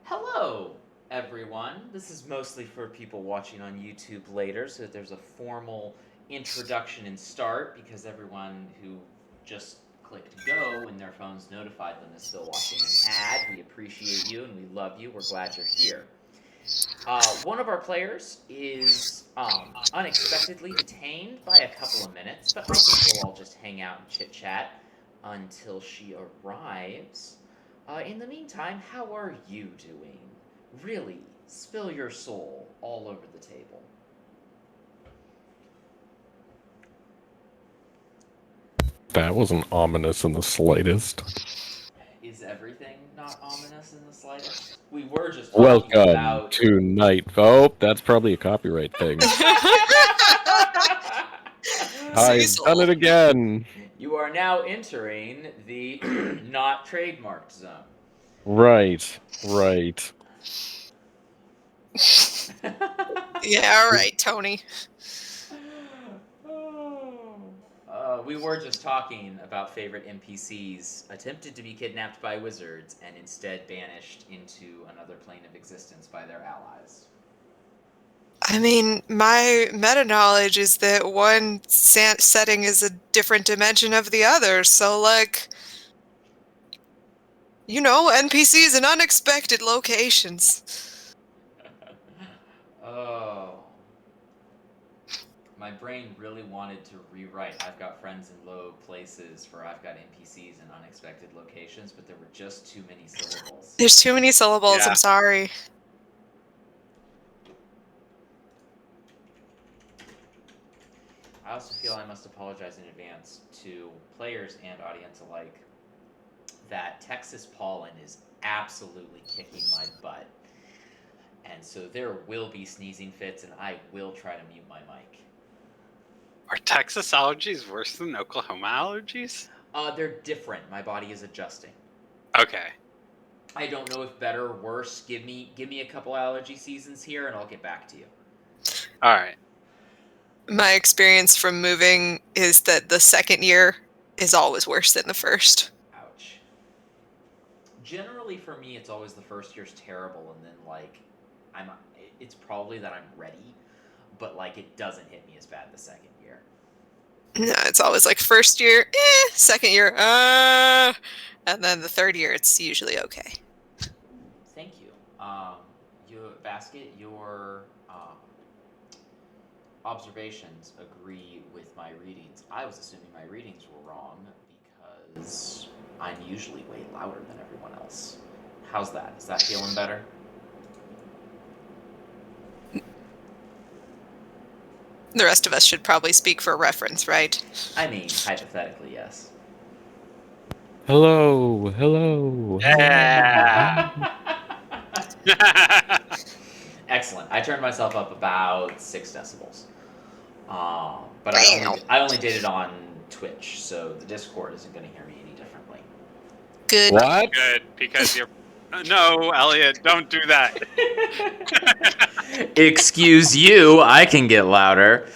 Hello, everyone. This is mostly for people watching on YouTube later, so that there's a formal introduction and start because everyone who just clicked go when their phones notified them is still watching an ad. We appreciate you and we love you. We're glad you're here. One of our players is unexpectedly detained by a couple of minutes, but I think we'll all just hang out and chit chat until she arrives. In the meantime, how are you doing? Really, spill your soul all over the table. That wasn't ominous in the slightest. Is everything not ominous in the slightest? We were just talking Welcome about. to night. Oh, that's probably a copyright thing. I've done Cecil. it again. You are now entering the not trademarked zone. Right, right. Yeah, all right, Tony. We were just talking about favorite NPCs attempted to be kidnapped by wizards and instead banished into another plane of existence by their allies. I mean, my meta knowledge is that one setting is a different dimension of the other, so, NPCs in unexpected locations. Oh. My brain really wanted to rewrite I've got friends in low places for I've got NPCs in unexpected locations, but there were just too many syllables. There's too many syllables, Yeah. I'm sorry. I also feel I must apologize in advance to players and audience alike that Texas pollen is absolutely kicking my butt. And so there will be sneezing fits, and I will try to mute my mic. Are Texas allergies worse than Oklahoma allergies? They're different. My body is adjusting. Okay. I don't know if better or worse. Give me a couple allergy seasons here, and I'll get back to you. All right. My experience from moving is that the second year is always worse than the first. Ouch. Generally, for me, it's always the first year's terrible, and then it's probably that I'm ready, but it doesn't hit me as bad the second year. No, it's always like first year, second year, and then the third year, it's usually okay. Thank you. Basket, your observations agree with my readings. I was assuming my readings were wrong because I'm usually way louder than everyone else. How's that? Is that feeling better? The rest of us should probably speak for reference, right? I mean, hypothetically, yes. Hello, hello. Yeah. Excellent. I turned myself up about 6 decibels. But Wow. I only did it on Twitch, so the Discord isn't going to hear me any differently. Good. What? Good, because you're. No, Elliot, don't do that. Excuse you, I can get louder.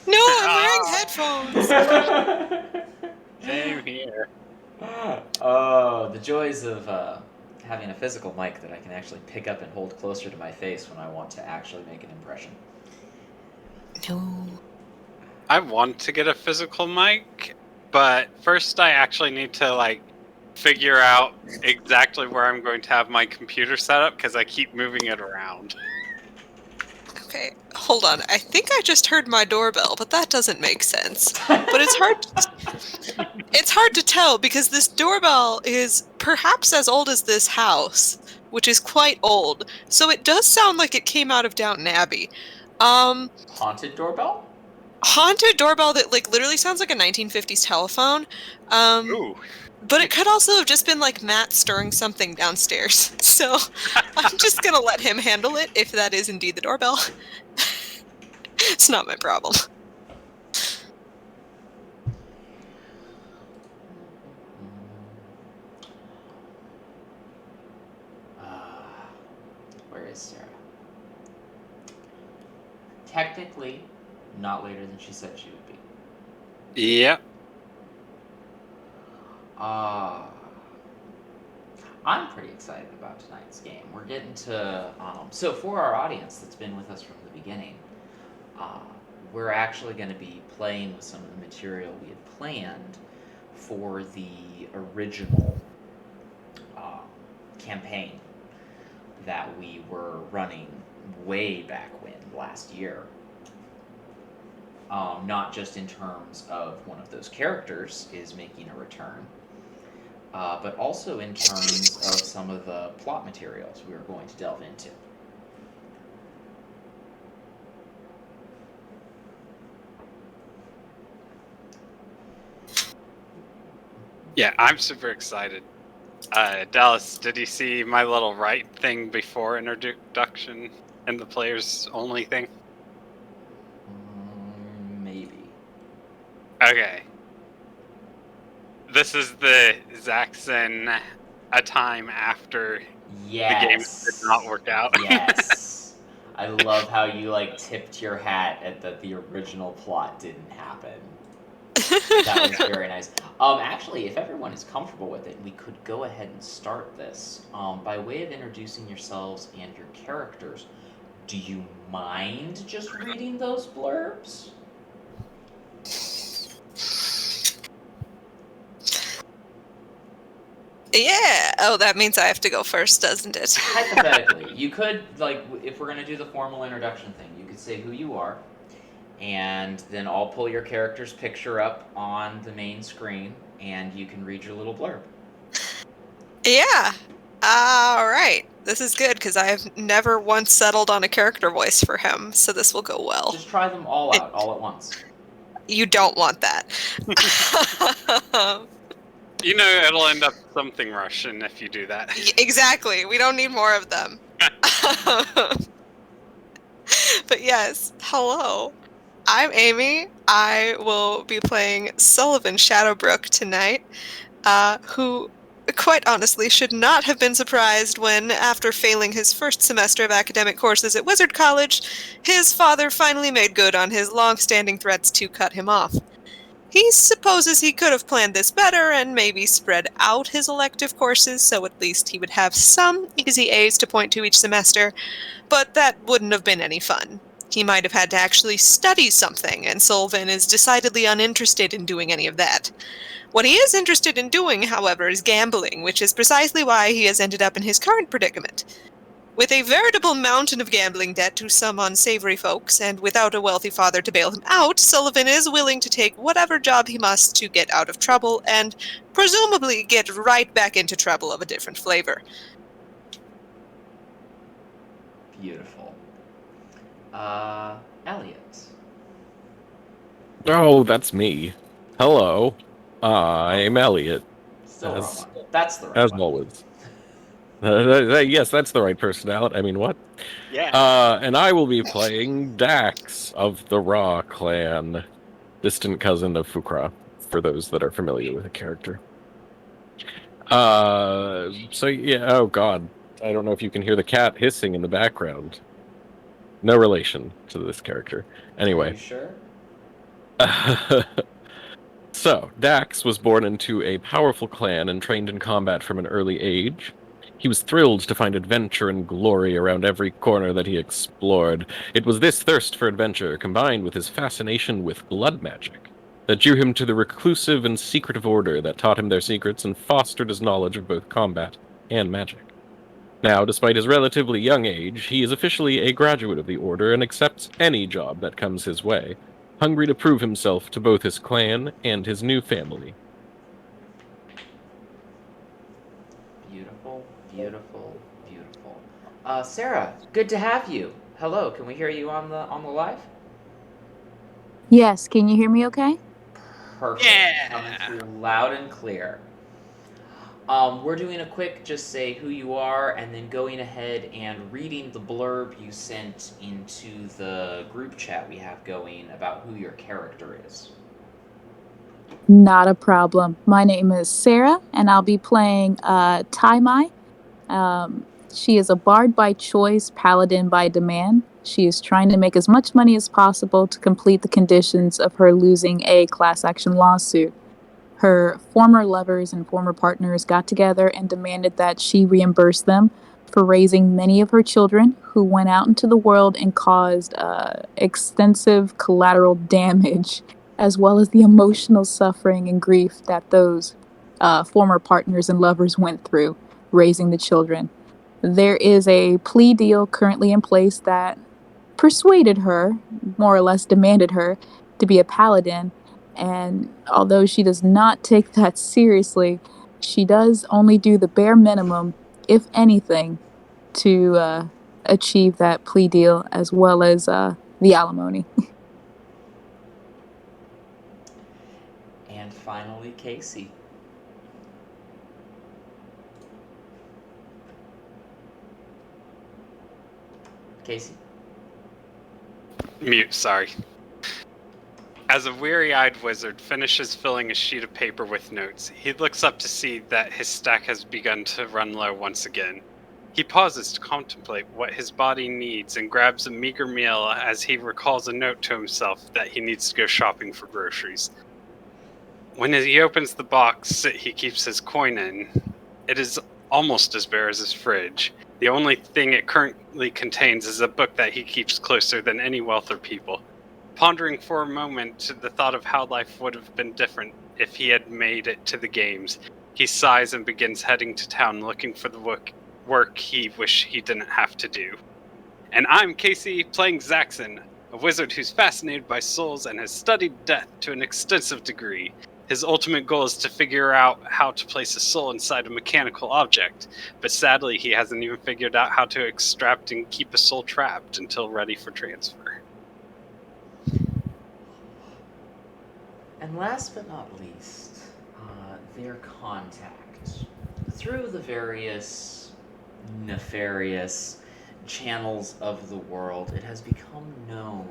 No, I'm wearing headphones. Same here. Oh, the joys of having a physical mic that I can actually pick up and hold closer to my face when I want to actually make an impression. No. I want to get a physical mic, but first I actually need to figure out exactly where I'm going to have my computer set up because I keep moving it around. Okay, hold on. I think I just heard my doorbell, but that doesn't make sense. But it's hard to tell because this doorbell is perhaps as old as this house, which is quite old. So it does sound like it came out of Downton Abbey. Haunted doorbell? Haunted doorbell that literally sounds like a 1950s telephone. Ooh. But it could also have just been Matt stirring something downstairs. So I'm just gonna let him handle it if that is indeed the doorbell. It's not my problem. Where is Sarah? Technically, not later than she said she would be. Yep. I'm pretty excited about tonight's game. We're getting to so for our audience that's been with us from the beginning, uh, we're actually going to be playing with some of the material we had planned for the original uh, campaign that we were running way back when last year. Not just in terms of one of those characters is making a return, but also in terms of some of the plot materials we were going to delve into. Yeah, I'm super excited. Dallas, did you see my little right thing before introduction and the players only thing? Maybe. Okay. This is the Zaxxon a time after Yes. the game did not work out. Yes. I love how you like tipped your hat at that the original plot didn't happen. That was very nice. Actually, if everyone is comfortable with it, we could go ahead and start this. By way of introducing yourselves and your characters, do you mind just reading those blurbs? Yeah. Oh, that means I have to go first, doesn't it? Hypothetically, you could, like, if we're going to do the formal introduction thing, you could say who you are, and then I'll pull your character's picture up on the main screen, and you can read your little blurb. Yeah. All right. This is good because I have never once settled on a character voice for him, so this will go well. Just try them all out, all at once. You don't want that. You know, it'll end up something Russian if you do that. Exactly. We don't need more of them. But yes, hello. I'm Amy. I will be playing Sullivan Shadowbrook tonight, who, quite honestly, should not have been surprised when, after failing his first semester of academic courses at Wizard College, his father finally made good on his long-standing threats to cut him off. He supposes he could have planned this better and maybe spread out his elective courses so at least he would have some easy A's to point to each semester, but that wouldn't have been any fun. He might have had to actually study something, and Sullivan is decidedly uninterested in doing any of that. What he is interested in doing, however, is gambling, which is precisely why he has ended up in his current predicament. With a veritable mountain of gambling debt to some unsavory folks, and without a wealthy father to bail him out, Sullivan is willing to take whatever job he must to get out of trouble, and presumably get right back into trouble of a different flavor. Beautiful. Elliot. Oh, that's me. Hello. I'm Elliot. Still the wrong one. That's the right one. As always. Yes, that's the right personality. I mean, what? Yeah. And I will be playing Dax of the Ra clan, distant cousin of Fukra, for those that are familiar with the character. So yeah, oh god, I don't know if you can hear the cat hissing in the background. No relation to this character. Anyway. Are you sure? So, Dax was born into a powerful clan and trained in combat from an early age. He was thrilled to find adventure and glory around every corner that he explored. It was this thirst for adventure, combined with his fascination with blood magic, that drew him to the reclusive and secretive order that taught him their secrets and fostered his knowledge of both combat and magic. Now, despite his relatively young age, he is officially a graduate of the order and accepts any job that comes his way, hungry to prove himself to both his clan and his new family. Beautiful, beautiful, beautiful. Sarah, good to have you. Hello, can we hear you on the live? Yes, can you hear me okay? Perfect. Yeah. Coming through loud and clear. We're doing a quick just say who you are and then going ahead and reading the blurb you sent into the group chat we have going about who your character is. Not a problem. My name is Sarah, and I'll be playing Taimai. She is a bard by choice, paladin by demand. She is trying to make as much money as possible to complete the conditions of her losing a class action lawsuit. Her former lovers and former partners got together and demanded that she reimburse them for raising many of her children who went out into the world and caused extensive collateral damage, as well as the emotional suffering and grief that those former partners and lovers went through raising the children. There is a plea deal currently in place that persuaded her, more or less demanded her, to be a paladin. And although she does not take that seriously, she does only do the bare minimum, if anything, to achieve that plea deal as well as the alimony. And finally, Casey. Casey? Mute, sorry. As a weary-eyed wizard finishes filling a sheet of paper with notes, he looks up to see that his stack has begun to run low once again. He pauses to contemplate what his body needs and grabs a meager meal as he recalls a note to himself that he needs to go shopping for groceries. When he opens the box he keeps his coin in, it is almost as bare as his fridge. The only thing it currently contains is a book that he keeps closer than any wealth or people. Pondering for a moment the thought of how life would have been different if he had made it to the games, he sighs and begins heading to town looking for the work he wished he didn't have to do. And I'm Casey, playing Zaxxon, a wizard who's fascinated by souls and has studied death to an extensive degree. His ultimate goal is to figure out how to place a soul inside a mechanical object, but sadly he hasn't even figured out how to extract and keep a soul trapped until ready for transfer. And last but not least, their contact. Through the various nefarious channels of the world, it has become known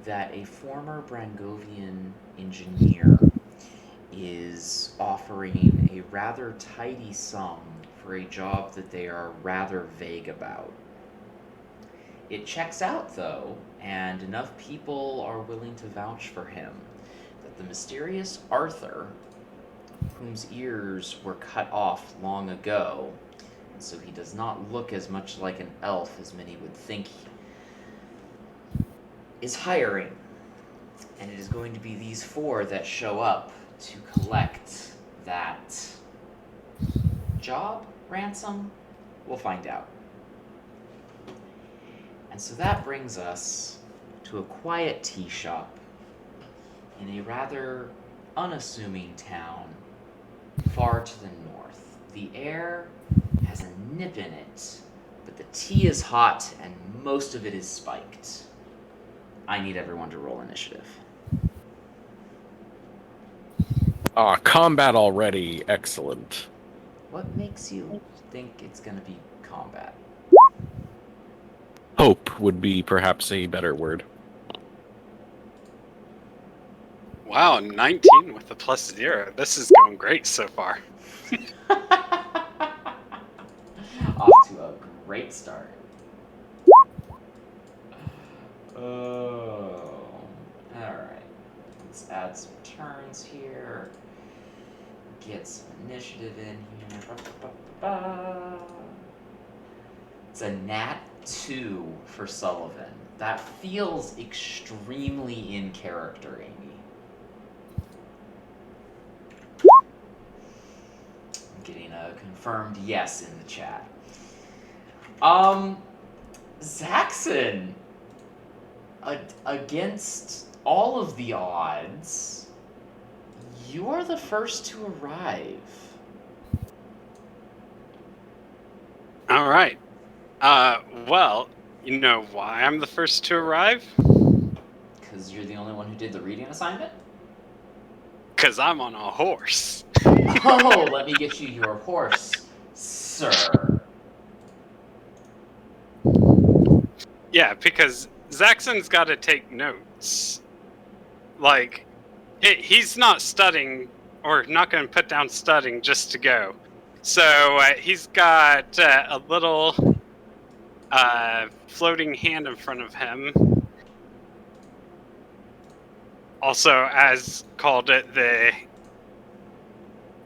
that a former Brangovian engineer is offering a rather tidy sum for a job that they are rather vague about. It checks out, though, and enough people are willing to vouch for him that the mysterious Arthur, whose ears were cut off long ago, so he does not look as much like an elf as many would think, is hiring. And it is going to be these four that show up to collect that job, ransom. We'll find out. And so that brings us to a quiet tea shop in a rather unassuming town far to the north. The air has a nip in it, but the tea is hot and most of it is spiked. I need everyone to roll initiative. Combat already. Excellent. What makes you think it's going to be combat? Hope would be perhaps a better word. Wow, 19 with a +0. This is going great so far. Off to a great start. Oh, alright. Let's add some turns here. Get some initiative in here. Ba-ba-ba-ba. It's a nat 2 for Sullivan. That feels extremely in character, Amy. I'm getting a confirmed yes in the chat. Zaxxon, against all of the odds, you are the first to arrive. All right. Well, you know why I'm the first to arrive? Because you're the only one who did the reading assignment? Because I'm on a horse. Oh, let me get you your horse, sir. Yeah, because Zaxxon's got to take notes. Like, he's not studying, or not going to put down studying just to go. So he's got a little floating hand in front of him. Also, as called it, the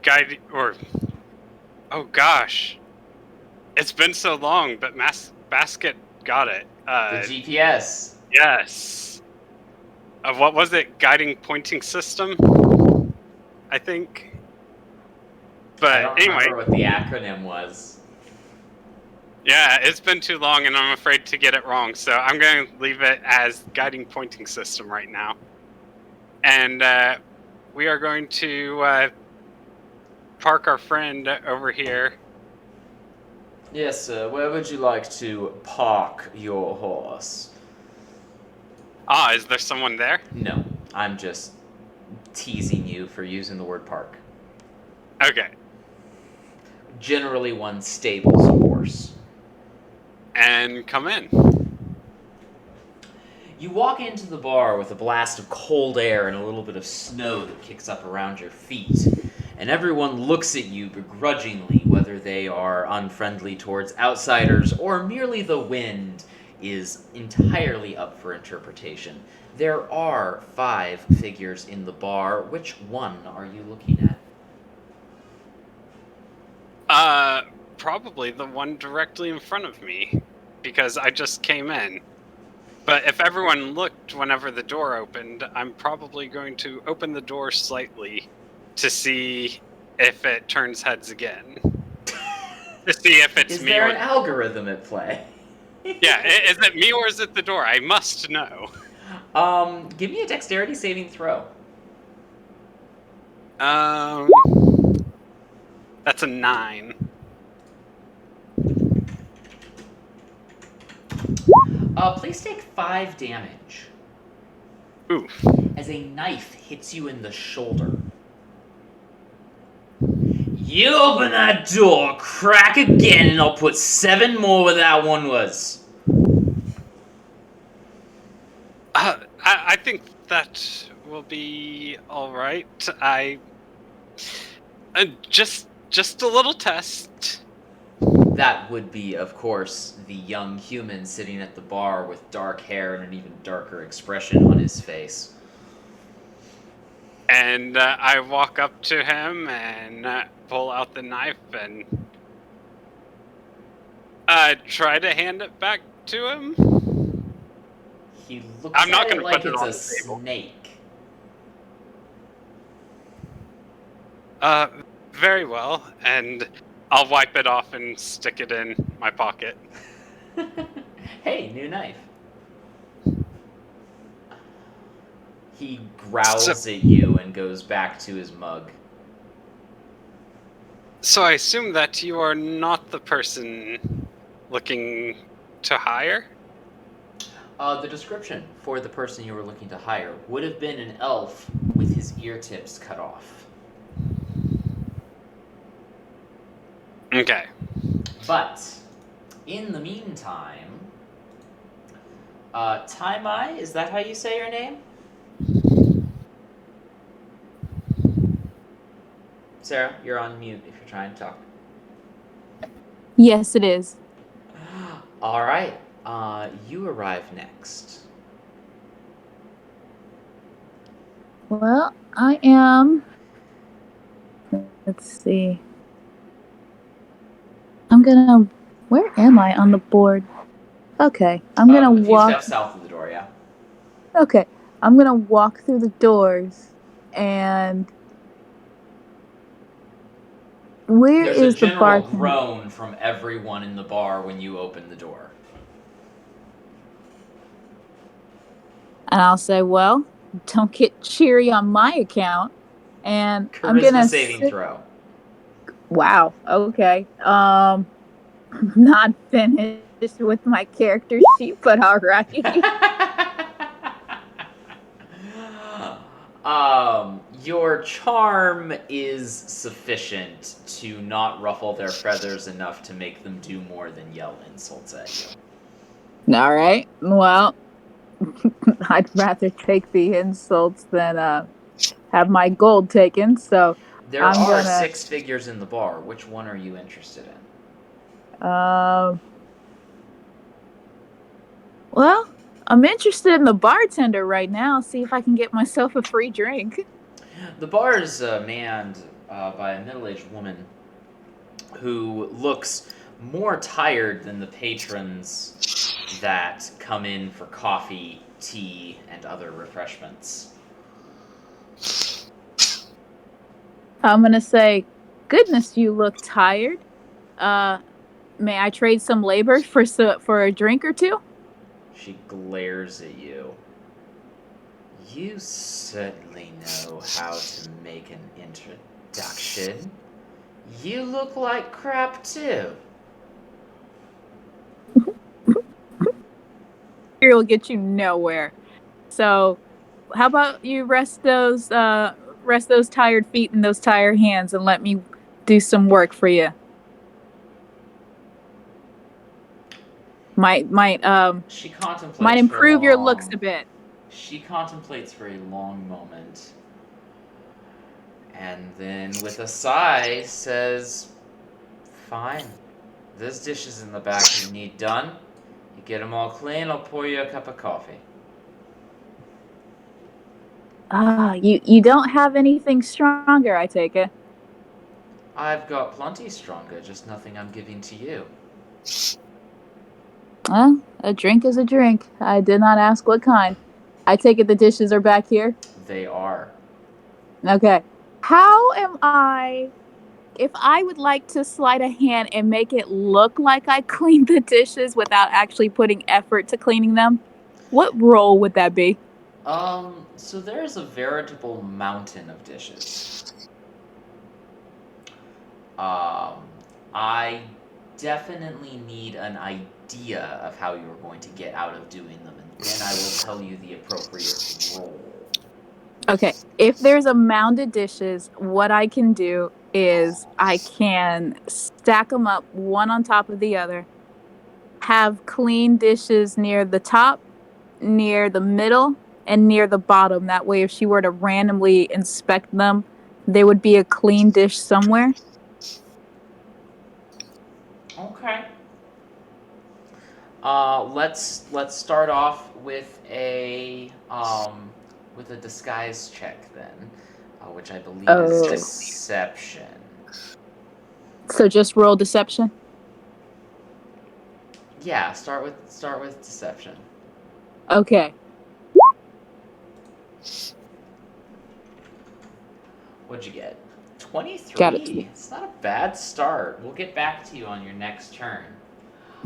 guide or oh gosh, it's been so long, but Basket got it. The GPS. Yes. What was it? Guiding pointing system, I think. But I don't anyway, remember what the acronym was. yeah, it's been too long, and I'm afraid to get it wrong, so I'm going to leave it as guiding pointing system right now. And we are going to park our friend over here. Yes, sir. Where would you like to park your horse? Ah, is there someone there? No, I'm just teasing you for using the word park. Okay. Generally, one stables a horse. And come in. You walk into the bar with a blast of cold air and a little bit of snow that kicks up around your feet. And everyone looks at you begrudgingly, whether they are unfriendly towards outsiders or merely the wind is entirely up for interpretation. There are 5 figures in the bar. Which one are you looking at? Probably the one directly in front of me, because I just came in. But if everyone looked whenever the door opened, I'm probably going to open the door slightly to see if it turns heads again. To see if it's Is me there or... an algorithm at play? Yeah, is it me or is it the door? I must know. Give me a dexterity saving throw. That's a 9. Please take 5 damage. Ooh. As a knife hits you in the shoulder. You open that door, crack again, and I'll put 7 more where that one was. I think that will be all right. Just a little test. That would be, of course, the young human sitting at the bar with dark hair and an even darker expression on his face. And I walk up to him and pull out the knife and try to hand it back to him. He looks I'm not at it gonna like put it it's on a the table. snake. Very well. And I'll wipe it off and stick it in my pocket. Hey, new knife. He growls at you and goes back to his mug. So I assume that you are not the person looking to hire? The description for the person you were looking to hire would have been an elf with his ear tips cut off. Okay. But, in the meantime, Taimai, is that how you say your name? Sarah, you're on mute if you're trying to talk. Yes, it is. All right, you arrive next. Well, I am. Let's see. Where am I on the board? Okay, I'm gonna A few walk. steps south of the door, yeah. Okay, I'm gonna walk through the doors, and where There's is a the general bartender? groan from everyone in the bar when you open the door. And I'll say, well, don't get cheery on my account. And I'm Charisma gonna saving throw. Wow. Okay. Not finished with my character sheet, but all right. Your charm is sufficient to not ruffle their feathers enough to make them do more than yell insults at you. All right. Well, I'd rather take the insults than have my gold taken. So There I'm are gonna... 6 figures in the bar. Which one are you interested in? Well, I'm interested in the bartender right now. See if I can get myself a free drink. The bar is manned by a middle-aged woman who looks more tired than the patrons that come in for coffee, tea, and other refreshments. I'm gonna say, goodness, you look tired. May I trade some labor for a drink or two? She glares at you. You certainly know how to make an introduction. You look like crap too. Here will get you nowhere. So, how about you rest those tired feet and those tired hands, and let me do some work for you. Might She contemplates might for a improve your looks long. a bit. She contemplates for a long moment, and then with a sigh says, "Fine. There's dishes in the back you need done. You get them all clean, I'll pour you a cup of coffee." You don't have anything stronger, I take it. I've got plenty stronger, just nothing I'm giving to you. Well, a drink is a drink. I did not ask what kind. I take it the dishes are back here. They are. Okay. How am I? If I would like to sleight a hand and make it look like I cleaned the dishes without actually putting effort to cleaning them, what role would that be? So there's a veritable mountain of dishes. I definitely need an idea of how you're going to get out of doing them, and then I will tell you the appropriate role. Okay, if there's a mound of dishes, what I can do is I can stack them up one on top of the other, have clean dishes near the top, near the middle, and near the bottom. That way, if she were to randomly inspect them, there would be a clean dish somewhere. Okay. Let's start off with a disguise check then, which I believe is Oh. deception. So just roll deception. Yeah, start with deception. Okay. What'd you get? 23. Got it. It's not a bad start. We'll get back to you on your next turn.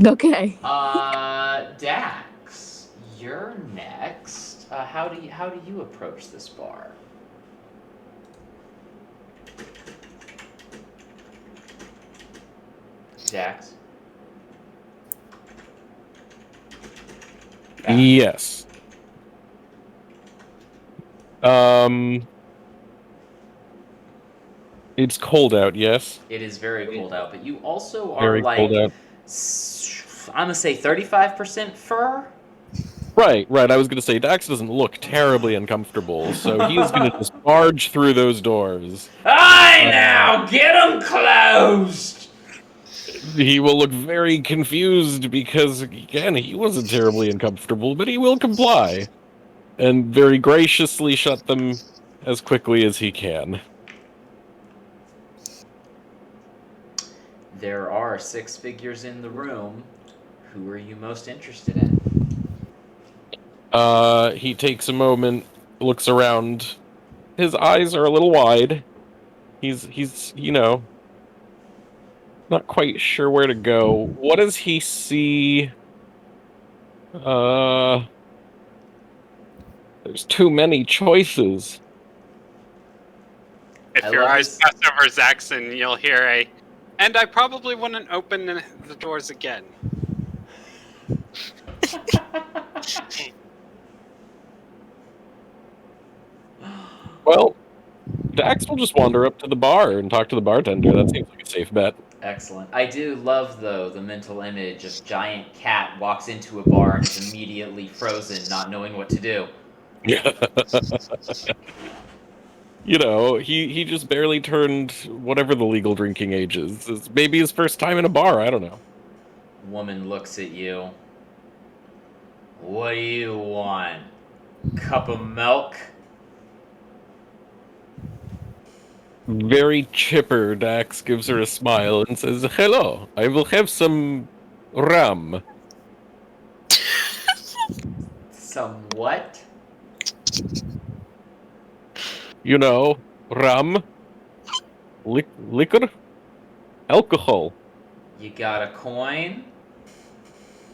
Okay. Dax, you're next. How do you approach this bar? Dax? Back. Yes. It's cold out, yes? It is very cold out, but you also are Very like, cold out. I'm gonna say 35% fur? Right. I was gonna say, Dax doesn't look terribly uncomfortable, so he's gonna just barge through those doors. Aye now, get them closed! He will look very confused because, again, he wasn't terribly uncomfortable, but he will comply. And very graciously shut them as quickly as he can. There are 6 figures in the room. Who are you most interested in? He takes a moment, looks around. His eyes are a little wide. He's not quite sure where to go. What does he see? There's too many choices. If I your love eyes this. pass over Zaxxon, you'll hear a, "And I probably wouldn't open the doors again." Well, Dax will just wander up to the bar and talk to the bartender. That seems like a safe bet. Excellent. I do love, though, the mental image of giant cat walks into a bar and is immediately frozen, not knowing what to do. Yeah. He just barely turned whatever the legal drinking age is. It's maybe his first time in a bar. I don't know. Woman looks at you. What do you want? Cup of milk? Very chipper, Dax gives her a smile and says, "Hello, I will have some rum." Some what? You know, rum, liquor, alcohol. You got a coin?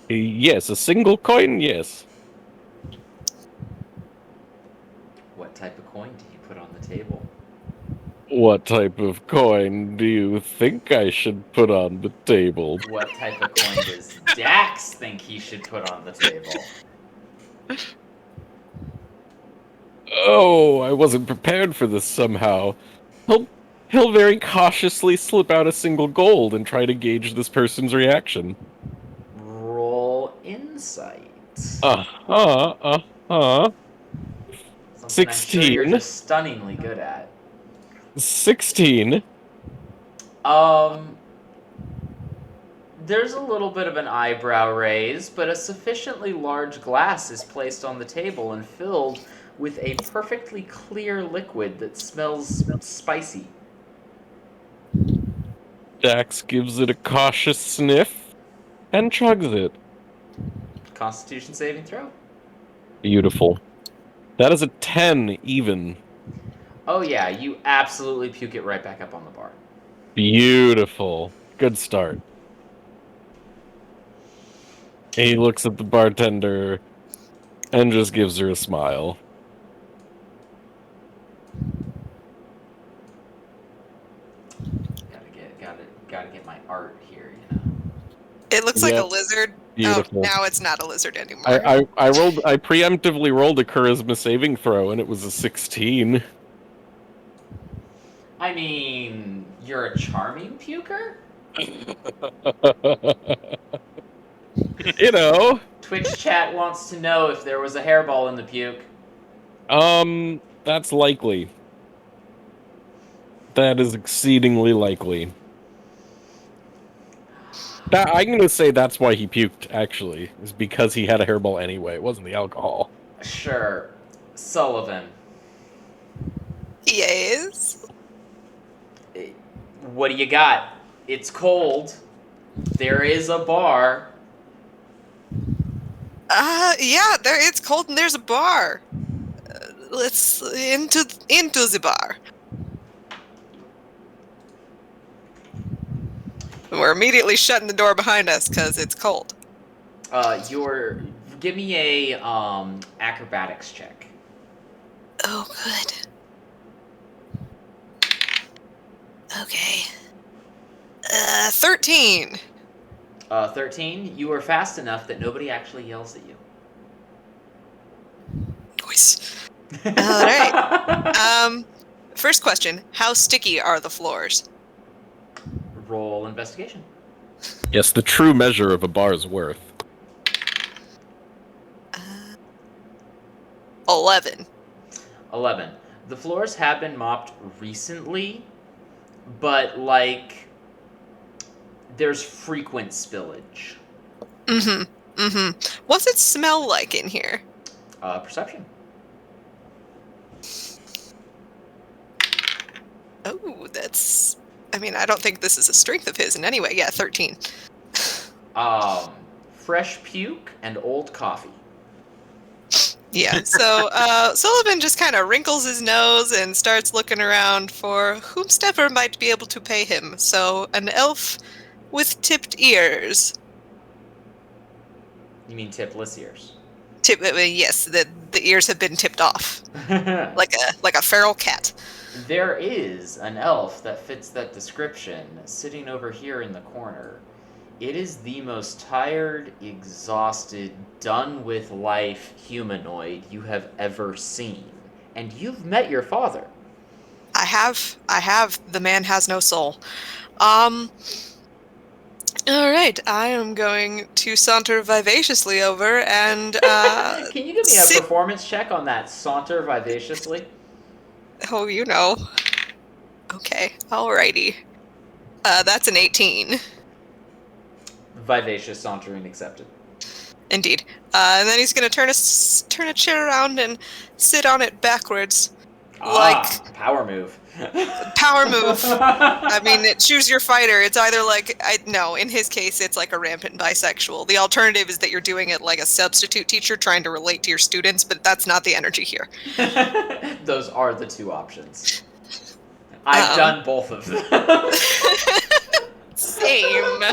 Yes, a single coin, yes. What type of coin do you put on the table? What type of coin do you think I should put on the table? What type of coin does Dax think he should put on the table? Oh, I wasn't prepared for this somehow. He'll very cautiously slip out a single gold and try to gauge this person's reaction. Roll insight. Uh-huh, uh-huh. Something I'm sure you're 16. just stunningly good at. 16. There's a little bit of an eyebrow raise, but a sufficiently large glass is placed on the table and filled with a perfectly clear liquid that smells spicy. Dax gives it a cautious sniff and chugs it. Constitution saving throw. Beautiful. That is a 10 even. Oh yeah, you absolutely puke it right back up on the bar. Beautiful. Good start. He looks at the bartender and just gives her a smile. Gotta get my art here, you know. It looks like a Yep. lizard. Beautiful. Oh, now it's not a lizard anymore. I preemptively rolled a charisma saving throw and it was a 16. I mean, you're a charming puker? You know. Twitch chat wants to know if there was a hairball in the puke. That's likely. That is exceedingly likely. I'm gonna say that's why he puked, actually. Is because he had a hairball anyway. It wasn't the alcohol. Sure. Sullivan, Yes. what do you got? It's cold. There is a bar. Yeah, it's cold and there's a bar. Let's into the bar. We're immediately shutting the door behind us because it's cold. Give me a acrobatics check. Oh, good. Okay. 13. 13. You are fast enough that nobody actually yells at you. Nice. All right. First question: how sticky are the floors? Roll investigation. Yes, the true measure of a bar's worth. 11. 11. The floors have been mopped recently, but like there's frequent spillage. What's it smell like in here? Perception. Oh, that's... I mean, I don't think this is a strength of his in any way. Yeah, 13. Fresh puke and old coffee. Yeah, so Sullivan just kind of wrinkles his nose and starts looking around for whomstever might be able to pay him. So, an elf with tipped ears. You mean tipless ears? Yes, the ears have been tipped off. like a feral cat. There is an elf that fits that description sitting over here in the corner. It is the most tired, exhausted, done with life humanoid you have ever seen. And you've met your father. I have. The man has no soul. All right, I am going to saunter vivaciously over and Can you give me a performance check on that saunter vivaciously? Oh, you know. Okay, alrighty. That's an 18. Vivacious sauntering accepted. Indeed. And then he's going to turn a chair around and sit on it backwards. Power move. Power move. I mean, choose your fighter. It's either like, no, in his case, it's like a rampant bisexual. The alternative is that you're doing it like a substitute teacher trying to relate to your students, but that's not the energy here. Those are the two options. I've done both of them. Same.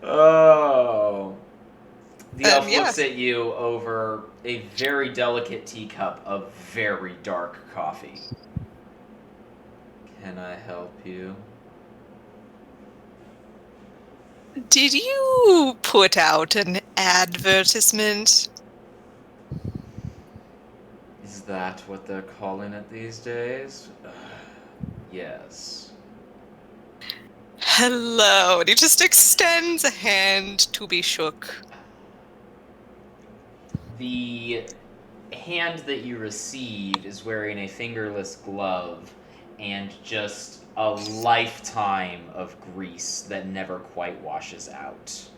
Oh. The elf yeah. looks at you over a very delicate teacup of very dark coffee. Can I help you? Did you put out an advertisement? Is that what they're calling it these days? Yes. Hello. And he just extends a hand to be shook. The hand that you received is wearing a fingerless glove and just a lifetime of grease that never quite washes out.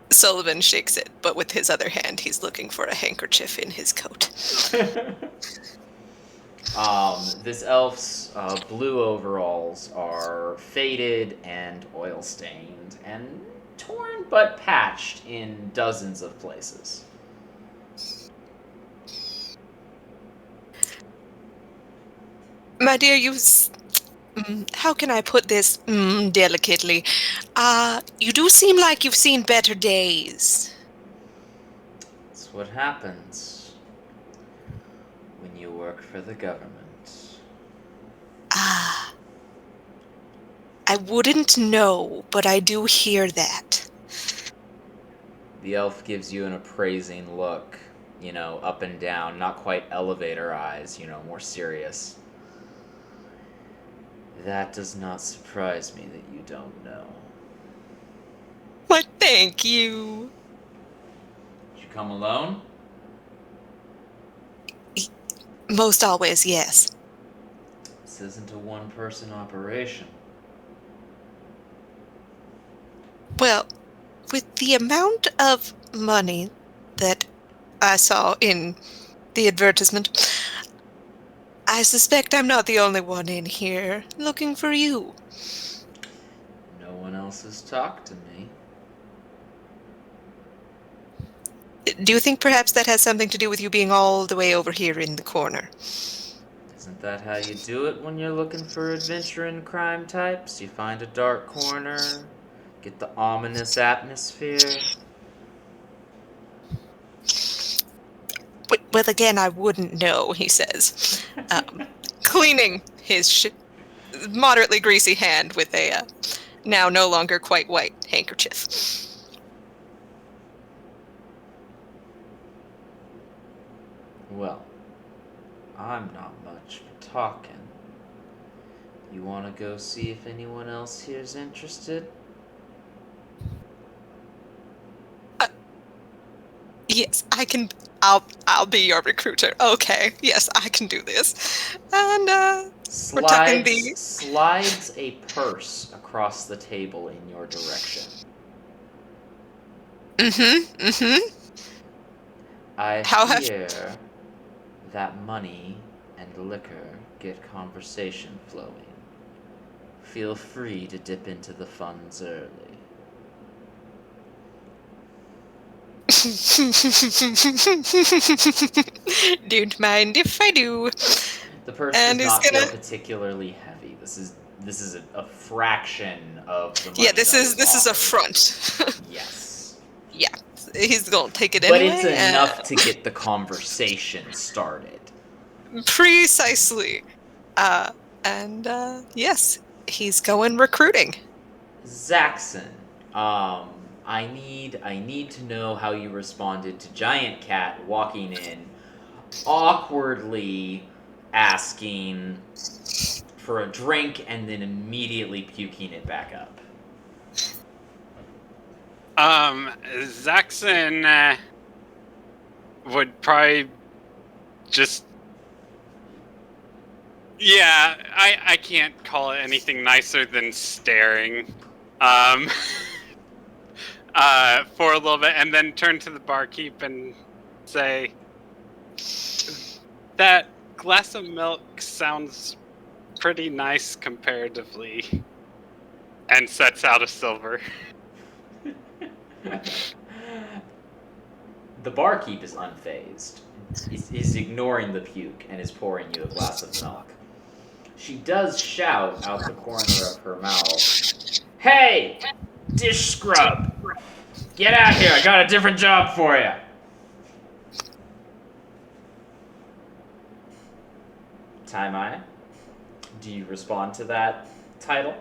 Sullivan shakes it, but with his other hand, he's looking for a handkerchief in his coat. This elf's blue overalls are faded and oil-stained and torn but patched in dozens of places. My dear, how can I put this delicately? You do seem like you've seen better days. That's what happens when you work for the government. I wouldn't know, but I do hear that. The elf gives you an appraising look, up and down, not quite elevator eyes, more serious. That does not surprise me that you don't know. But thank you. Did you come alone? Most always, yes. This isn't a one-person operation. Well, with the amount of money that I saw in the advertisement, I suspect I'm not the only one in here looking for you. No one else has talked to me. Do you think perhaps that has something to do with you being all the way over here in the corner? Isn't that how you do it when you're looking for adventure and crime types? You find a dark corner, get the ominous atmosphere. Well, again, I wouldn't know, he says, cleaning his moderately greasy hand with a now no longer quite white handkerchief. Well, I'm not much for talking. You want to go see if anyone else here's interested? Yes, I can. I'll be your recruiter. Okay, yes, I can do this. And slides a purse across the table in your direction. I hear that money and liquor get conversation flowing. Feel free to dip into the funds early. Don't mind if I do. The purse does not feel particularly heavy. This is a fraction of the money. Yeah, this is a front. Yes. Yeah, he's gonna take it but anyway. But it's enough to get the conversation started. Precisely. Yes, he's going recruiting. Zaxxon, I need to know how you responded to Giant Cat walking in, awkwardly asking for a drink and then immediately puking it back up. Zaxxon would probably just... Yeah, I can't call it anything nicer than staring. For a little bit, and then turn to the barkeep and say, That glass of milk sounds pretty nice comparatively. And sets out a silver. The barkeep is unfazed. Is ignoring the puke and is pouring you a glass of milk. She does shout out the corner of her mouth, "Hey, dish scrub! Get out here, I got a different job for you!" Taimai, do you respond to that title?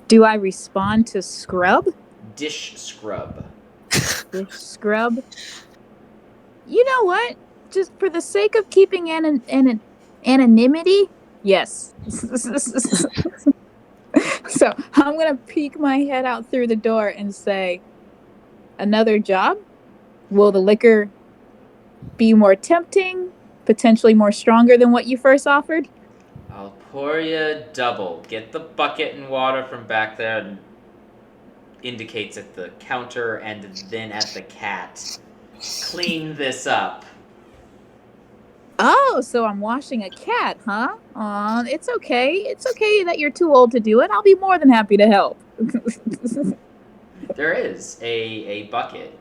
Do I respond to scrub? Dish scrub. Dish scrub? You know what? Just for the sake of keeping anonymity, yes. So I'm gonna peek my head out through the door and say, "Another job? Will the liquor be more tempting, potentially more stronger than what you first offered?" I'll pour you double. Get the bucket and water from back there, and indicates at the counter and then at the cat. Clean this up. Oh, so I'm washing a cat, huh? Aw, it's okay. It's okay that you're too old to do it. I'll be more than happy to help. There is a bucket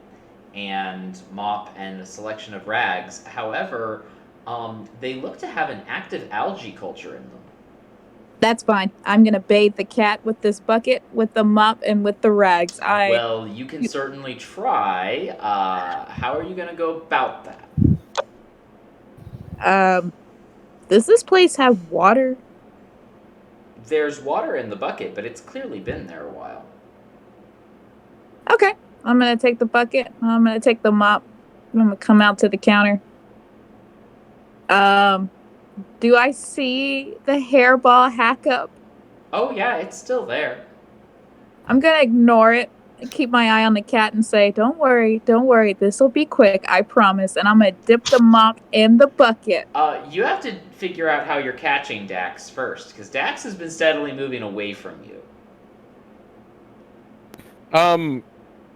and mop and a selection of rags. However, they look to have an active algae culture in them. That's fine. I'm gonna bathe the cat with this bucket, with the mop, and with the rags. Well, you can certainly try. How are you gonna go about that? Does this place have water? There's water in the bucket, but it's clearly been there a while. Okay. I'm gonna take the bucket. I'm gonna take the mop. I'm gonna come out to the counter. Do I see the hairball hack up? Oh yeah, it's still there. I'm gonna ignore it and keep my eye on the cat and say, don't worry, this'll be quick, I promise. And I'm gonna dip the mop in the bucket. You have to figure out how you're catching Dax first, because Dax has been steadily moving away from you.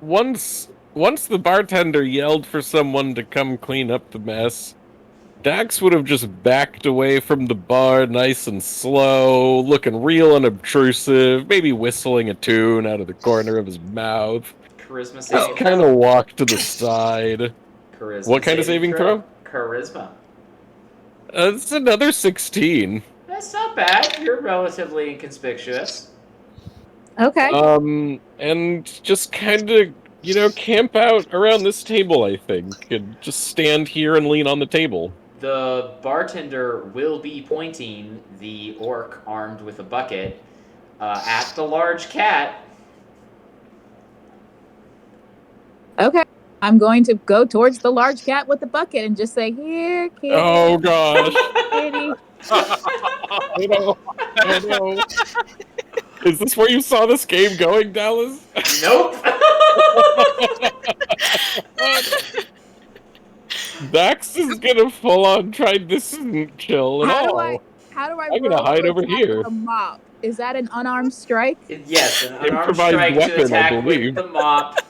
Once the bartender yelled for someone to come clean up the mess, Dax would have just backed away from the bar nice and slow, looking real unobtrusive, maybe whistling a tune out of the corner of his mouth. Charisma saving Just kind of walk to the side. Charisma What kind of saving throw? Charisma. It's another 16. That's not bad. You're relatively inconspicuous. Okay. And just kind of, camp out around this table, I think, and just stand here and lean on the table. The bartender will be pointing the orc armed with a bucket at the large cat. Okay. I'm going to go towards the large cat with the bucket and just say, "Here, kitty." Oh, gosh. Kitty. Oh, no. Is this where you saw this game going, Dallas? Nope. Dax is gonna full on try. This isn't chill at all. How do I I'm gonna roll hide to over attack here. with a mop? Is that an unarmed strike? Yes, an unarmed Improvised strike weapon, to I attack with believe. the mop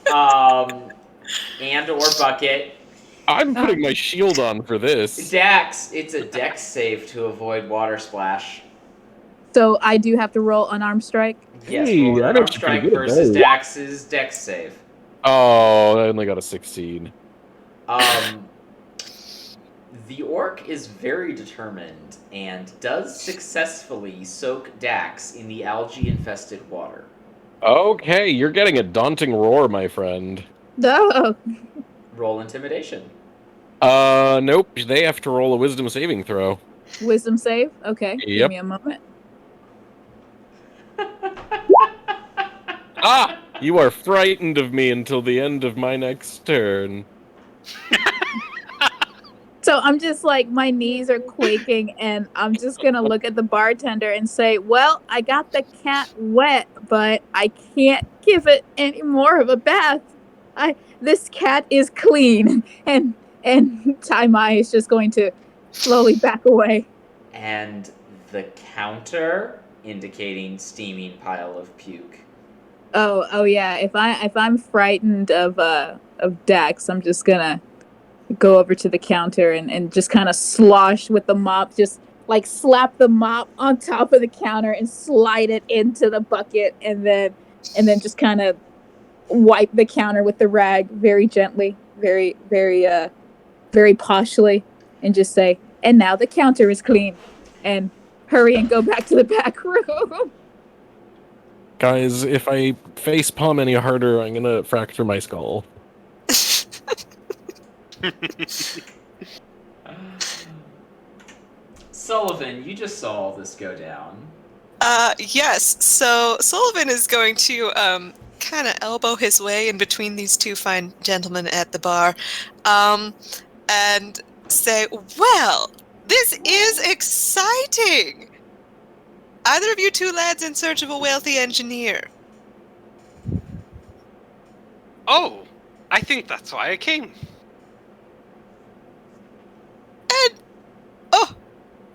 and or bucket. I'm putting my shield on for this. Dax, it's a dex save to avoid water splash. So I do have to roll unarmed strike? Yes, Hey, roll an I'm unarmed actually pretty strike good at versus those. Dax's dex save. Oh, I only got a 16. The orc is very determined and does successfully soak Dax in the algae-infested water. Okay, you're getting a daunting roar, my friend. No. Roll intimidation. Nope. They have to roll a wisdom saving throw. Wisdom save? Okay. Give Yep. me a moment. Ah! You are frightened of me until the end of my next turn. So I'm just like, my knees are quaking, and I'm just gonna look at the bartender and say, "Well, I got the cat wet, but I can't give it any more of a bath. This cat is clean." And Taimai is just going to slowly back away. And the counter, indicating steaming pile of puke, Oh yeah. If I'm frightened of Dax, I'm just gonna go over to the counter and just kind of slosh with the mop, just like slap the mop on top of the counter and slide it into the bucket, and then just kind of wipe the counter with the rag very gently, very poshly, and just say, "And now the counter is clean," and hurry and go back to the back room. Guys, if I face palm any harder, I'm gonna fracture my skull. Sullivan, you just saw all this go down. Yes. So Sullivan is going to kind of elbow his way in between these two fine gentlemen at the bar, and say, "Well, this is exciting. Either of you two lads in search of a wealthy engineer?" Oh, I think that's why I came. And oh,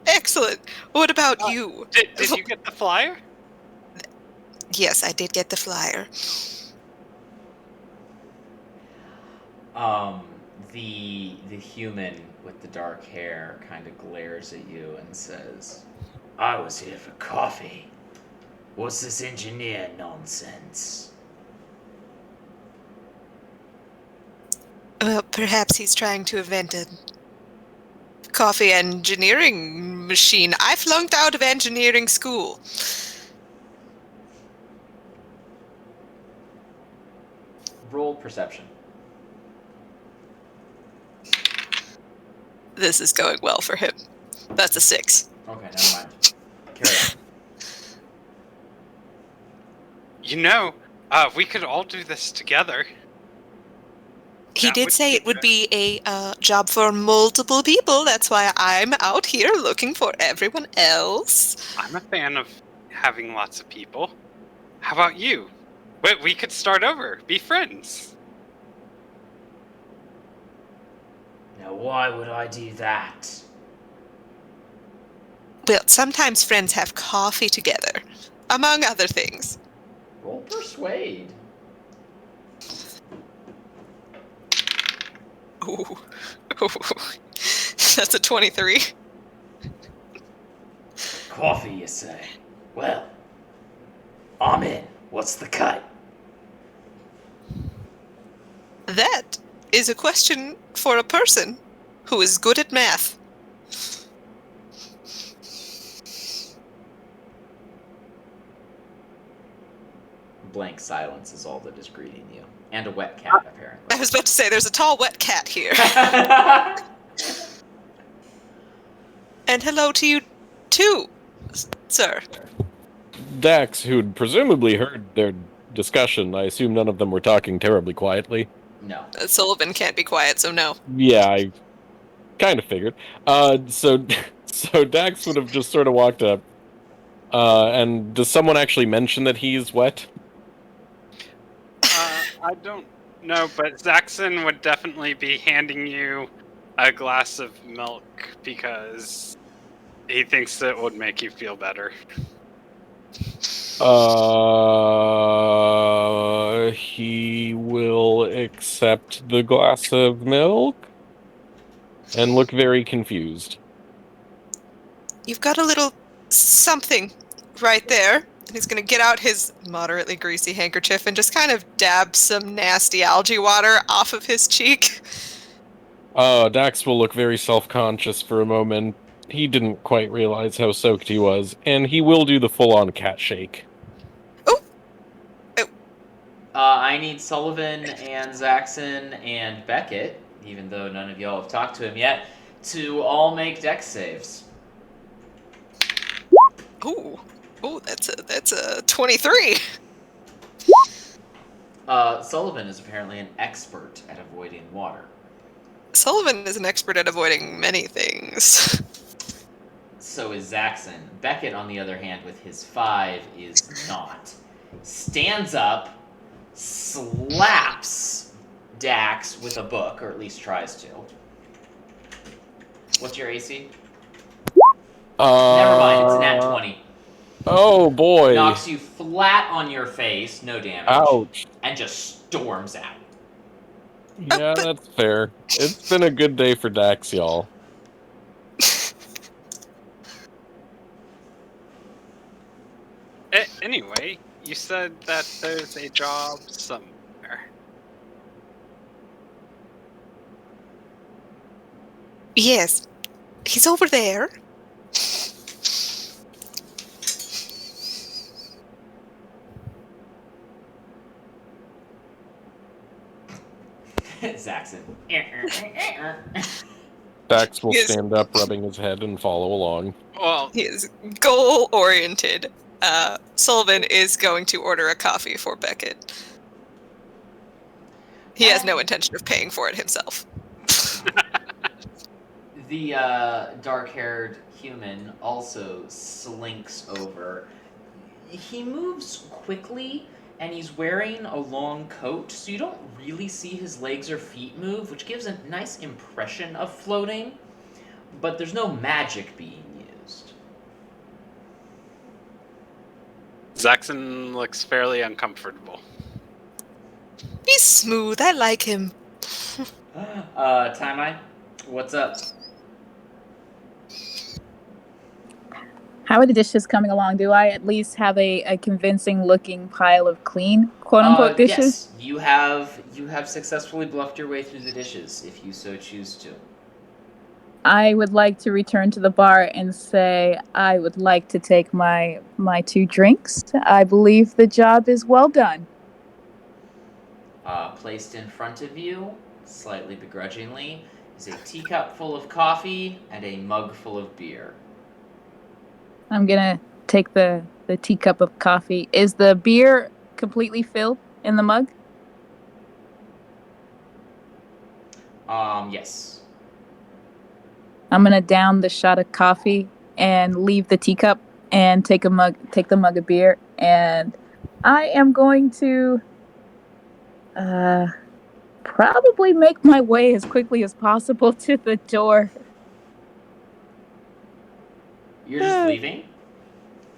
excellent. What about you? Did you get the flyer? Yes, I did get the flyer. The human with the dark hair kind of glares at you and says, "I was here for coffee. What's this engineer nonsense?" Well, perhaps he's trying to invent a coffee engineering machine. I flunked out of engineering school. Roll perception. This is going well for him. That's a 6. Okay, never mind. Carry on. You know, we could all do this together. He That did would say be it would good. be a job for multiple people. That's why I'm out here looking for everyone else. I'm a fan of having lots of people. How about you? We could start over, be friends. Now, why would I do that? Well, sometimes friends have coffee together, among other things. Roll persuade. Ooh. That's a 23. Coffee, you say? Well, I'm in. What's the cut? That is a question for a person who is good at math. Blank silence is all that is greeting you. And a wet cat, I apparently. was about to say, there's a tall, wet cat here. And hello to you, too, sir. Dax, who'd presumably heard their discussion, I assume none of them were talking terribly quietly. No. Sullivan can't be quiet, so no. Yeah, I kind of figured. So Dax would have just sort of walked up. And does someone actually mention that he's wet? I don't know, but Zaxxon would definitely be handing you a glass of milk because he thinks that it would make you feel better. He will accept the glass of milk and look very confused. You've got a little something right there. And he's going to get out his moderately greasy handkerchief and just kind of dab some nasty algae water off of his cheek. Dax will look very self-conscious for a moment. He didn't quite realize how soaked he was, and he will do the full-on cat shake. I need Sullivan and Zaxxon and Beckett, even though none of y'all have talked to him yet, to all make dex saves. Ooh, that's a 23. Sullivan is apparently an expert at avoiding water. Sullivan is an expert at avoiding many things. So is Zaxxon. Beckett, on the other hand, with his 5, is not. Stands up, slaps Dax with a book, or at least tries to. What's your AC? Never mind, it's a nat 20. Oh boy! knocks you flat on your face, no damage, Ouch! and just storms out. Yeah, but- that's fair. It's been a good day for Dax, y'all. Anyway, you said that there's a job somewhere. Yes, he's over there. Zaxxon. Dax will Yes. stand up, rubbing his head, and follow along. Well, He is goal-oriented. Sullivan is going to order a coffee for Beckett. He has no intention of paying for it himself. The dark-haired human also slinks over. He moves quickly, and he's wearing a long coat, so you don't really see his legs or feet move, which gives a nice impression of floating, but there's no magic being used. Zaxxon looks fairly uncomfortable. He's smooth. I like him. Taimai, what's up? How are the dishes coming along? Do I at least have a convincing looking pile of clean, quote unquote, dishes? Yes, you have successfully bluffed your way through the dishes, if you so choose to. I would like to return to the bar and say I would like to take my 2 drinks. I believe the job is well done. Placed in front of you, slightly begrudgingly, is a teacup full of coffee and a mug full of beer. I'm gonna take the teacup of coffee. Is the beer completely filled in the mug? Yes. I'm gonna down the shot of coffee and leave the teacup and take the mug of beer, and I am going to probably make my way as quickly as possible to the door. You're just leaving?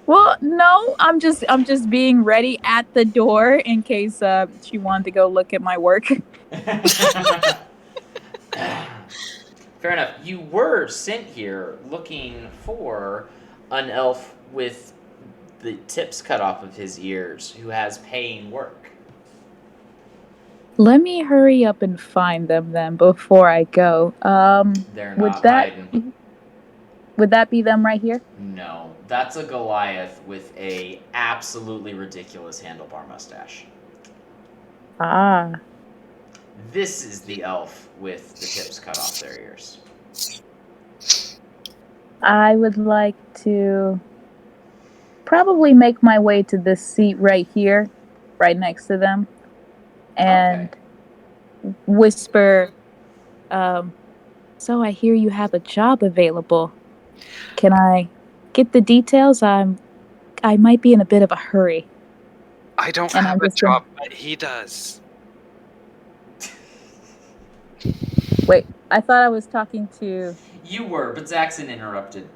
Well, no, I'm just being ready at the door in case she wanted to go look at my work. Fair enough. You were sent here looking for an elf with the tips cut off of his ears who has paying work. Let me hurry up and find them then before I go. They're would not that hiding. would that be them right here? No, that's a Goliath with a absolutely ridiculous handlebar mustache. Ah. This is the elf with the tips cut off their ears. I would like to probably make my way to this seat right here, right next to them, and whisper, so I hear you have a job available. Can I get the details? I might be in a bit of a hurry. I don't And have I'm a just gonna- job, but he does. Wait, I thought I was talking to... You were, but Zaxxon interrupted.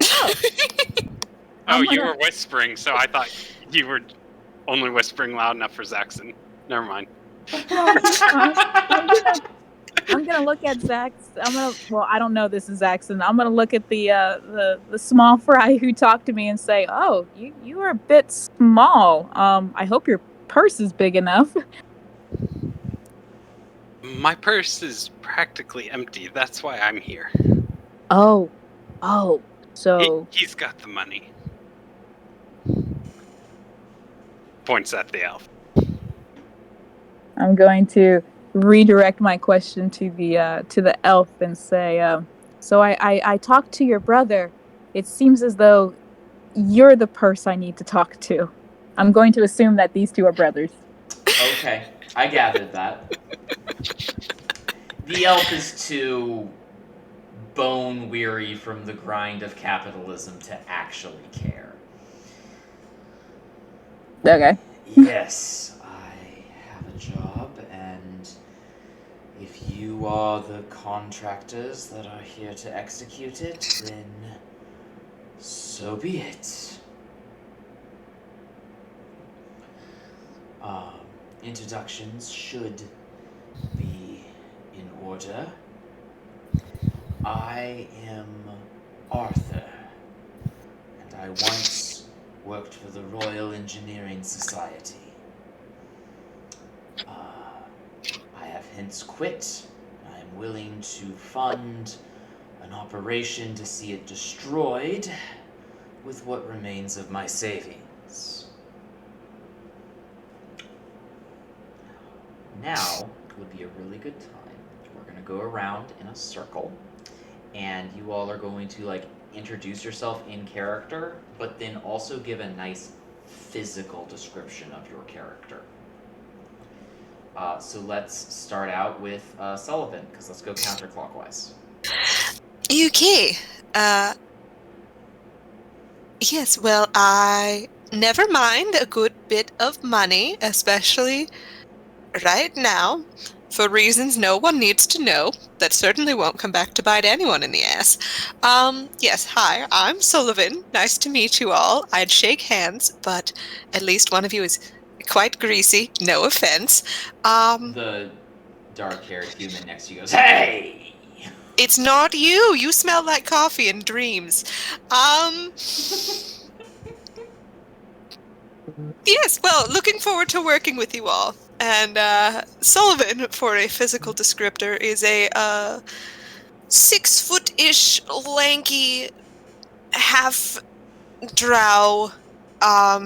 Oh, Oh, you gonna- were whispering, so I thought you were only whispering loud enough for Zaxxon. Never mind. I'm gonna look at Zax. Well, I don't know this is Zaxxon. I'm gonna look at the small fry who talked to me and say, "Oh, you are a bit small. I hope your purse is big enough." My purse is practically empty. That's why I'm here. Oh, so He's got the money. Points at the elf. I'm going to redirect my question to the elf and say, so I talked to your brother. It seems as though you're the purse I need to talk to. I'm going to assume that these two are brothers. Okay, I gathered that. The elf is too bone weary from the grind of capitalism to actually care. Okay. Yes, I have a job, and if you are the contractors that are here to execute it, then so be it. Um, Introductions should be in order. I am Arthur, and I once worked for the Royal Engineering Society. I have hence quit. I am willing to fund an operation to see it destroyed with what remains of my savings. Now would be a really good time. We're going to go around in a circle, and you all are going to introduce yourself in character, but then also give a nice physical description of your character. So let's start out with Sullivan, because let's go counterclockwise. Okay. Yes, well, I never mind a good bit of money, especially right now, for reasons no one needs to know, that certainly won't come back to bite anyone in the ass. Yes, hi, I'm Sullivan. Nice to meet you all. I'd shake hands, but at least one of you is quite greasy. No offense. The dark-haired human next to you goes, "Hey!" It's not you. You smell like coffee and dreams. Yes, well, looking forward to working with you all. And Sullivan, for a physical descriptor, is a 6-foot-ish, lanky, half drow.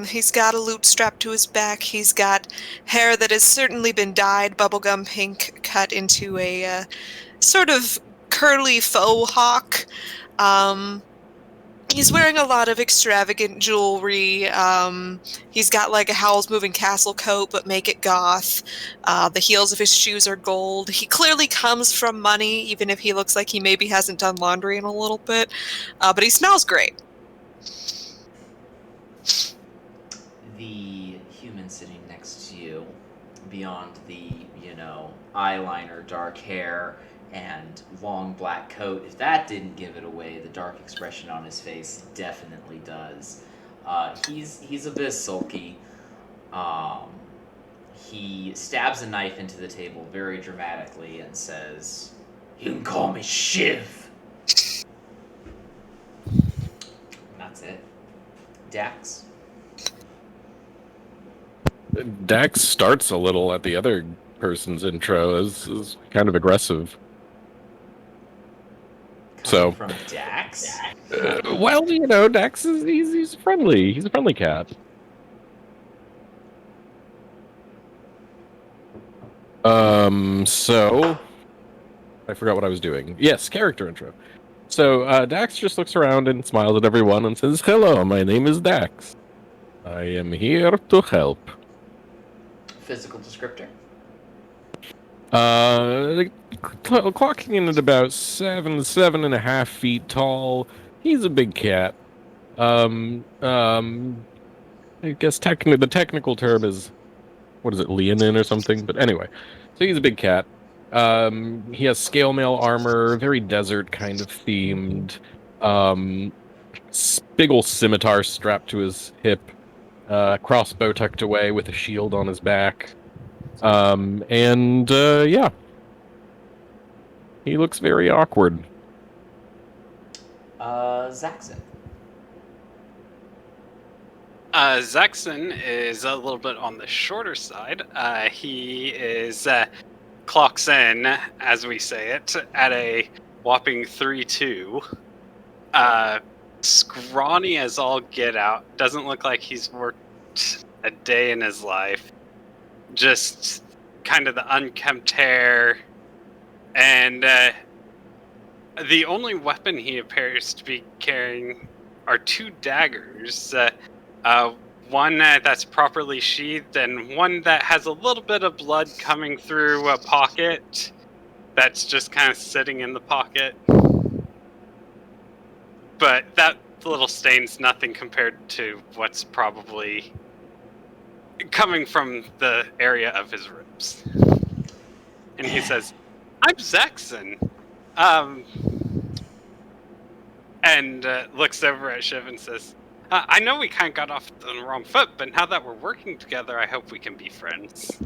He's got a loot strapped to his back. He's got hair that has certainly been dyed bubblegum pink, cut into a sort of curly faux hawk. He's wearing a lot of extravagant jewelry. He's got like a Howl's Moving Castle coat, but make it goth. The heels of his shoes are gold. He clearly comes from money, even if he looks like he maybe hasn't done laundry in a little bit. But he smells great. The human sitting next to you, beyond the, eyeliner, dark hair, and long black coat, if that didn't give it away, the dark expression on his face definitely does. He's a bit sulky. He stabs a knife into the table very dramatically and says, "You can call me Shiv." And that's it. Dax? Dax starts a little at the other person's intro is kind of aggressive. Coming from Dax? Well, Dax he's friendly. He's a friendly cat. So I forgot what I was doing. Yes, character intro. So Dax just looks around and smiles at everyone and says, "Hello, my name is Dax. I am here to help." Physical descriptor? Clocking in at about 7.5 feet tall. He's a big cat. I guess the technical term is, what is it, leonin or something? But anyway, so he's a big cat. He has scale mail armor, very desert kind of themed. Big ol' scimitar strapped to his hip. Crossbow tucked away with a shield on his back. Yeah. He looks very awkward. Zaxxon. Zaxxon is a little bit on the shorter side. He is clocks in, as we say it, at a whopping 3'2". Scrawny as all get out. Doesn't look like he's worked a day in his life. Just kind of the unkempt hair. And the only weapon he appears to be carrying are 2 daggers. One that's properly sheathed and one that has a little bit of blood coming through a pocket that's just kind of sitting in the pocket. But that little stain's nothing compared to what's probably coming from the area of his ribs. And he says, "I'm Zaxxon." And looks over at Shiv and says, I know we kind of got off on the wrong foot, but now that we're working together, I hope we can be friends.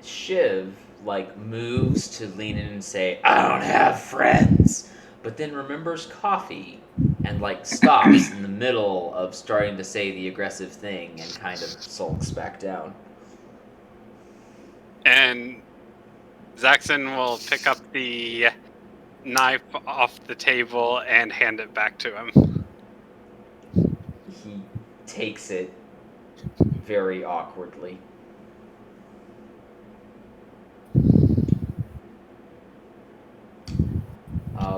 Shiv, like, moves to lean in and say, I don't have friends, but then remembers coffee and, like, stops in the middle of starting to say the aggressive thing and kind of sulks back down. And Zaxxon will pick up the knife off the table and hand it back to him. He takes it very awkwardly.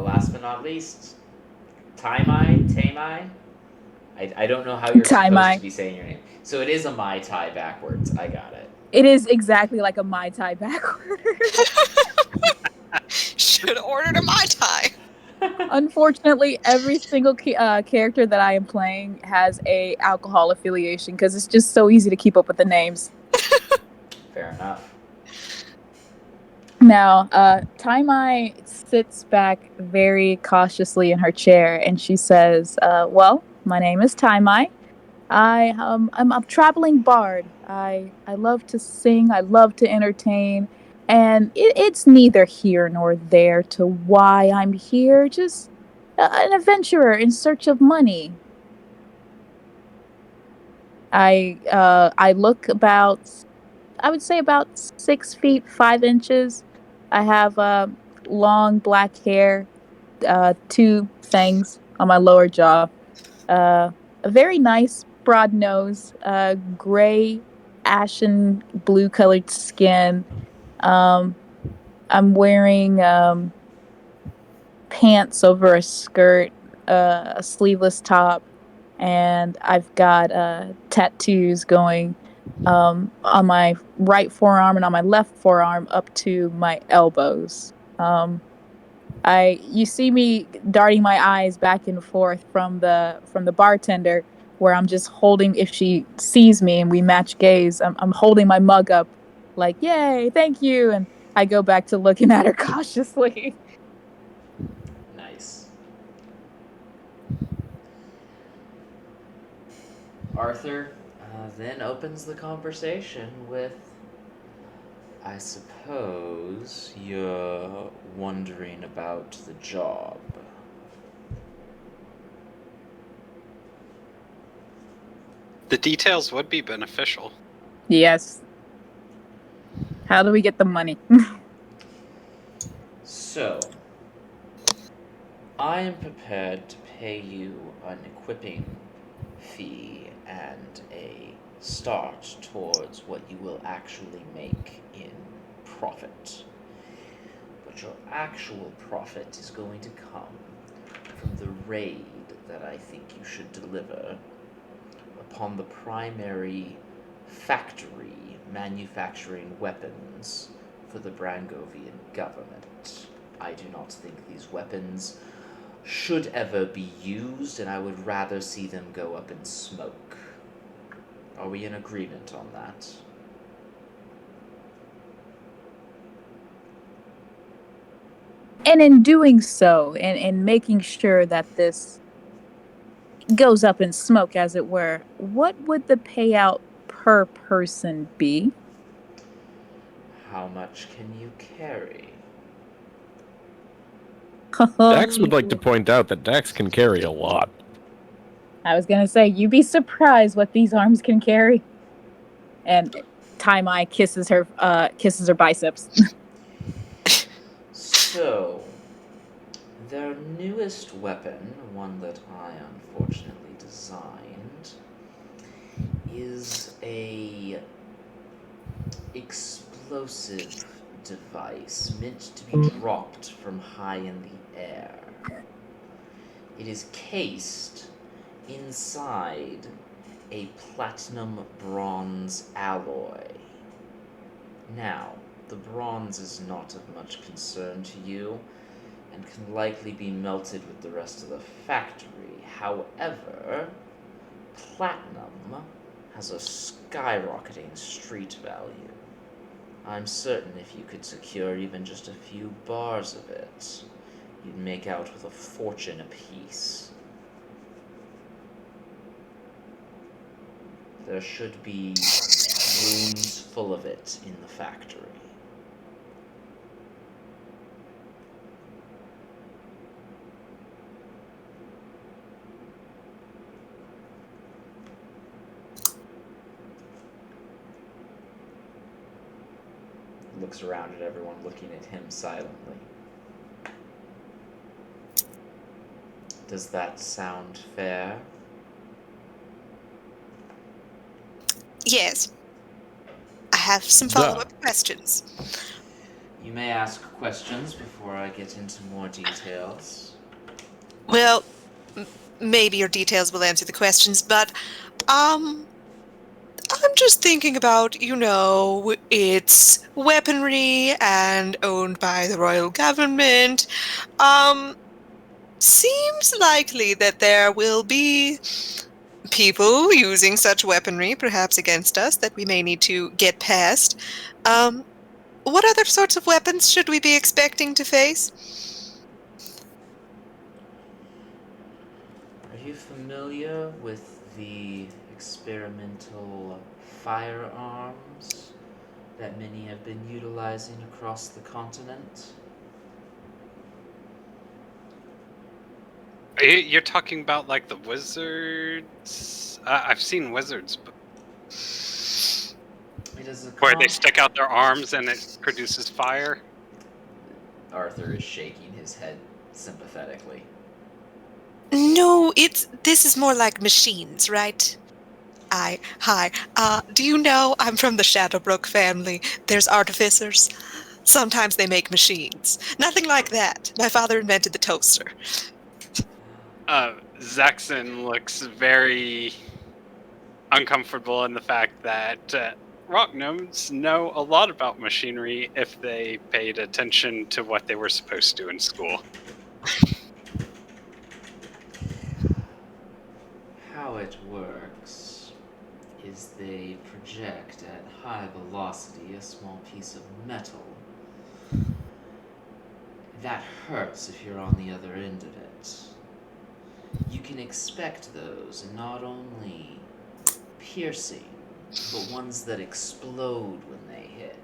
Last but not least, Tamai? I don't know how you're supposed Tai-mai. to be saying your name. So it is a Mai Tai backwards. I got it. It is exactly like a Mai Tai backwards. Should have ordered a Mai Tai. Unfortunately, every single character that I am playing has a alcohol affiliation because it's just so easy to keep up with the names. Fair enough. Now, Taimai sits back very cautiously in her chair and she says, well, my name is Taimai. I'm a traveling bard. I love to sing, I love to entertain, and it's neither here nor there to why I'm here, just an adventurer in search of money. I look about, I would say about 6 feet 5 inches. I have long black hair, two fangs on my lower jaw, a very nice broad nose, gray, ashen blue colored skin. Um, I'm wearing pants over a skirt, a sleeveless top, and I've got tattoos going on my right forearm and on my left forearm up to my elbows. You see me darting my eyes back and forth from the bartender, where I'm just holding, if she sees me and we match gaze, I'm holding my mug up like, yay, thank you, and I go back to looking at her cautiously. Nice. Arthur then opens the conversation with, I suppose you're wondering about the job. The details would be beneficial. Yes. How do we get the money? So, I am prepared to pay you an equipping fee and a start towards what you will actually make in profit. But your actual profit is going to come from the raid that I think you should deliver upon the primary factory manufacturing weapons for the Brangovian government. I do not think these weapons should ever be used, and I would rather see them go up in smoke. Are we in agreement on that? And in doing so, and making sure that this goes up in smoke, as it were, what would the payout per person be? How much can you carry? Dax would like to point out that Dax can carry a lot. I was gonna say, you'd be surprised what these arms can carry. And Taimai kisses her biceps. So, their newest weapon, one that I unfortunately designed, is a explosive device meant to be dropped from high in the air. It is cased inside a platinum bronze alloy. Now, the bronze is not of much concern to you and can likely be melted with the rest of the factory. However, platinum has a skyrocketing street value. I'm certain if you could secure even just a few bars of it, you'd make out with a fortune apiece. There should be rooms full of it in the factory. Looks around at everyone, looking at him silently. Does that sound fair? Yes. I have some follow-up questions. You may ask questions before I get into more details. Well, maybe your details will answer the questions, but I'm just thinking about, it's weaponry and owned by the royal government. Seems likely that there will be people using such weaponry, perhaps against us, that we may need to get past. What other sorts of weapons should we be expecting to face? Are you familiar with the experimental firearms that many have been utilizing across the continent? You're talking about like the wizards? I've seen wizards, but It is a where they stick out their arms and it produces fire. Arthur is shaking his head sympathetically. No, this is more like machines, right? Hi. Do you know I'm from the Shadowbrook family? There's artificers. Sometimes they make machines. Nothing like that. My father invented the toaster. Zaxxon looks very uncomfortable in the fact that rock gnomes know a lot about machinery if they paid attention to what they were supposed to in school. How it works is they project at high velocity a small piece of metal. That hurts if you're on the other end of it. You can expect those not only piercing, but ones that explode when they hit.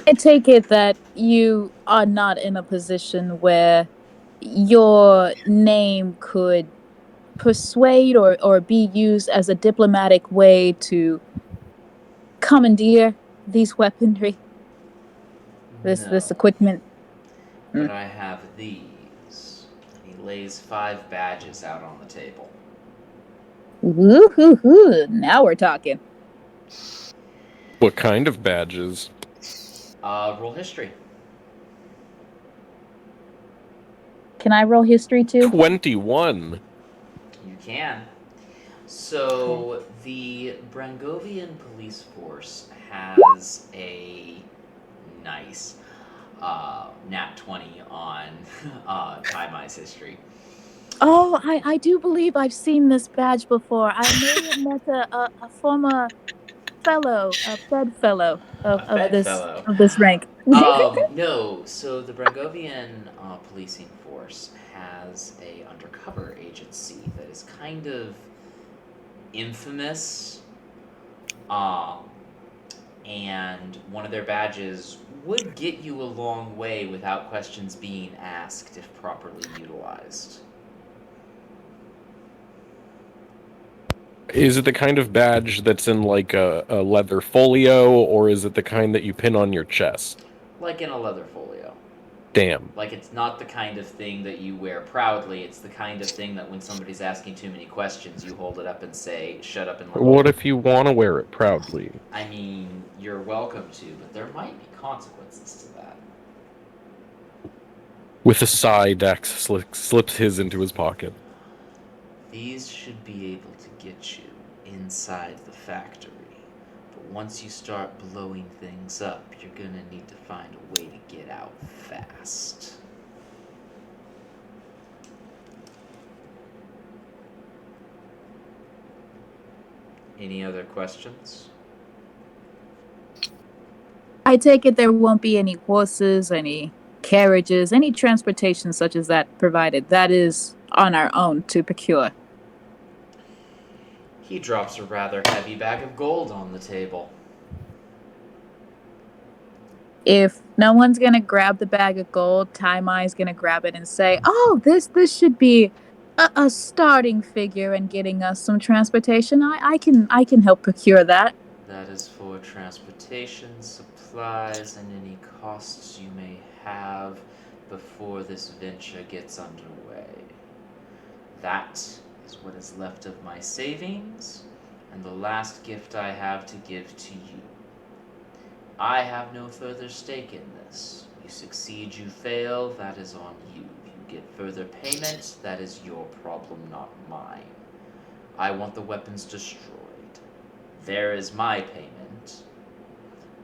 I take it that you are not in a position where your name could persuade or be used as a diplomatic way to commandeer these weaponry, this No, equipment. but I have these. He lays 5 badges out on the table. Woo-hoo-hoo. Now we're talking. What kind of badges? Roll history. Can I roll history too? 21. You can. So the Brangovian police force has a nice nat 20 on Taimai's history. Oh, I do believe I've seen this badge before. I may have met a former fellow, a bedfellow A bedfellow. of this rank. No, so the Brangovian policing force has a undercover agency that is kind of infamous. And one of their badges would get you a long way without questions being asked if properly utilized. Is it the kind of badge that's in like a leather folio, or is it the kind that you pin on your chest? Like in a leather folio. Damn. Like, it's not the kind of thing that you wear proudly. It's the kind of thing that when somebody's asking too many questions, you hold it up and say, shut up and look. What if you want to wear it proudly? I mean, you're welcome to, but there might be consequences to that. With a sigh, Dax slips his into his pocket. These should be able to get you inside the factory. But once you start blowing things up, you're gonna need to find a way to get out fast. Any other questions? I take it there won't be any horses, any carriages, any transportation such as that provided. That is on our own to procure. He drops a rather heavy bag of gold on the table. If no one's gonna grab the bag of gold, Taimai's gonna grab it and say, "Oh, this should be a starting figure in getting us some transportation. I can help procure that." That is for transportation, supplies, and any costs you may have before this venture gets underway. That is what is left of my savings, and the last gift I have to give to you. I have no further stake in this. You succeed, you fail, that is on you. You get further payment, that is your problem, not mine. I want the weapons destroyed. There is my payment,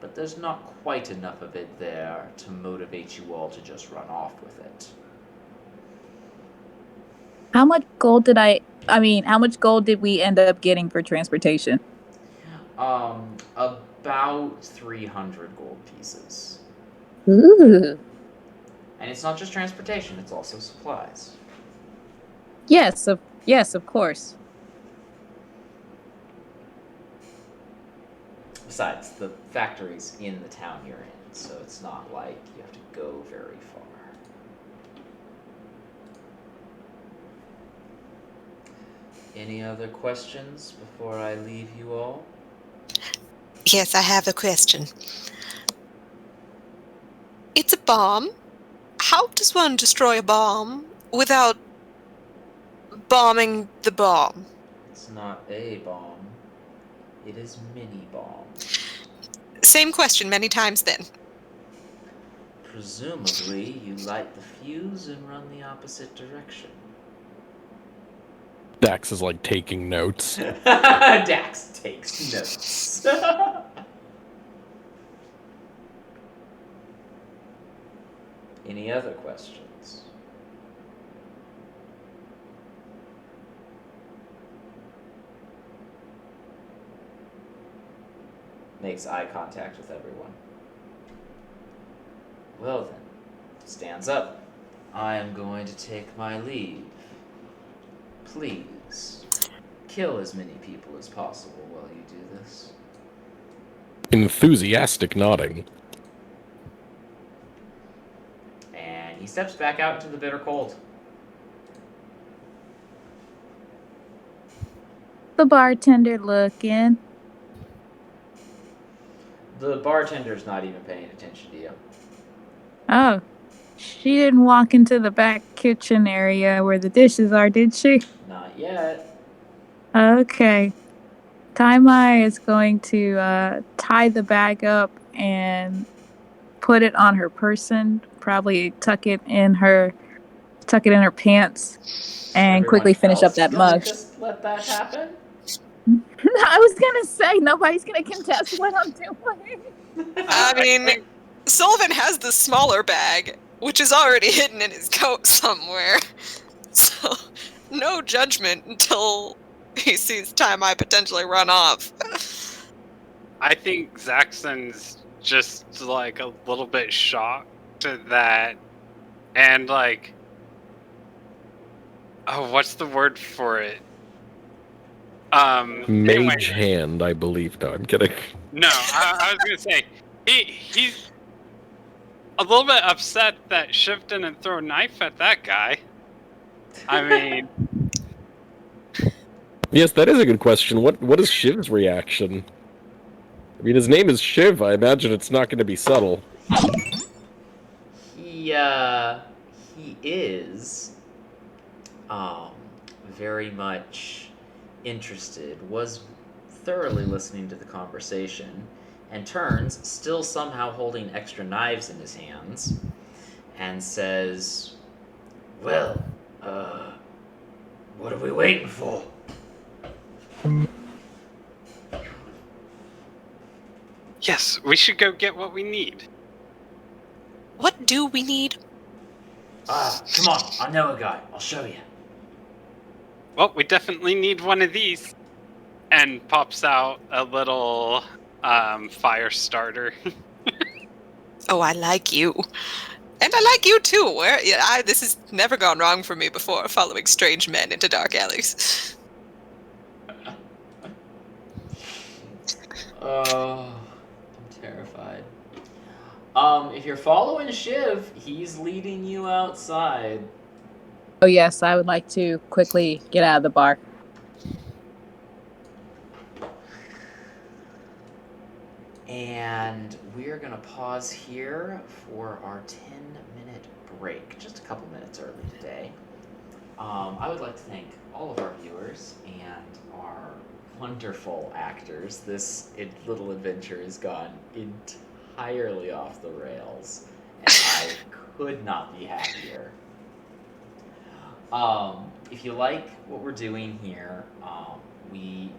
but there's not quite enough of it there to motivate you all to just run off with it. How much gold did how much gold did we end up getting for transportation? About 300 gold pieces. Ooh. And it's not just transportation, it's also supplies. Yes, of course. Besides, the factory's in the town you're in, so it's not like you have to go very far. Any other questions before I leave you all? Yes, I have a question. It's a bomb. How does one destroy a bomb without bombing the bomb? It's not a bomb. It is mini bomb. Same question many times then. Presumably, you light the fuse and run the opposite direction. Dax is like taking notes. Dax takes notes. Any other questions? Makes eye contact with everyone. Well then, stands up. I am going to take my leave. Please, kill as many people as possible while you do this. Enthusiastic nodding. And he steps back out into the bitter cold. The bartender looking. The bartender's not even paying attention to you. Oh, she didn't walk into the back kitchen area where the dishes are, did she? Not yet. Okay. Taimai is going to tie the bag up and put it on her person. Probably tuck it in her pants, and Everyone quickly finish up else that gonna mug. just let that happen? I was gonna say nobody's gonna contest what I'm doing. I mean, Sullivan has the smaller bag, which is already hidden in his coat somewhere. So, no judgment until he sees Taimai potentially run off. I think Zaxxon's just like a little bit shocked at that, and like, oh, what's the word for it? Mage anyway, hand, I believe. No, I'm kidding. no, I was gonna say he's a little bit upset that Shiv didn't throw a knife at that guy. I mean, Yes, that is a good question. What is Shiv's reaction? I mean, his name is Shiv. I imagine it's not going to be subtle. He is very much interested, was thoroughly listening to the conversation, and turns, still somehow holding extra knives in his hands, and says, "Well, what are we waiting for?" yes, we should go get what we need. What do we need? Come on, I know a guy. I'll show you. Well, we definitely need one of these. And pops out a little fire starter. Oh, I like you. And I like you too. This has never gone wrong for me before, following strange men into dark alleys. Oh, I'm terrified. If you're following Shiv, he's leading you outside. Oh, yes, I would like to quickly get out of the bar. And we're going to pause here for our 10-minute break. Just a couple minutes early today. I would like to thank all of our viewers and our wonderful actors. This little adventure has gone entirely off the rails, and I could not be happier. If you like what we're doing here,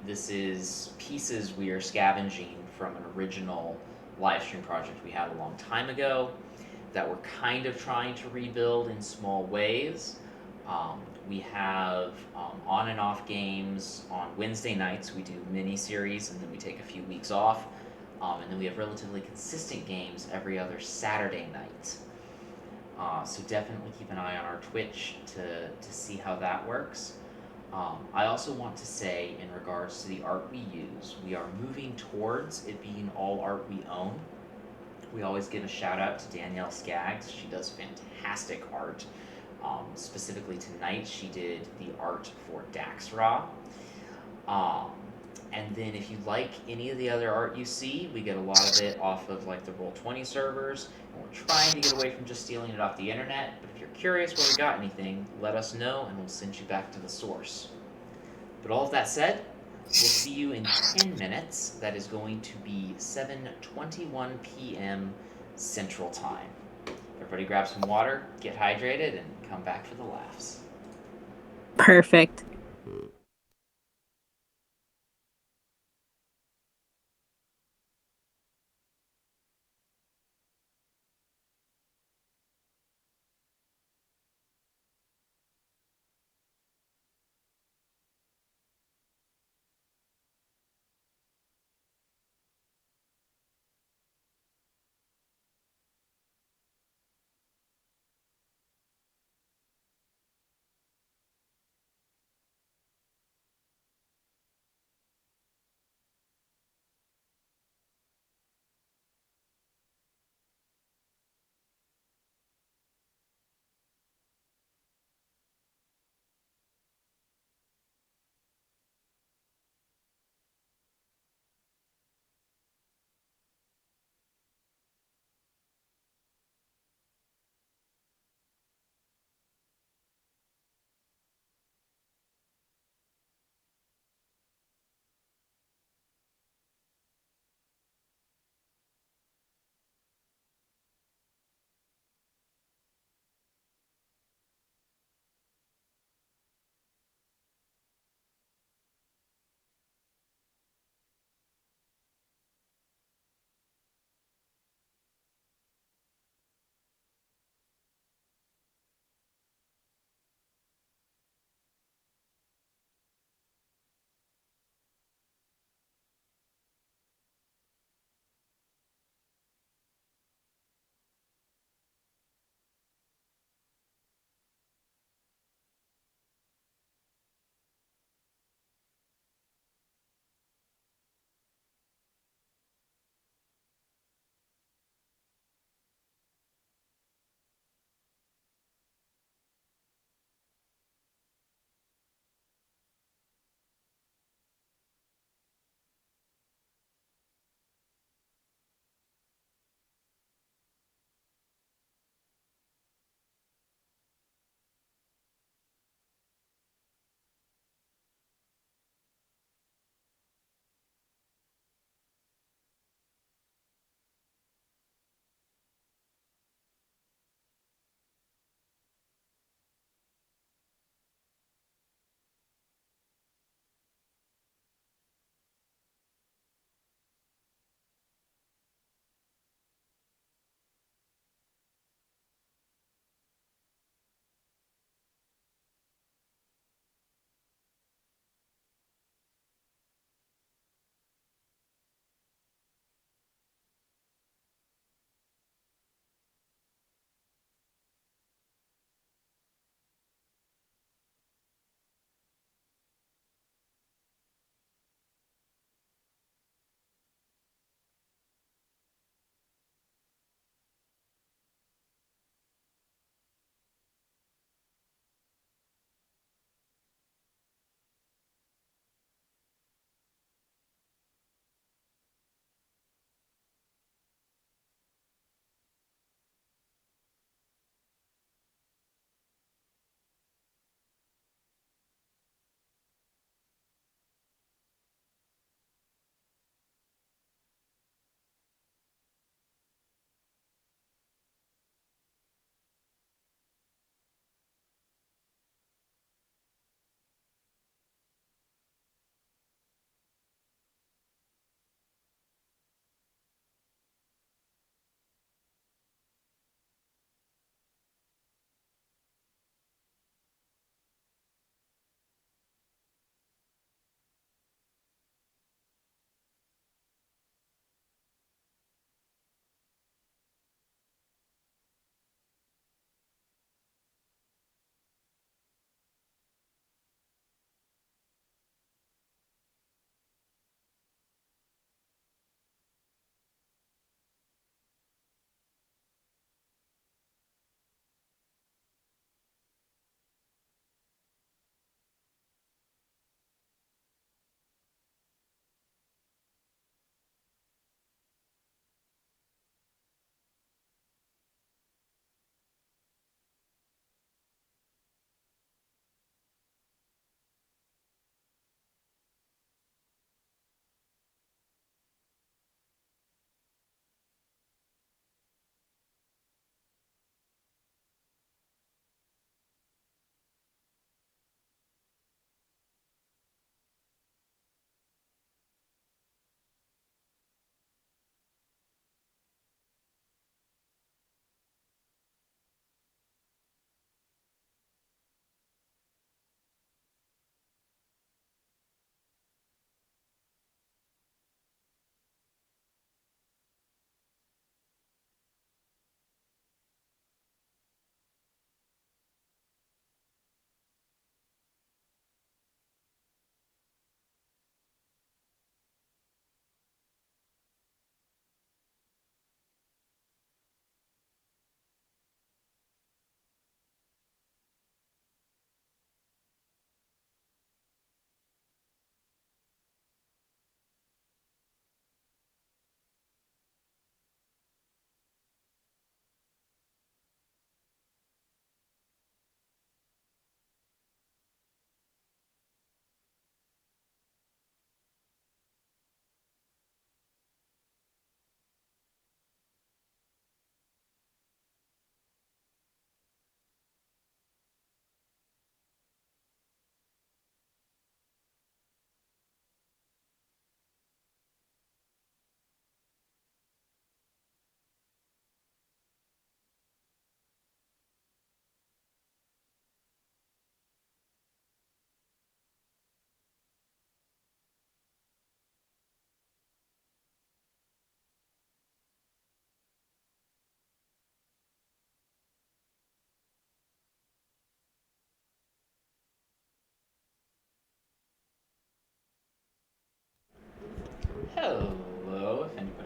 this is pieces we are scavenging from an original live stream project we had a long time ago that we're kind of trying to rebuild in small ways. We have on and off games on Wednesday nights. We do mini series and then we take a few weeks off. And then we have relatively consistent games every other Saturday night. So definitely keep an eye on our Twitch to see how that works. I also want to say, in regards to the art we use, we are moving towards it being all art we own. We always give a shout out to Danielle Skaggs. She does fantastic art. Specifically tonight, she did the art for Daxra. And then if you like any of the other art you see, we get a lot of it off of like the Roll20 servers. And we're trying to get away from just stealing it off the internet. But if you're curious where we got anything, let us know and we'll send you back to the source. But all of that said, we'll see you in 10 minutes. That is going to be 7:21 p.m. Central Time. Everybody grab some water, get hydrated, and come back for the laughs. Perfect.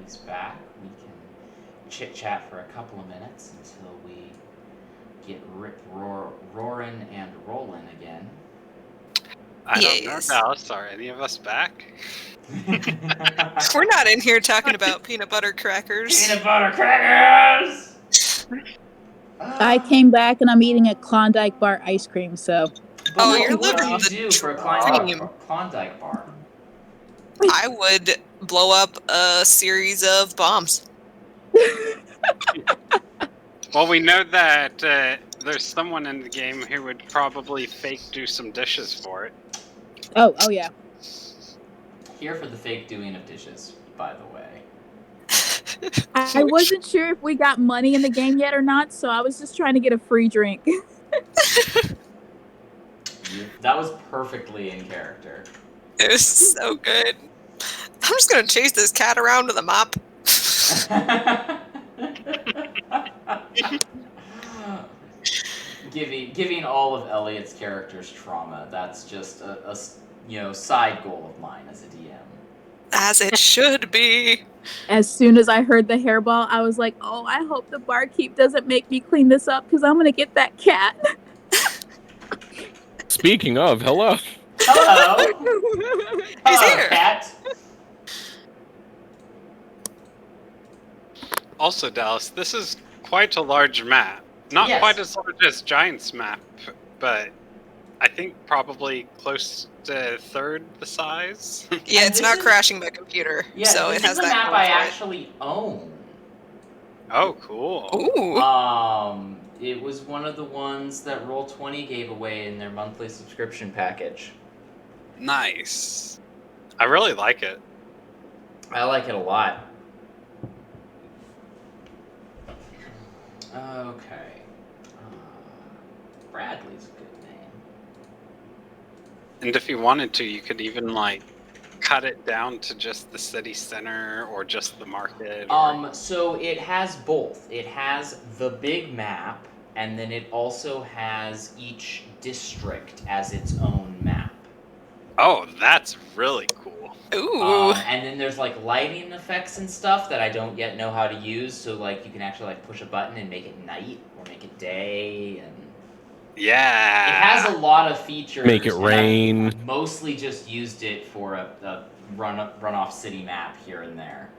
Ellie's back, we can chit-chat for a couple of minutes until we get roaring and rolling again. I don't know, Yes. Dallas. Are any of us back? We're not in here talking about peanut butter crackers. Peanut butter crackers! I came back and I'm eating a Klondike bar ice cream, so. But Oh, what you're would living you the do for a dream. Klondike bar? I would blow up a series of bombs. Well, we know that there's someone in the game who would probably fake do some dishes for it. Oh yeah. Here for the fake doing of dishes, by the way. I wasn't sure if we got money in the game yet or not, so I was just trying to get a free drink. That was perfectly in character. It was so good. I'm just gonna chase this cat around with a mop. Giving all of Elliot's characters trauma. That's just a side goal of mine as a DM. As it should be. As soon as I heard the hairball, I was like, oh, I hope the barkeep doesn't make me clean this up because I'm going to get that cat. Speaking of, hello. Hello! He's Hello, here. cat! Also, Dallas, this is quite a large map. Not Yes. quite as large as Giant's map, but I think probably close to third the size. Yeah, And it's this not is- crashing my computer, Yeah, so this it has is a that map going I for it. actually own. Oh, cool. Ooh. It was one of the ones that Roll20 gave away in their monthly subscription package. Nice. I really like it. I like it a lot. Okay. Bradley's a good name. And if you wanted to, you could even like cut it down to just the city center or just the market. Or... So it has both. It has the big map, and then it also has each district as its own map. Oh, that's really cool. Ooh. And then there's like lighting effects and stuff that I don't yet know how to use. So like you can actually like push a button and make it night or make it day, and Yeah. it has a lot of features. Make it and rain. I've mostly just used it for a run off city map here and there.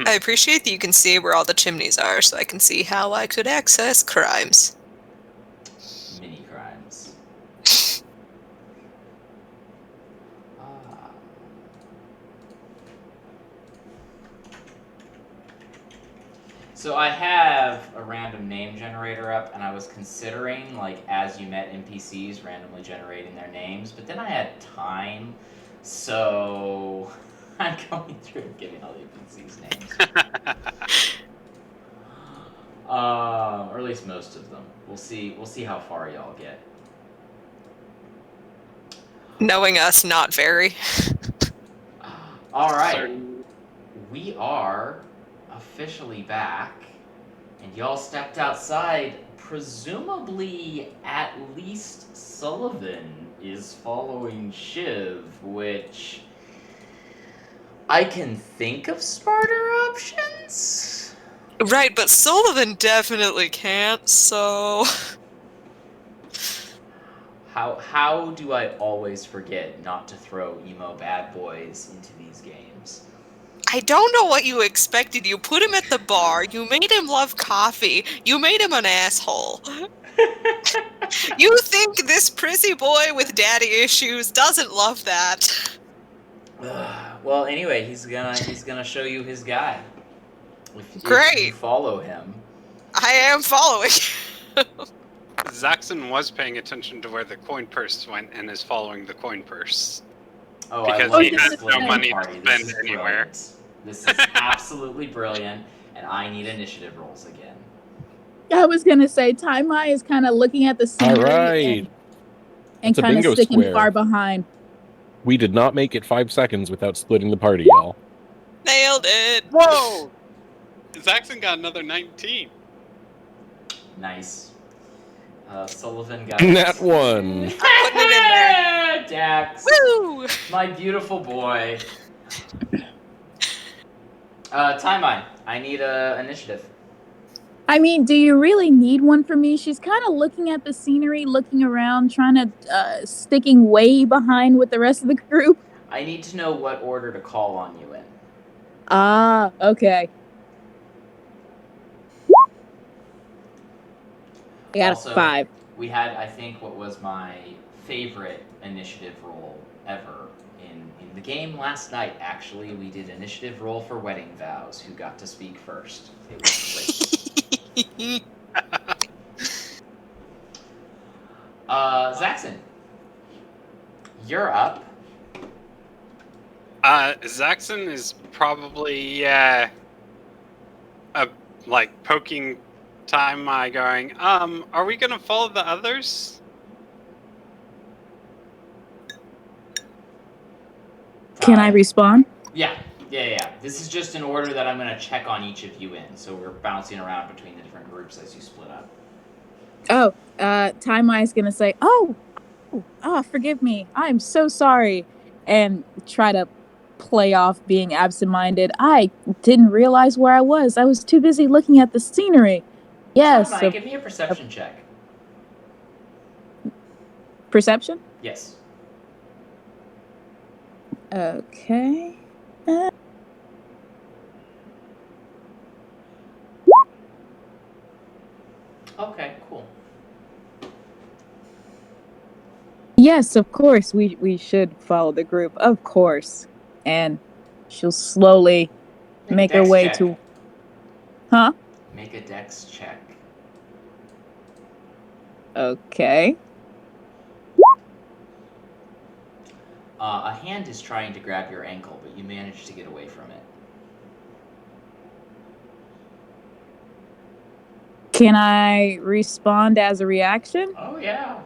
I appreciate that you can see where all the chimneys are, so I can see how I could access crimes. Mini crimes. Ah. So I have a random name generator up, and I was considering, like, as you met NPCs, randomly generating their names, but then I had time, so I'm going through and getting all the NPCs' names. Or at least most of them. We'll see how far y'all get. Knowing us, not very. Alright. We are officially back, and y'all stepped outside. Presumably, at least Sullivan is following Shiv, which I can think of smarter options. Right, but Sullivan definitely can't, so... How do I always forget not to throw emo bad boys into these games? I don't know what you expected. You put him at the bar, you made him love coffee, you made him an asshole. You think this prissy boy with daddy issues doesn't love that? Well, anyway, he's gonna show you his guy. If you Great. follow him. I am following. Zaxxon was paying attention to where the coin purse went and is following the coin purse. Oh, Because I love he this has no playing money to party. spend This is anywhere. brilliant. This is absolutely brilliant, and I need initiative rolls again. I was going to say, Tai Mai is kind of looking at the scenery right. and It's a kind of bingo sticking square. far behind. We did not make it 5 seconds without splitting the party, y'all. Nailed it. Whoa! Zaxxon got another 19. Nice. Sullivan got Nat 1. Putting it in there. Dax, Woo! my beautiful boy. Timeline. I need a initiative. I mean, do you really need one from me? She's kind of looking at the scenery, looking around, trying to sticking way behind with the rest of the group. I need to know what order to call on you in. Ah, okay. I got Also, a 5. We had, I think, what was my favorite initiative roll ever in the game last night. Actually, we did initiative roll for wedding vows. Who got to speak first? It was great. Zaxxon, you're up. Zaxxon is probably like poking Time Eye, going, are we gonna follow the others? Can I respond? Yeah. This is just an order that I'm going to check on each of you in. So we're bouncing around between the different groups as you split up. Oh, Time Eye's gonna say, oh, forgive me. I'm so sorry. And try to play off being absent-minded. I didn't realize where I was. I was too busy looking at the scenery. Yes. Time Eye, give me a perception check. Perception? Yes. Okay. Okay, cool. Yes, of course. We should follow the group. Of course. And she'll slowly make her way to... Huh? Make a dex check. Okay. A hand is trying to grab your ankle, but you manage to get away from it. Can I respond as a reaction? Oh, yeah.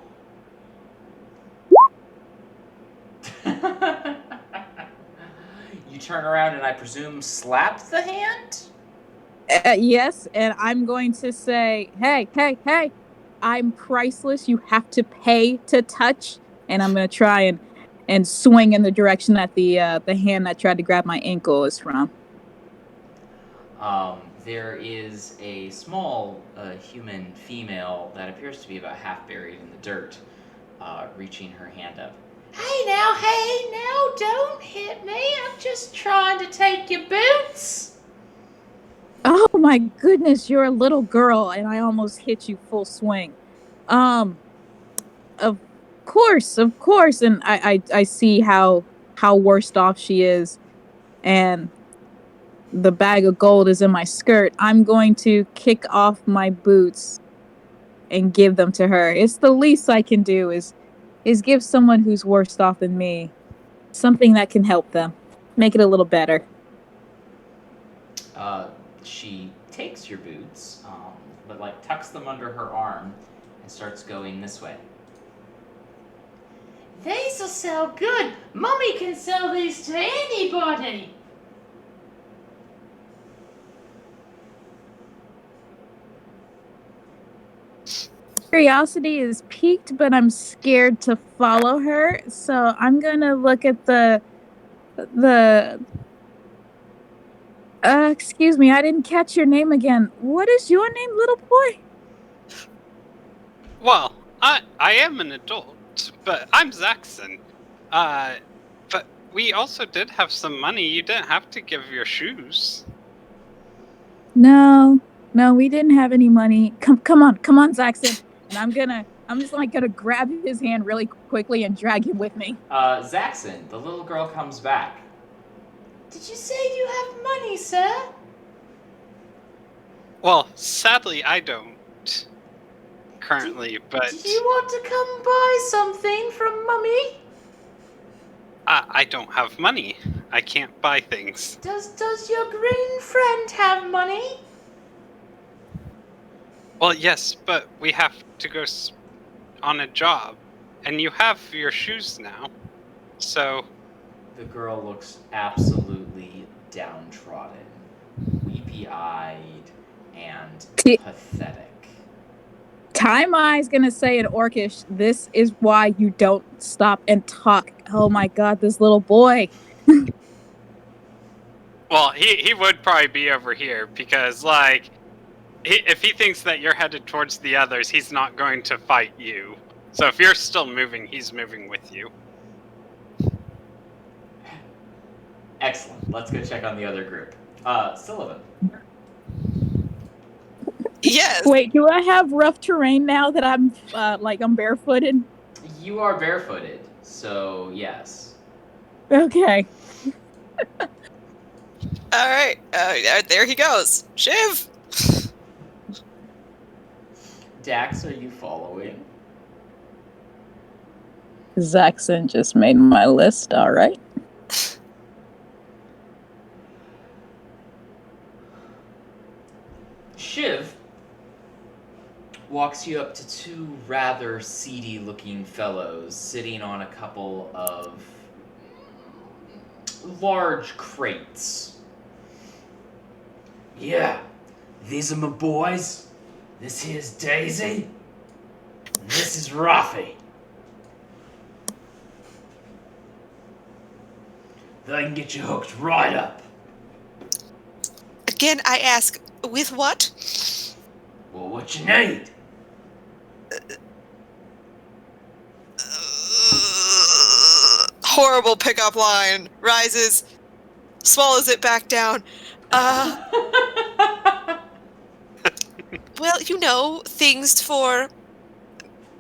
You turn around and I presume slap the hand? Yes, and I'm going to say, hey, I'm priceless. You have to pay to touch. And I'm going to try and swing in the direction that the hand that tried to grab my ankle is from. There is a small human female that appears to be about half buried in the dirt, reaching her hand up. Hey now, don't hit me. I'm just trying to take your boots. Oh my goodness, you're a little girl, and I almost hit you full swing. Of course, and I see how worst off she is, and the bag of gold is in my skirt. I'm going to kick off my boots and give them to her. It's the least I can do is give someone who's worse off than me something that can help them, make it a little better. She takes your boots, but like tucks them under her arm and starts going this way. These'll sell good. Mummy can sell these to anybody. Curiosity is piqued, but I'm scared to follow her, so I'm gonna look at the excuse me, I didn't catch your name again. What is your name, little boy? Well, I am an adult, but I'm Zaxxon. But we also did have some money. You didn't have to give your shoes. No, we didn't have any money. Come on, Zaxxon. And I'm just gonna grab his hand really quickly and drag him with me. Zaxxon, the little girl comes back. Did you say you have money, sir? Well, sadly, I don't currently, but Do you want to come buy something from Mummy? I don't have money. I can't buy things. Does your green friend have money? Well, yes, but we have to go on a job, and you have your shoes now, so... The girl looks absolutely downtrodden, weepy-eyed, and pathetic. Time Eye's gonna say in Orcish, this is why you don't stop and talk. Oh my god, this little boy. Well, Well, he would probably be over here because, like, if he thinks that you're headed towards the others, he's not going to fight you. So if you're still moving, he's moving with you. Excellent. Let's go check on the other group. Sullivan. Yes. Wait, do I have rough terrain now that I'm I'm barefooted? You are barefooted, so yes. Okay. All right. There he goes. Shiv. Dax, are you following? Zaxxon just made my list. All right. Shiv walks you up to two rather seedy looking fellows sitting on a couple of large crates. Yeah, these are my boys. This here's Daisy. And this is Rafi. They can get you hooked right up. Again, I ask, with what? Well, what you need? Horrible pickup line. Rises, swallows it back down. Well, you know, things for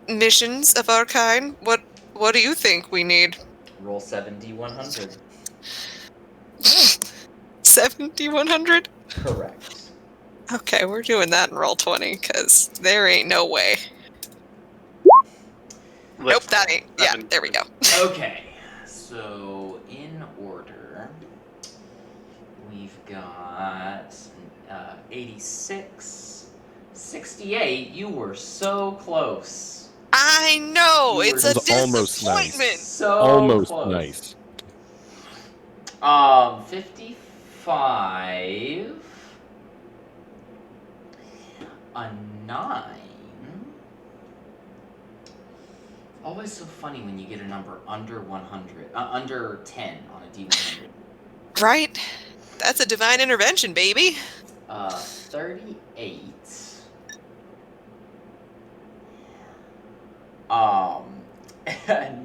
missions of our kind. What do you think we need? Roll 7d100. 70-100? Correct. Okay, we're doing that in roll 20, because there ain't no way. Nope, that ain't. Yeah, there we go. Okay, so in order, we've got 86, 68. You were so close. I know, You it's were a It was almost disappointment. nice. So Almost close. nice. 55. A 9. Always so funny when you get a number under 100, under 10 on a D100. Right? That's a divine intervention, baby. 38.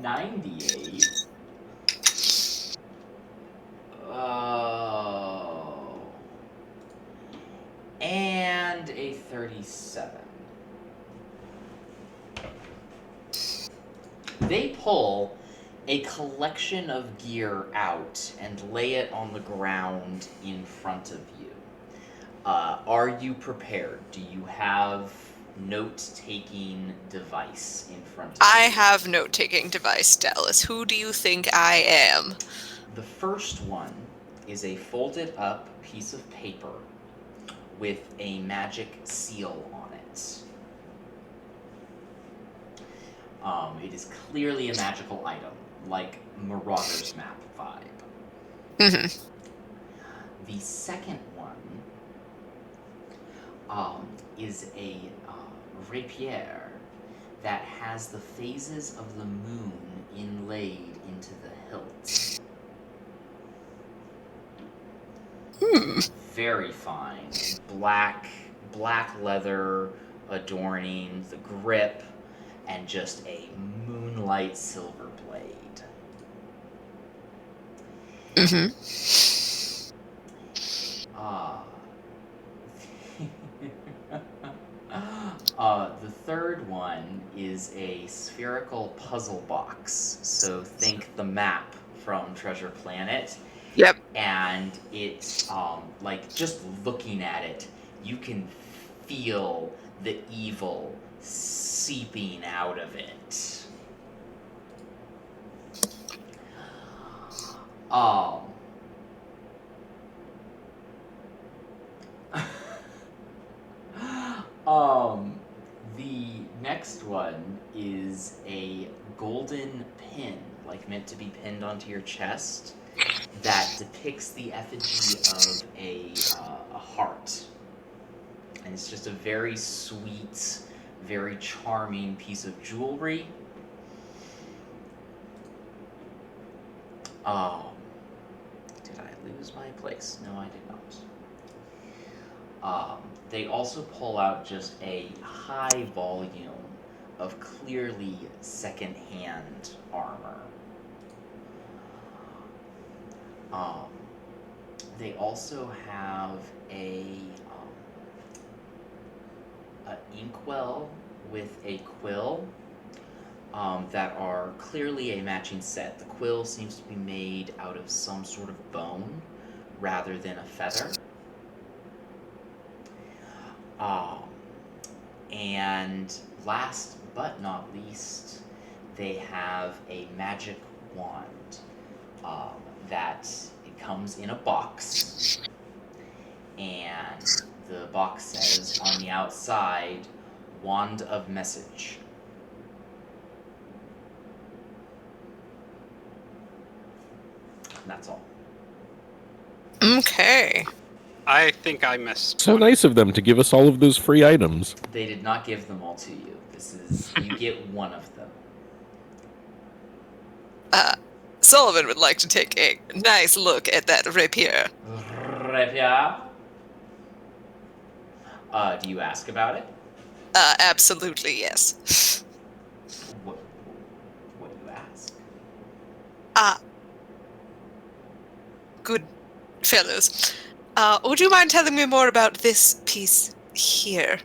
98. Oh. And a 37. They pull a collection of gear out and lay it on the ground in front of you. Are you prepared? Do you have note-taking device in front of you? I have note-taking device, Dallas. Who do you think I am? The first one is a folded up piece of paper with a magic seal on it. It is clearly a magical item, like Marauder's Map vibe. Mm-hmm. The second one is a rapier that has the phases of the moon inlaid into the hilt. Very fine. Black leather adorning the grip, and just a moonlight silver blade. Mm-hmm. The third one is a spherical puzzle box. So think the map from Treasure Planet. Yep. And it's like just looking at it, you can feel the evil seeping out of it. The next one is a golden pin, like meant to be pinned onto your chest, that depicts the effigy of a heart. And it's just a very sweet, very charming piece of jewelry. Do Did I lose my place? No, I did not. They also pull out just a high volume of clearly second-hand armor. They also have a inkwell with a quill that are clearly a matching set. The quill seems to be made out of some sort of bone rather than a feather. And last but not least, they have a magic wand that it comes in a box, and the box says on the outside, Wand of Message. And that's all. Okay. I think I missed So one. nice of them to give us all of those free items. They did not give them all to you. This is, you get one of them. Sullivan would like to take a nice look at that rapier. Rapier. Do you ask about it? Absolutely, yes. What do you ask? Good fellows. Would you mind telling me more about this piece here?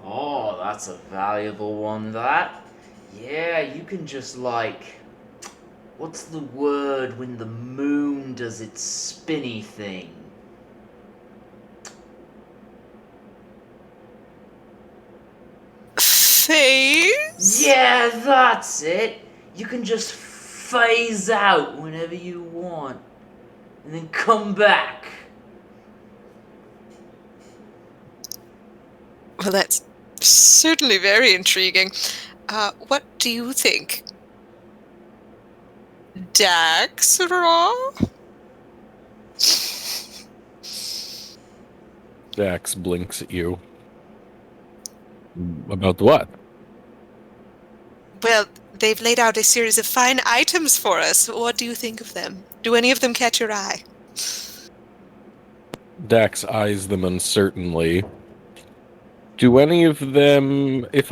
Oh, that's a valuable one, that. Yeah, you can just, like... What's the word when the moon does its spinny thing? Phase? Yeah, that's it. You can just phase out whenever you want. And then come back. Well, that's certainly very intriguing. What do you think? Dax Raw? Dax blinks at you. About what? Well, they've laid out a series of fine items for us. What do you think of them? Do any of them catch your eye? Dax eyes them uncertainly. Do any of them... If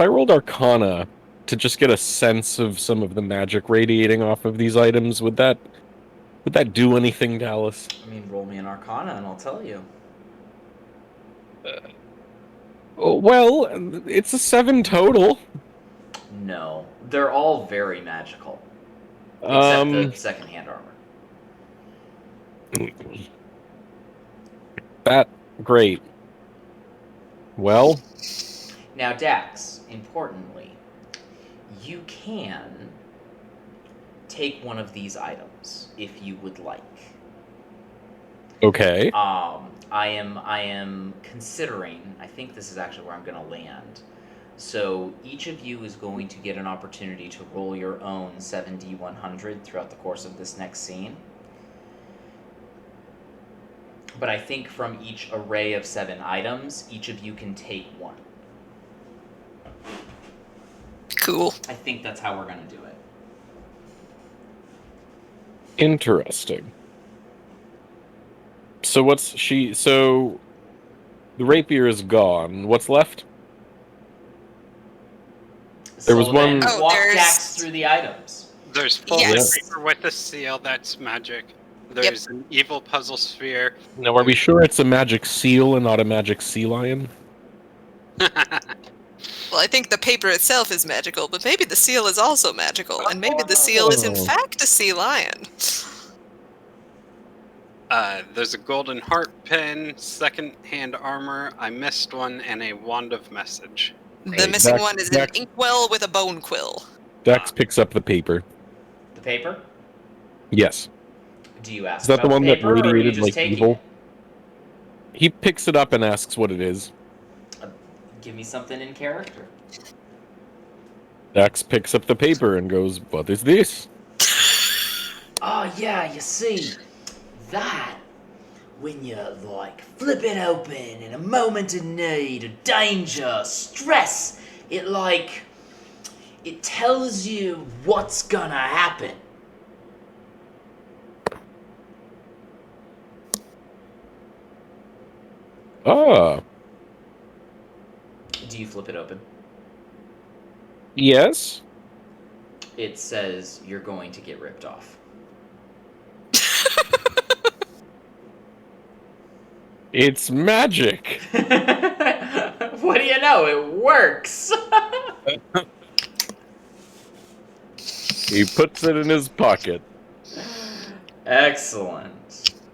I rolled Arcana to just get a sense of some of the magic radiating off of these items, would that do anything, Dallas? I mean, roll me an Arcana and I'll tell you. Well, it's a 7 total. No. They're all very magical. Except the second-hand armor. That great. Well, Now, Dax, importantly, you can take one of these items if you would like. okay. I am considering, I think this is actually where I'm going to land. So each of you is going to get an opportunity to roll your own 7d100 throughout the course of this next scene. But I think from each array of 7 items, each of you can take one. Cool. I think that's how we're going to do it. Interesting. So the rapier is gone. What's left? There was Sullivan, one- Oh, walk there's- Dax through the items. There's full Yes. paper with a seal, that's magic. There's an evil puzzle sphere. Now, are we sure it's a magic seal and not a magic sea lion? Well, I think the paper itself is magical, but maybe the seal is also magical, and maybe the seal is in Oh. fact a sea lion. There's a golden heart pin, second-hand armor, I missed one, and a wand of message. The Right, missing Dax- one is Dax- an inkwell with a bone quill. Dax picks up the paper. The paper? Yes. Do you ask Is that the about one that paper, or are you radiated just like taking evil? it? He picks it up and asks what it is. Give me something in character. Dax picks up the paper and goes, "What is this?" Oh yeah, you see, that when you like flip it open in a moment of need, of danger, stress, it tells you what's gonna happen. Ah, Do you flip it open? yes. It says you're going to get ripped off. It's magic. What do you know? It works. He puts it in his pocket. Excellent.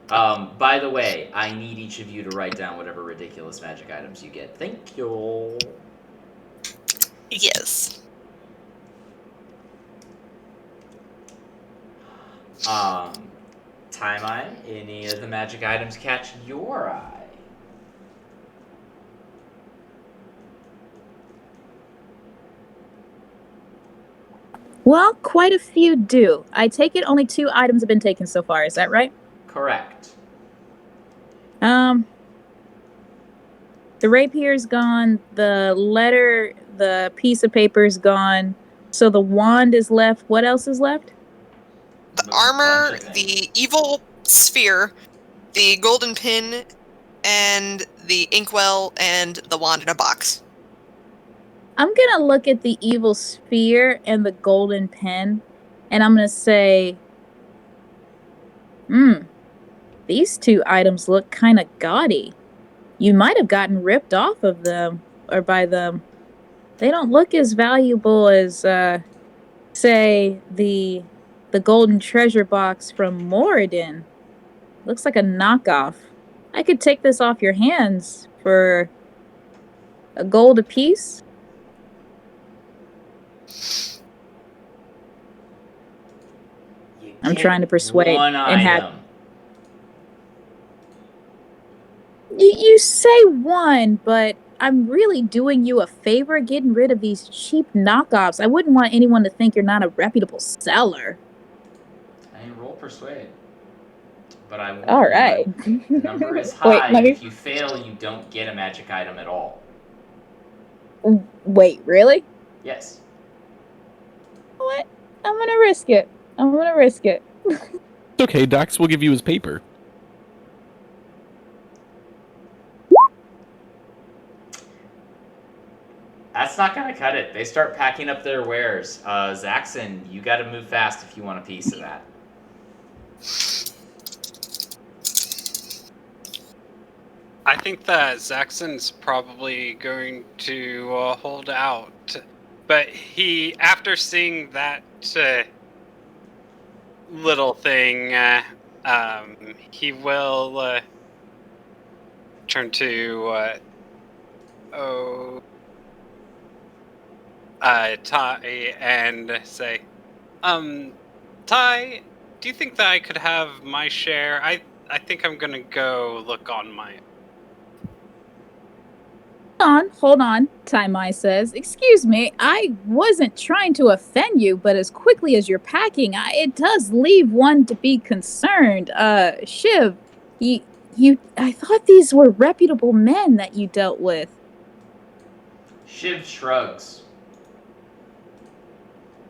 By the way, I need each of you to write down whatever ridiculous magic items you get. Thank you. Yes. Time Eye, any of the magic items catch your eye? Well, quite a few do. I take it only 2 items have been taken so far, is that right? Correct. The rapier's gone, the piece of paper's gone, so the wand is left. What else is left? The A bunch armor, of things. the evil sphere, the golden pin, and the inkwell, and the wand in a box. I'm gonna look at the evil sphere and the golden pen, and I'm gonna say, these 2 items look kind of gaudy. You might have gotten ripped off of them, or by them. They don't look as valuable as, say, the golden treasure box from Moradin. Looks like a knockoff. I could take this off your hands for a gold apiece. I'm trying to persuade one and have. item. You say one, but I'm really doing you a favor getting rid of these cheap knockoffs. I wouldn't want anyone to think you're not a reputable seller. I mean, roll persuade. But I warn All right. you, the number is Wait, high. let me- If you fail, you don't get a magic item at all. Wait, really? Yes. What? I'm gonna risk it. It's okay, Dax will give you his paper. That's not gonna cut it. They start packing up their wares. Zaxxon, you gotta move fast if you want a piece of that. I think that Zaxxon's probably going to hold out, but he, after seeing that little thing, he will turn to Ty and say, Ty, do you think that I could have my share? I think I'm gonna go look on my. Hold on, Taimai says. Excuse me, I wasn't trying to offend you, but as quickly as you're packing, it does leave one to be concerned. Shiv, I thought these were reputable men that you dealt with. Shiv shrugs.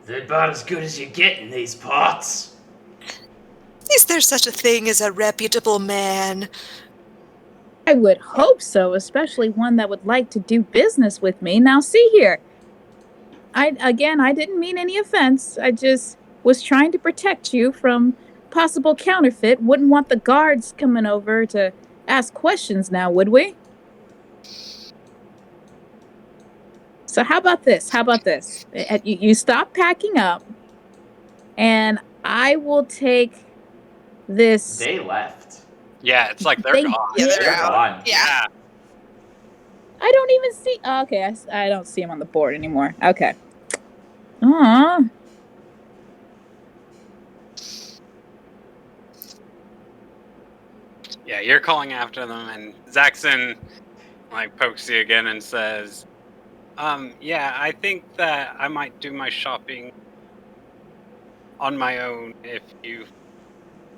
They're about as good as you get in these parts. Is there such a thing as a reputable man? I would hope so, especially one that would like to do business with me. Now, see here. I didn't mean any offense. I just was trying to protect you from possible counterfeit. Wouldn't want the guards coming over to ask questions now, would we? So how about this? You stop packing up, and I will take this. They left. Yeah, it's like they're They gone. Yeah, did? they're They're out. gone. Yeah. I don't even see. Oh, okay, I don't see him on the board anymore. Okay. Aww. Yeah, you're calling after them, and Zaxxon like pokes you again and says, yeah, I think that I might do my shopping on my own if you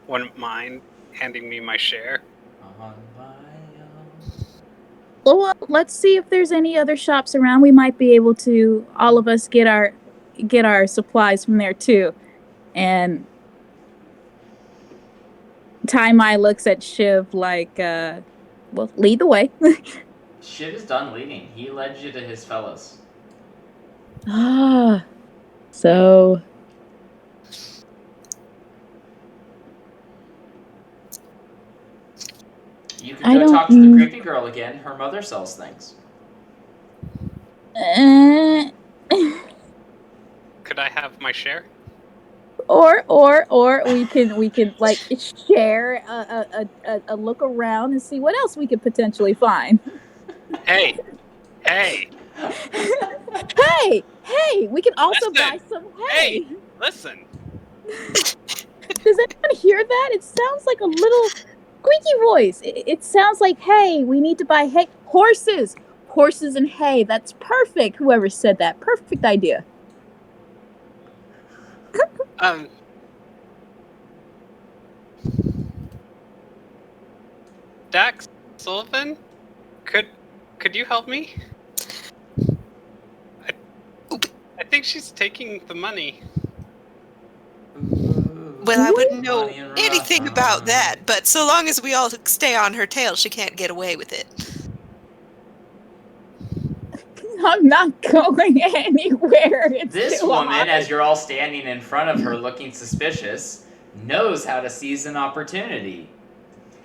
wouldn't mind handing me my share. On my own. Well, let's see if there's any other shops around. We might be able to all of us get our supplies from there too. And well, lead the way. Shit is done leading. He led you to his fellows. So You could I go don't. talk to the creepy girl again. Her mother sells things. Uh, Could I have my share? or we can like share a look around and see what else we could potentially find. Hey, Hey, we can also buy listen! some Hey, hay. listen! Does anyone hear that? It sounds like a little squeaky voice. It sounds like, hey, we need to buy hay. Horses and hay. That's perfect. Whoever said that, perfect idea. Um, Dax Sullivan, could you help me? I think she's taking the money. Well, I wouldn't know Money in anything Russia. about that, but so long as we all stay on her tail, she can't get away with it. I'm not going anywhere. It's This too woman, hard. as you're all standing in front of her looking suspicious, knows how to seize an opportunity.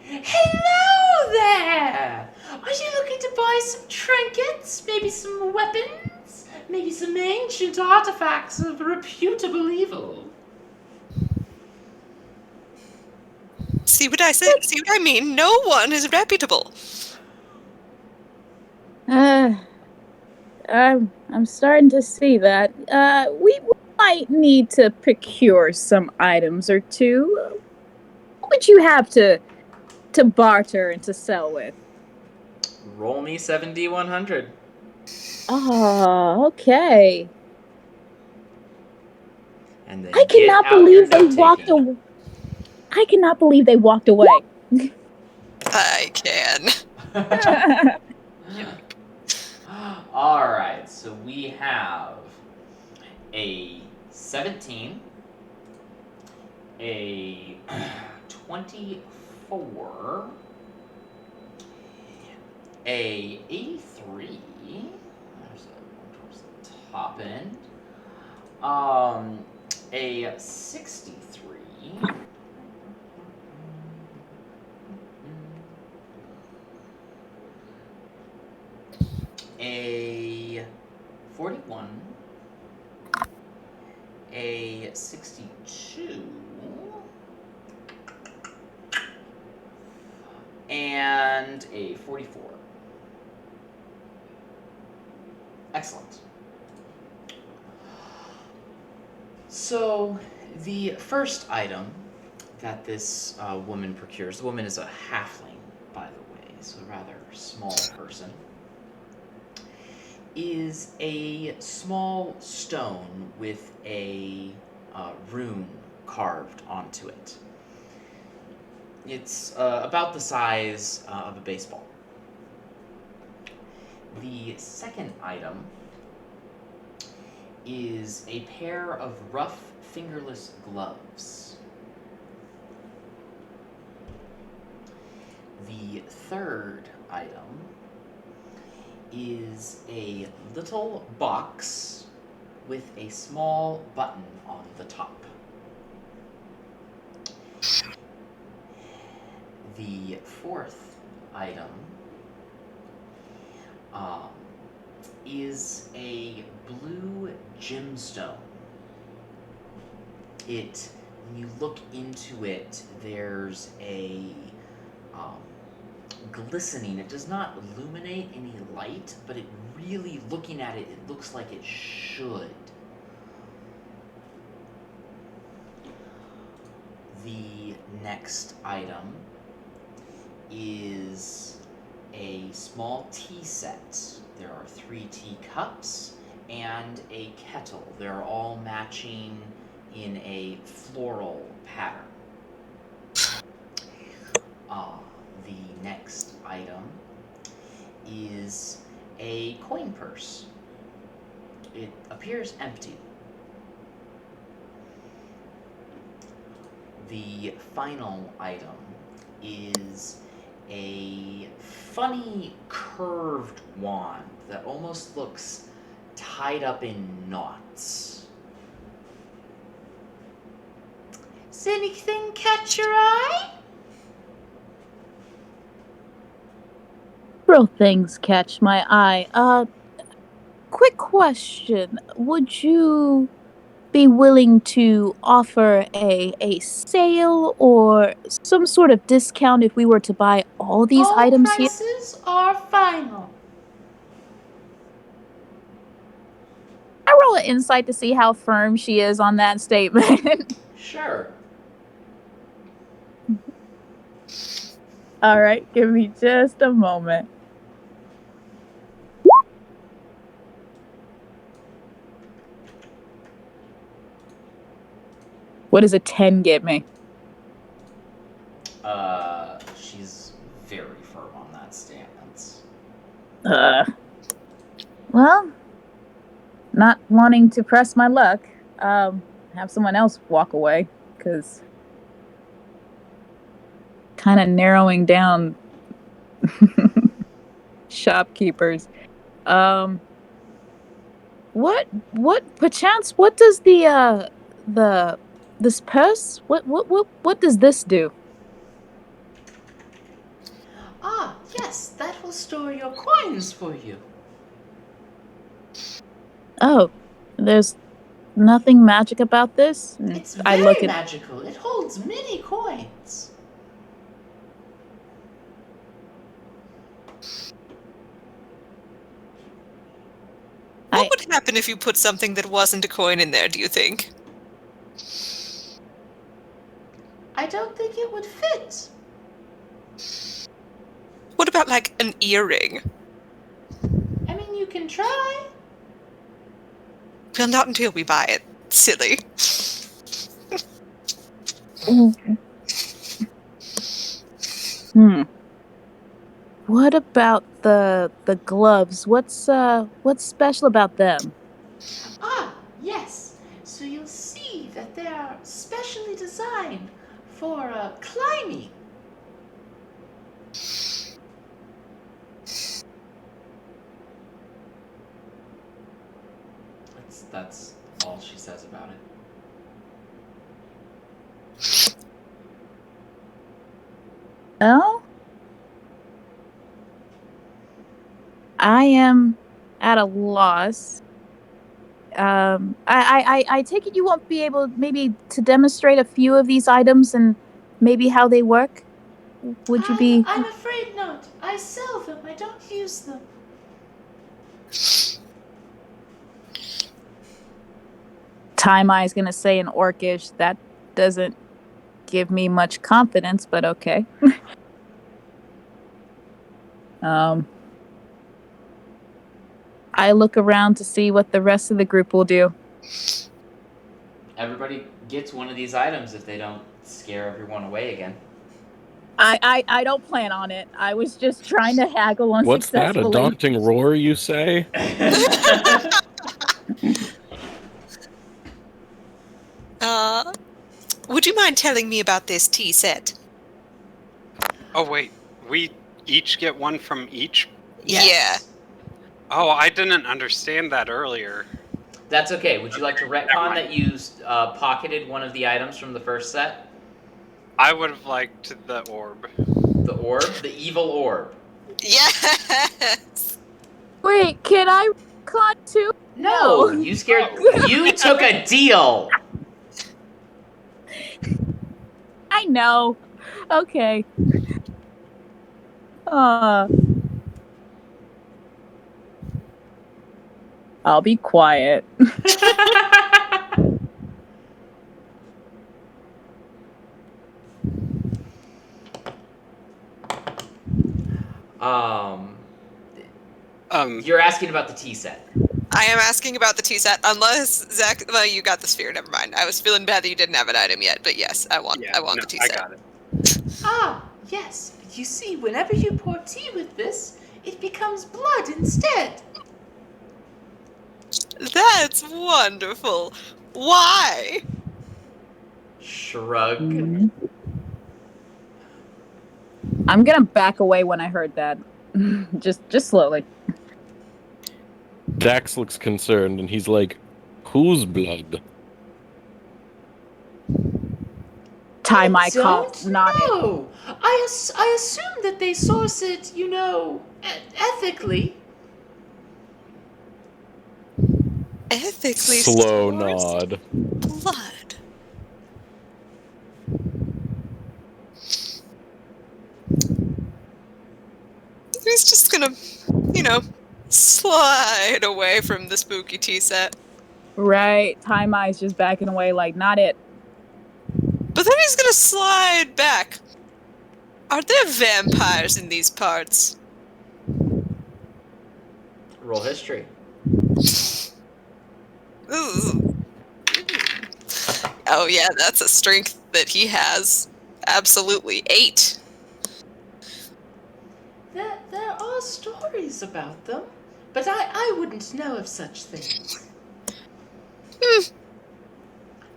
Hello there! Are you looking to buy some trinkets? Maybe some weapons? Maybe some ancient artifacts of reputable evil? See what I said? See what I mean? No one is reputable. I'm starting to see that. We might need to procure some items or two. What would you have to barter and to sell with? Roll me 7D100. Oh, okay. And then I get cannot out your believe they note walked taking. away. I cannot believe they walked away. I can. Alright, so we have a 17, a 24, a 83, there's one towards the top end, a 63, a 41, a 62, and a 44. Excellent. So, the first item that this woman procures, the woman is a halfling, by the way, so a rather small person, is a small stone with a rune carved onto it. It's about the size of a baseball. The second item is a pair of rough, fingerless gloves. The third item is a little box with a small button on the top. The fourth item is a blue gemstone. When you look into it, there's a glistening. It does not illuminate any light, but it really, looking at it, it looks like it should. The next item is a small tea set. There are 3 teacups and a kettle. They're all matching in a floral pattern. The next item is a coin purse. It appears empty. The final item is a funny curved wand that almost looks tied up in knots. Does anything catch your eye? Several things catch my eye. Quick question. Would you be willing to offer a sale or some sort of discount if we were to buy all these All items here? prices are final. I roll an insight to see how firm she is on that statement. Sure. All right, give me just a moment. What does a 10 get me? She's very firm on that stance. Well, not wanting to press my luck, have someone else walk away, because kind of narrowing down shopkeepers. Perchance, what does this purse, what does this do? Ah, yes, that will store your coins for you. Oh, there's nothing magic about this? And It's I very look at magical. It holds many coins. What would happen if you put something that wasn't a coin in there, do you think? I don't think it would fit. What about, like, an earring? I mean, you can try. Well, not until we buy it. Silly. What about the gloves? What's special about them? Ah, yes. So you'll see that they are specially designed for climbing. That's all she says about it. Oh? I am at a loss. I take it you won't be able maybe to demonstrate a few of these items and maybe how they work? Would you be... I'm afraid not. I sell them. I don't use them. Time is gonna say in Orcish. That doesn't give me much confidence, but okay. I look around to see what the rest of the group will do. Everybody gets one of these items if they don't scare everyone away again. I don't plan on it. I was just trying to haggle What's that? A unsuccessfully. daunting roar, you say? Would you mind telling me about this tea set? Oh, wait. We each get one from each? Yes. Oh, I didn't understand that earlier. That's okay. Would you like to Never retcon mind. that you pocketed one of the items from the first set? I would have liked the orb. The orb? The evil orb. Yes! Wait, can I con too? No, No. you scared. You took a deal. I know. Okay. I'll be quiet. You're asking about the tea set. I am asking about the tea set, unless, Zach, well, you got the sphere, never mind. I was feeling bad that you didn't have an item yet, but yes, I want the tea set. I got it. Ah, yes. You see, whenever you pour tea with this, it becomes blood instead. That's wonderful. Why? Shrug. I'm gonna back away when I heard that. Just slowly. Dax looks concerned, and he's like, "Whose blood?" Tie-my Don't cough, nodded. know. I assume that they source it, ethically. Ethically Slow sourced nod. blood. He's just gonna, slide away from the spooky tea set. Right. Tie-my's just backing away like, not it. But then he's gonna slide back. Are there vampires in these parts? Roll history. Ooh. Oh yeah, that's a strength that he has. Absolutely. 8. There are stories about them, but I wouldn't know of such things. You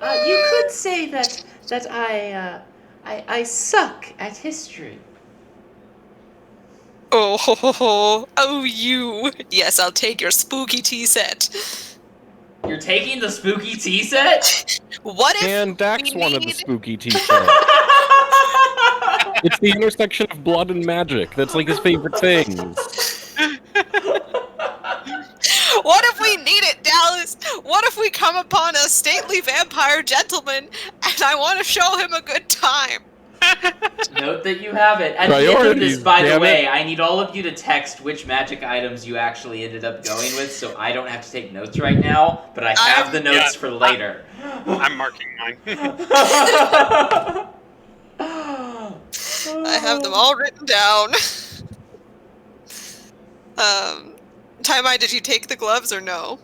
could say that I suck at history. Oh, you. Yes, I'll take your spooky tea set. You're taking the spooky tea set? What if And Dax we wanted the need- spooky t-shirt. It's the intersection of blood and magic. That's like his favorite things. What if we need it, Dallas? What if we come upon a stately vampire gentleman and I want to show him a good time? Note that you have it. At the end of this, Priorities, by the damn way, it. I need all of you to text which magic items you actually ended up going with, so I don't have to take notes right now, but I have the notes for later. I'm marking mine. I have them all written down. Time-I, did you take the gloves or no?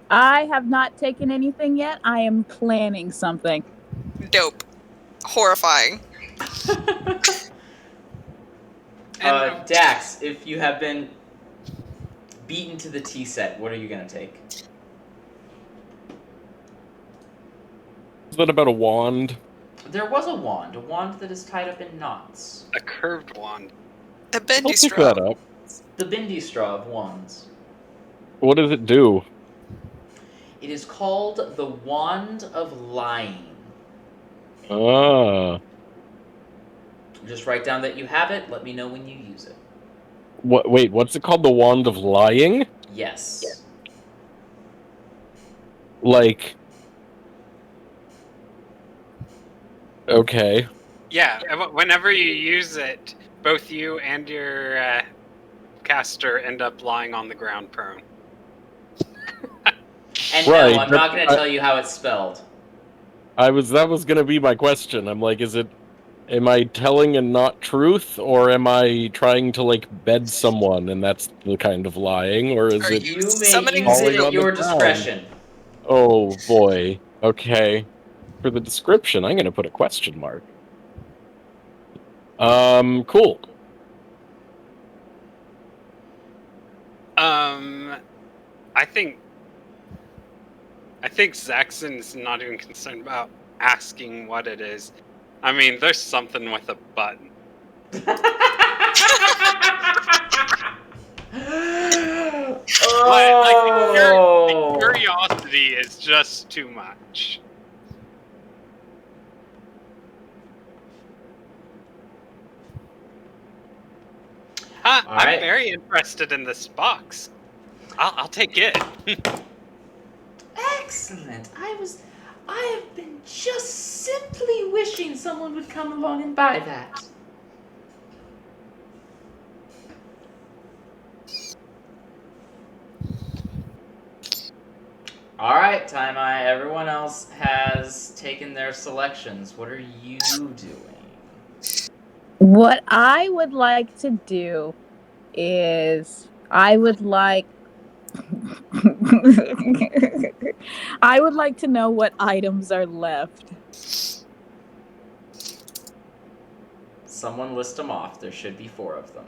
I have not taken anything yet. I am planning something. Dope. Horrifying. Dax, if you have been beaten to the tea set, what are you going to take? Is that about a wand? There was a wand that is tied up in knots. A curved wand. A bendy I'll pick straw. that up. The Bindi straw of wands. What does it do? It is called the Wand of Lying. Ah. Just write down that you have it. Let me know when you use it. What? Wait, what's it called? The Wand of Lying? Yes. Like... Okay. Yeah, whenever you use it, both you and your caster end up lying on the ground prone. And Right, no, I'm but not going to tell you how it's spelled. That was gonna be my question. I'm like, am I telling a not truth, or am I trying to, like, bed someone, and that's the kind of lying, or is Are it... You may Summoning use it falling at on the your ground? discretion. Oh, boy. Okay. For the description, I'm gonna put a question mark. Cool. I think Zaxxon's not even concerned about asking what it is. I mean, there's something with a button. The curiosity is just too much. All I'm right. very interested in this box. I'll take it. Excellent. I have been just simply wishing someone would come along and buy that. All right, Time-I. Everyone else has taken their selections. What are you doing? What I would like to do is I would like to know what items are left. Someone list them off. There should be 4 of them.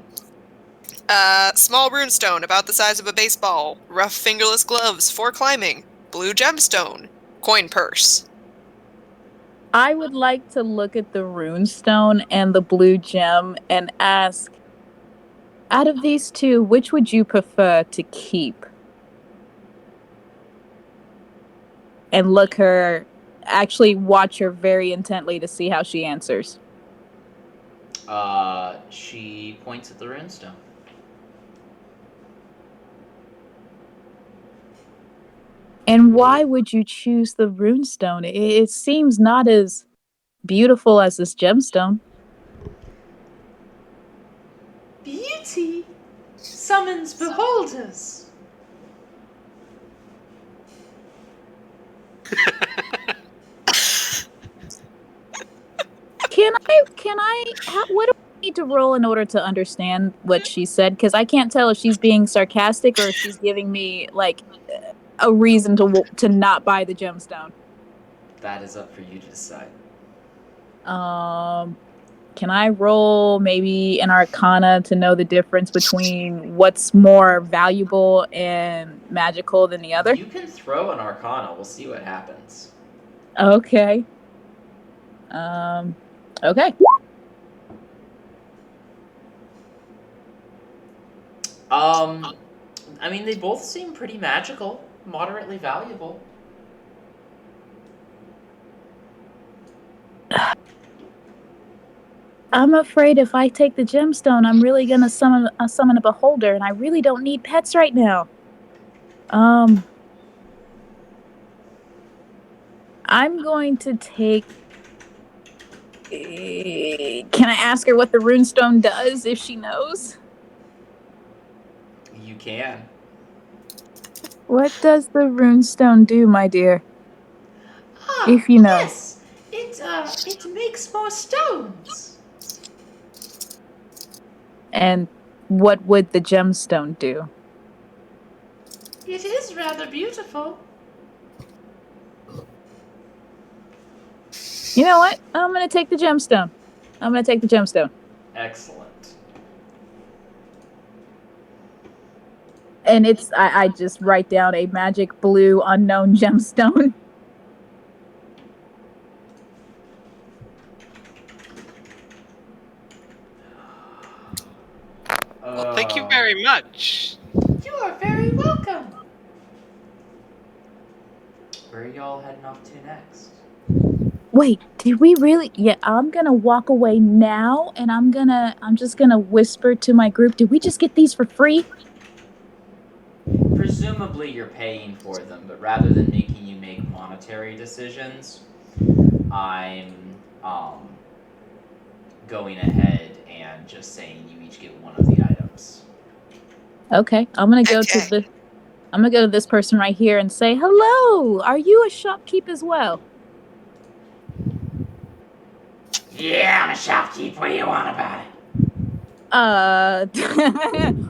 Small runestone about the size of a baseball. Rough fingerless gloves for climbing. Blue gemstone. Coin purse. I would like to look at the runestone and the blue gem and ask, Out of these two, which would you prefer to keep? And actually watch her very intently to see how she answers. She points at the runestone. And why would you choose the runestone? It seems not as beautiful as this gemstone. Beauty summons beholders. What do I need to roll in order to understand what she said? Because I can't tell if she's being sarcastic or if she's giving me, like, a reason to not buy the gemstone. That is up for you to decide. Can I roll maybe an arcana to know the difference between what's more valuable and magical than the other? You can throw an arcana. We'll see what happens. Okay. Okay. I mean, they both seem pretty magical, moderately valuable. I'm afraid if I take the gemstone, I'm really gonna summon a beholder, and I really don't need pets right now. I'm going to take. Can I ask her what the runestone does if she knows? You can. What does the runestone do, my dear? If you know. Yes, it makes more stones. And what would the gemstone do? It is rather beautiful. You know what? I'm gonna take the gemstone. Excellent. And I just write down a magic blue unknown gemstone. Well, thank you very much. You are very welcome. Where are y'all heading off to next? Wait, did we really? Yeah, I'm gonna walk away now, and I'm just gonna whisper to my group. Did we just get these for free? Presumably you're paying for them, but rather than making you make monetary decisions, I'm going ahead and just saying you each get one of the items. Okay, I'm gonna go to this person right here and say, "Hello, are you a shopkeep as well?" Yeah, I'm a shopkeep. What do you want about it?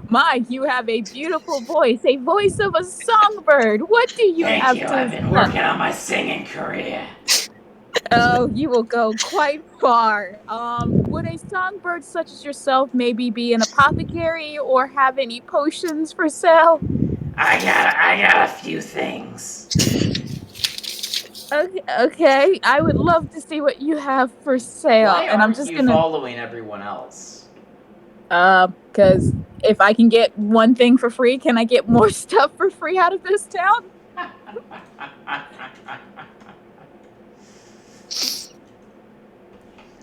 Mike, you have a beautiful voice, a voice of a songbird. What do you have to I've been working on my singing career. Oh, you will go quite far. Would a songbird such as yourself maybe be an apothecary or have any potions for sale? I got a few things. Okay. I would love to see what you have for sale. Why and I'm aren't just you gonna following everyone else? because if I can get one thing for free, can I get more stuff for free out of this town?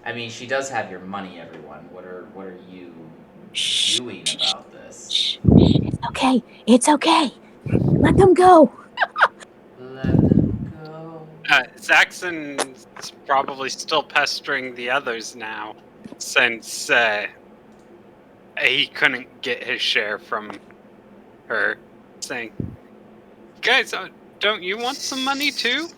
I mean, she does have your money, everyone. What are you doing about this? It's okay. Let them go. Let them go. Zaxxon's probably still pestering the others now, since he couldn't get his share from her, saying, "Guys, don't you want some money too?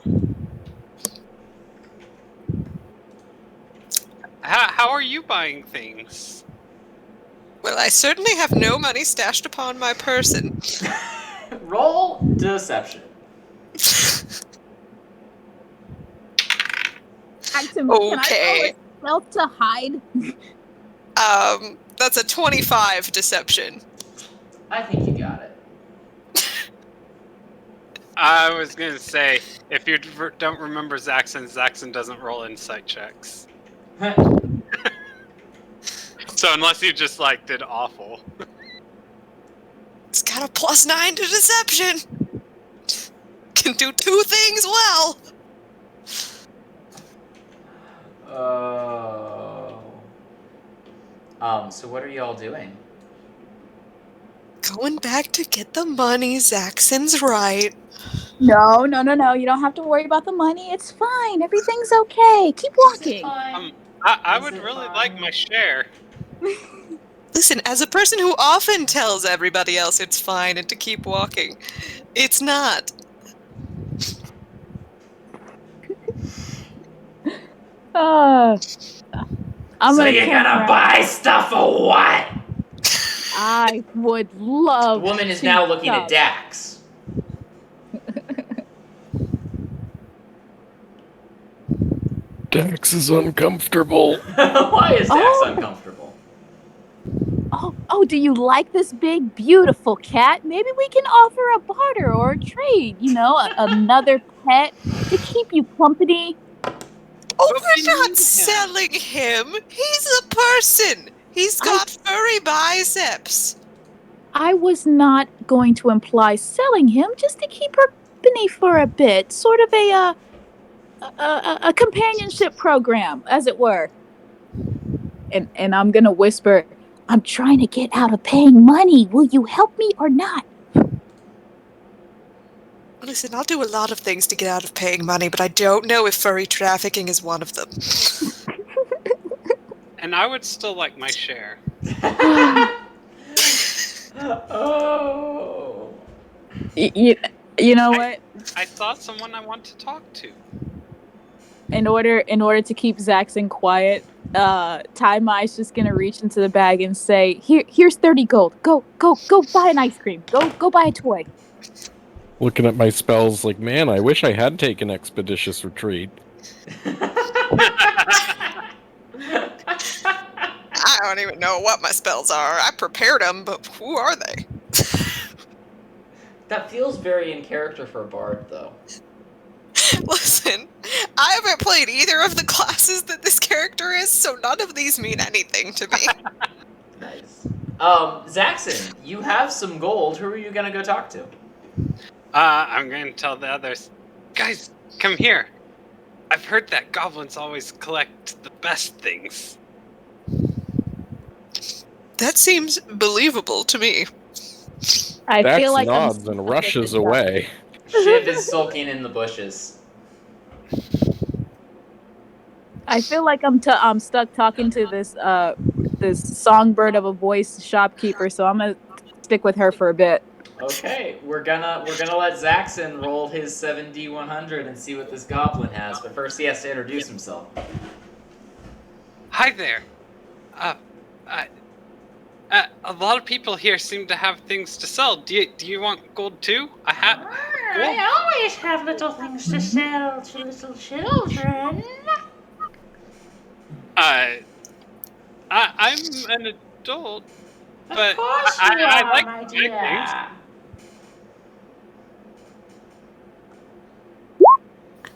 How are you buying things?" Well, I certainly have no money stashed upon my person. Roll deception. Can I roll Okay. a stealth to hide? That's a 25 deception. I think you got it. I was gonna say, if you don't remember Zaxxon doesn't roll insight checks. So unless you just did awful. It's got a +9 to deception. Can do 2 things well. Oh. So what are y'all doing? Going back to get the money. Zaxxon's right. No. You don't have to worry about the money. It's fine. Everything's okay. Keep walking. I Is would it really fine? like my share. Listen, as a person who often tells everybody else it's fine and to keep walking, it's not. I'm So gonna you're turn gonna around. buy stuff or what? I would The love. woman is to now looking stop. at Dax. Dax is uncomfortable. Why is Dax Oh. uncomfortable? Oh, do you like this big, beautiful cat? Maybe we can offer a barter or a trade, another pet to keep you company. Oh, But we we're not need him. selling him. He's a person. He's got furry biceps. I was not going to imply selling him, just to keep her company for a bit. Sort of a companionship program, as it were. And I'm gonna whisper, I'm trying to get out of paying money. Will you help me or not? Listen, I'll do a lot of things to get out of paying money, but I don't know if furry trafficking is one of them. And I would still like my share. Oh. You know what? I saw someone I want to talk to. In order to keep Zaxxon quiet, Tai Mai's just gonna reach into the bag and say, here's 30 gold. Go buy an ice cream. Go buy a toy. Looking at my spells like, man, I wish I had taken Expeditious Retreat. I don't even know what my spells are. I prepared them, but who are they? That feels very in character for a bard, though. Listen, I haven't played either of the classes that this character is, so none of these mean anything to me. Nice. Zaxxon, you have some gold. Who are you gonna go talk to? I'm going to tell the others, guys, come here. I've heard that goblins always collect the best things. That seems believable to me. I Dax feel like nods and rushes away. Shiv is sulking in the bushes. I feel like I'm stuck talking to this songbird of a voice shopkeeper, so I'm gonna stick with her for a bit. Okay, we're gonna let Zaxxon roll his 7D100 and see what this goblin has, but first he has to introduce himself. Hi there. A lot of people here seem to have things to sell. Do you want gold too? I always have little things to sell to little children. I'm an adult, but Of course you I are, like my to buy things. dear.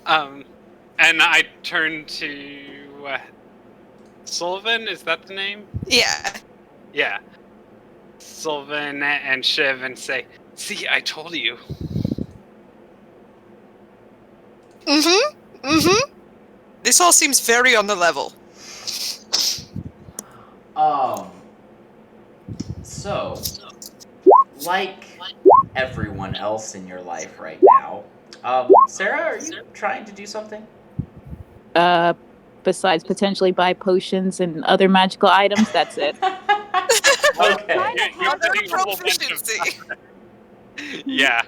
And I turn to Sullivan. Is that the name? Yeah. Yeah. Sullivan and Shiv and say, "See, I told you." This all seems very on the level. So, like everyone else in your life right now, Sarah, are you trying to do something? Besides potentially buy potions and other magical items, that's it. Okay. You're getting a whole bunch of Proficiency. Yeah.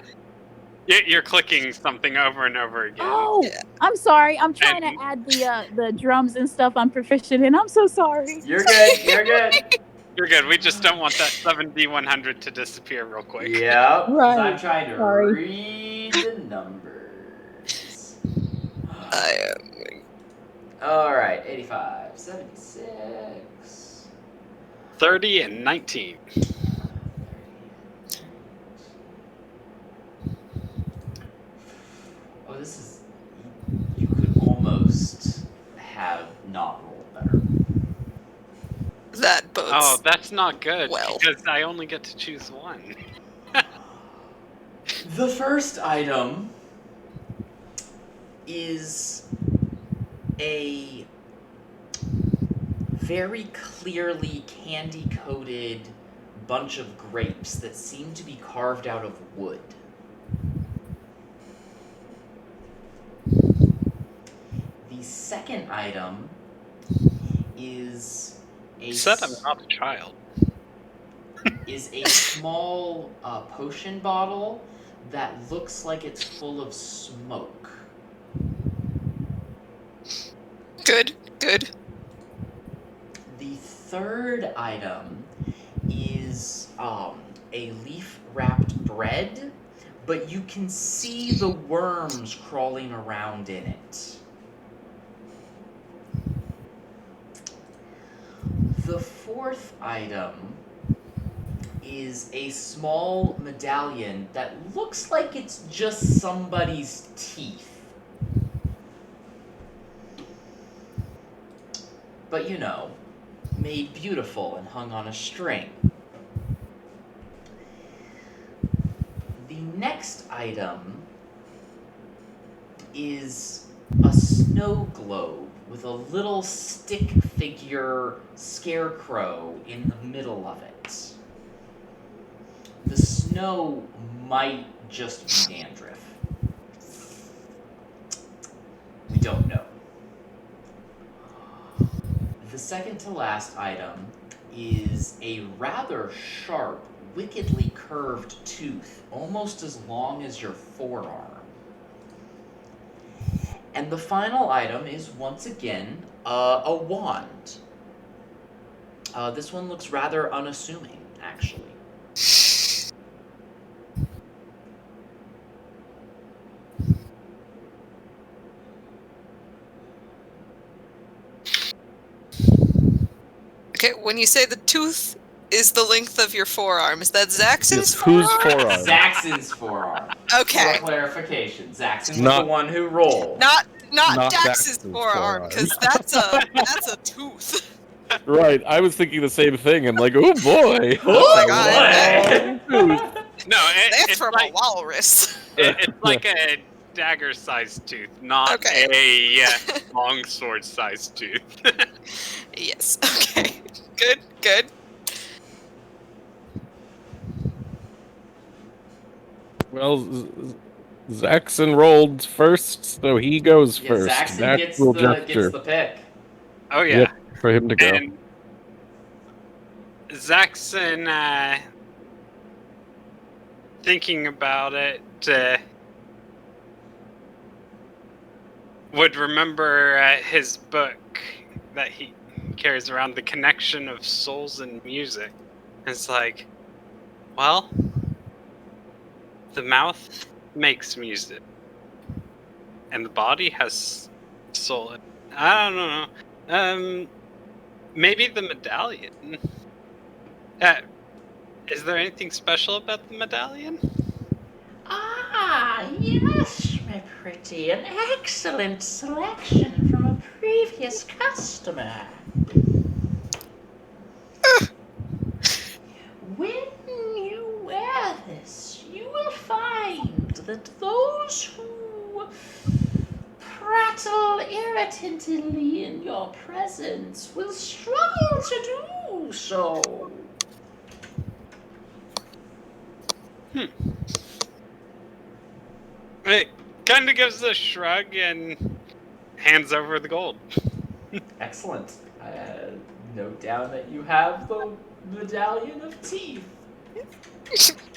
You're clicking something over and over again. Oh, I'm sorry. I'm trying And- to add the drums and stuff I'm proficient in. I'm so sorry. You're good. You're good. You're good. We just don't want that 7D100 to disappear real quick. Yep. 'Cause Right. I'm trying to Sorry. read the numbers. I All right, 85, 76. 30 and 19. Oh, this is. You could almost have not rolled better. that bodes. Oh, that's not good Well. because I only get to choose one. The first item is a very clearly candy-coated bunch of grapes that seem to be carved out of wood. The second item is a Said I'm not a child. small potion bottle that looks like it's full of smoke. Good. The third item is a leaf-wrapped bread, but you can see the worms crawling around in it. The fourth item is a small medallion that looks like it's just somebody's teeth. But you know, made beautiful and hung on a string. The next item is a snow globe with a little stick figure scarecrow in the middle of it. The snow might just be dandruff. We don't know. The second to last item is a rather sharp, wickedly curved tooth, almost as long as your forearm. And the final item is, once again, a wand. This one looks rather unassuming, actually. Okay, when you say the tooth is the length of your forearm, is that Zaxxon's Yes, whose forearm? forearm? Zaxxon's forearm. Okay. For clarification, Zaxxon was Not- the one who rolled. Not Not Dax's Dax's forearm, forearm. because that's a tooth. Right, I was thinking the same thing. I'm like, oh boy. Oh my God. boy! No, That's it's from like a walrus. it's like a dagger-sized tooth, not Okay. a longsword-sized tooth. Yes. Okay. Good. Well, Zaxxon rolled first, so he goes Yeah, first. Zaxxon Dax gets will the gesture. pick. Oh yeah. Yep, for him to go. And Zaxxon, thinking about it, would remember his book that he carries around, The Connection of Souls and Music. And it's like, well, the mouth makes music, and the body has soul. I don't know. Maybe the medallion. Is there anything special about the medallion? Ah, yes, my pretty. An excellent selection from a previous customer. When you wear this, you will find that those who prattle irritantly in your presence will struggle to do so. It kind of gives a shrug and hands over the gold. Excellent. Note down that you have the medallion of teeth.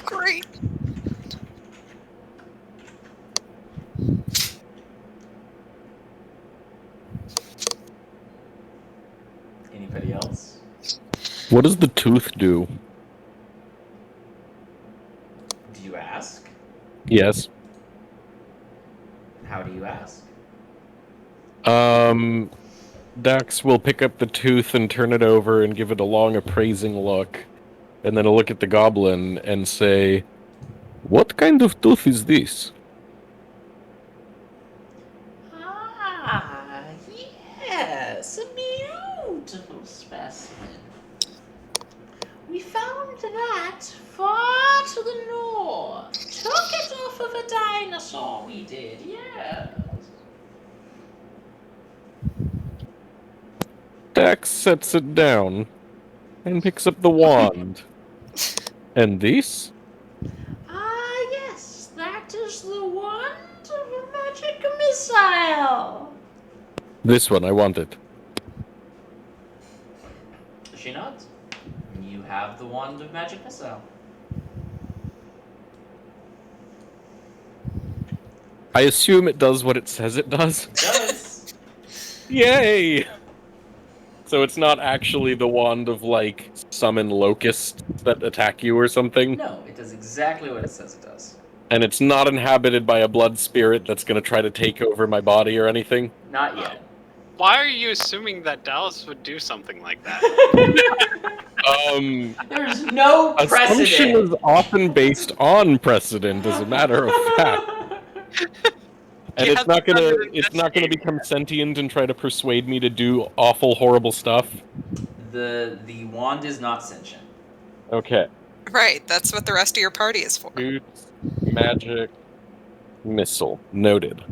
Great. Anybody else? What does the tooth do? Do you ask? Yes. How do you ask? Dax will pick up the tooth and turn it over and give it a long appraising look. And then he'll look at the goblin and say, "What kind of tooth is this?" Ah, yes, a beautiful specimen. We found that far to the north. Took it off of a dinosaur, we did, yes. Dax sets it down and picks up the wand. And this? Ah, yes, that is the wand of a magic missile. This one, I want it. She nods. You have the wand of magic missile. I assume it does what it says it does. It does. Yay! So it's not actually the wand of, like, summon locusts that attack you or something? No, it does exactly what it says it does. And it's not inhabited by a blood spirit that's gonna try to take over my body or anything? Not yet. Why are you assuming that Dallas would do something like that? There's no Assumption precedent. is often based on precedent, as a matter of fact. And You it's have not to gonna investigate. become sentient and try to persuade me to do awful, horrible stuff. The wand is not sentient. Okay. Right, that's what the rest of your party is for. Shoots magic missile. Noted.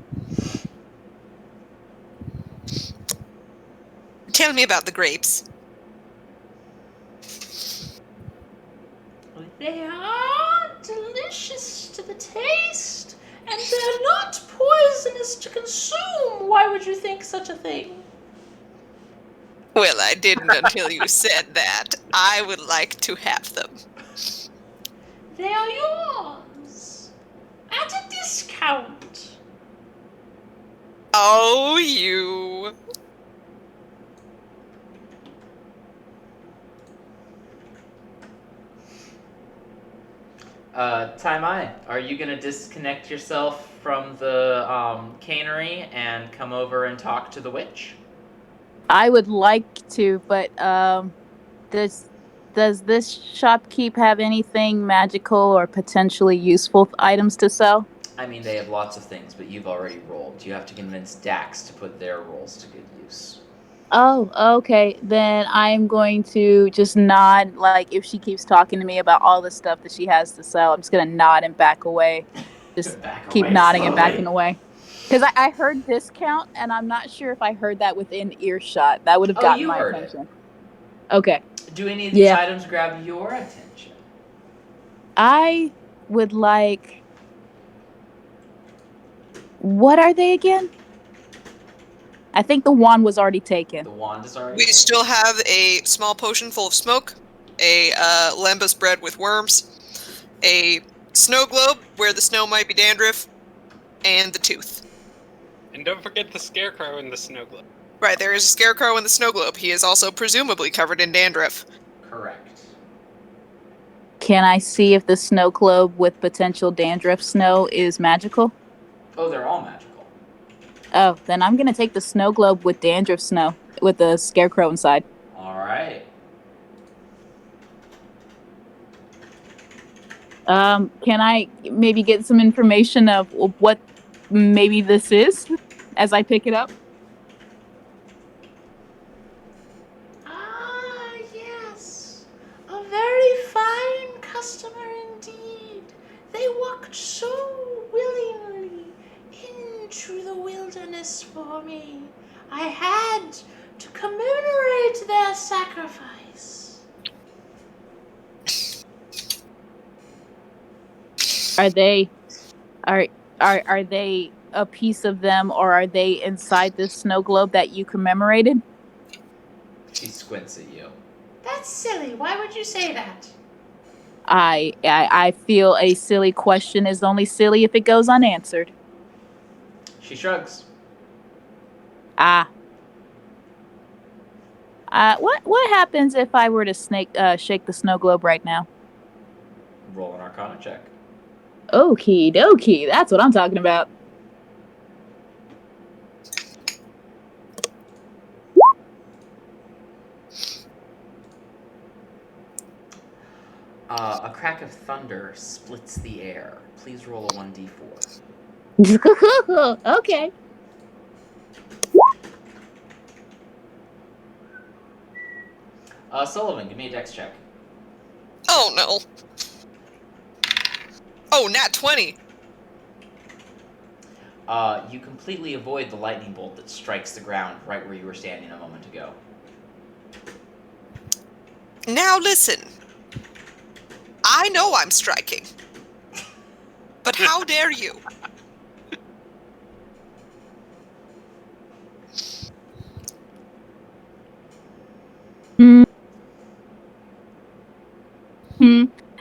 Tell me about the grapes. They are delicious to the taste, and they're not poisonous to consume. Why would you think such a thing? Well, I didn't until you said that. I would like to have them. They are yours. At a discount. Oh, you. Taimai, are you gonna disconnect yourself from the cannery and come over and talk to the witch? I would like to, but does this shopkeep have anything magical or potentially useful items to sell? I mean, they have lots of things, but you've already rolled. You have to convince Dax to put their rolls to good use. Oh, okay. Then I'm going to just nod, like, if she keeps talking to me about all the stuff that she has to sell, I'm just going to nod and back away. Just Back keep away nodding and slowly. backing away. Because I heard discount, and I'm not sure if I heard that within earshot. That would have Oh, gotten you my heard it. attention. Okay. Do any of these Yeah. items grab your attention? I would like... What are they again? I think the wand was already taken. The wand is already We taken. still have a small potion full of smoke, a lembas bread with worms, a snow globe where the snow might be dandruff, and the tooth. And don't forget the scarecrow in the snow globe. Right, there is a scarecrow in the snow globe. He is also presumably covered in dandruff. Correct. Can I see if the snow globe with potential dandruff snow is magical? Oh, they're all magical. Oh, then I'm gonna take the snow globe with dandruff snow with the scarecrow inside. All right. Can I maybe get some information of what maybe this is as I pick it up? Ah, yes. A very fine customer indeed. They walked so willingly into the wilderness for me. I had to commemorate their sacrifice. Are they are they a piece of them, or are they inside this snow globe that you commemorated? She squints at you. That's silly. Why would you say that? I feel a silly question is only silly if it goes unanswered. She shrugs. What happens if I were to shake the snow globe right now? Roll an Arcana check. Okie dokie, that's what I'm talking about. A crack of thunder splits the air. Please roll a 1d4. Okay. Sullivan, give me a dex check. Oh no. Oh, nat 20. you completely avoid the lightning bolt that strikes the ground right where you were standing a moment ago. Now listen. I know I'm striking. But how dare you?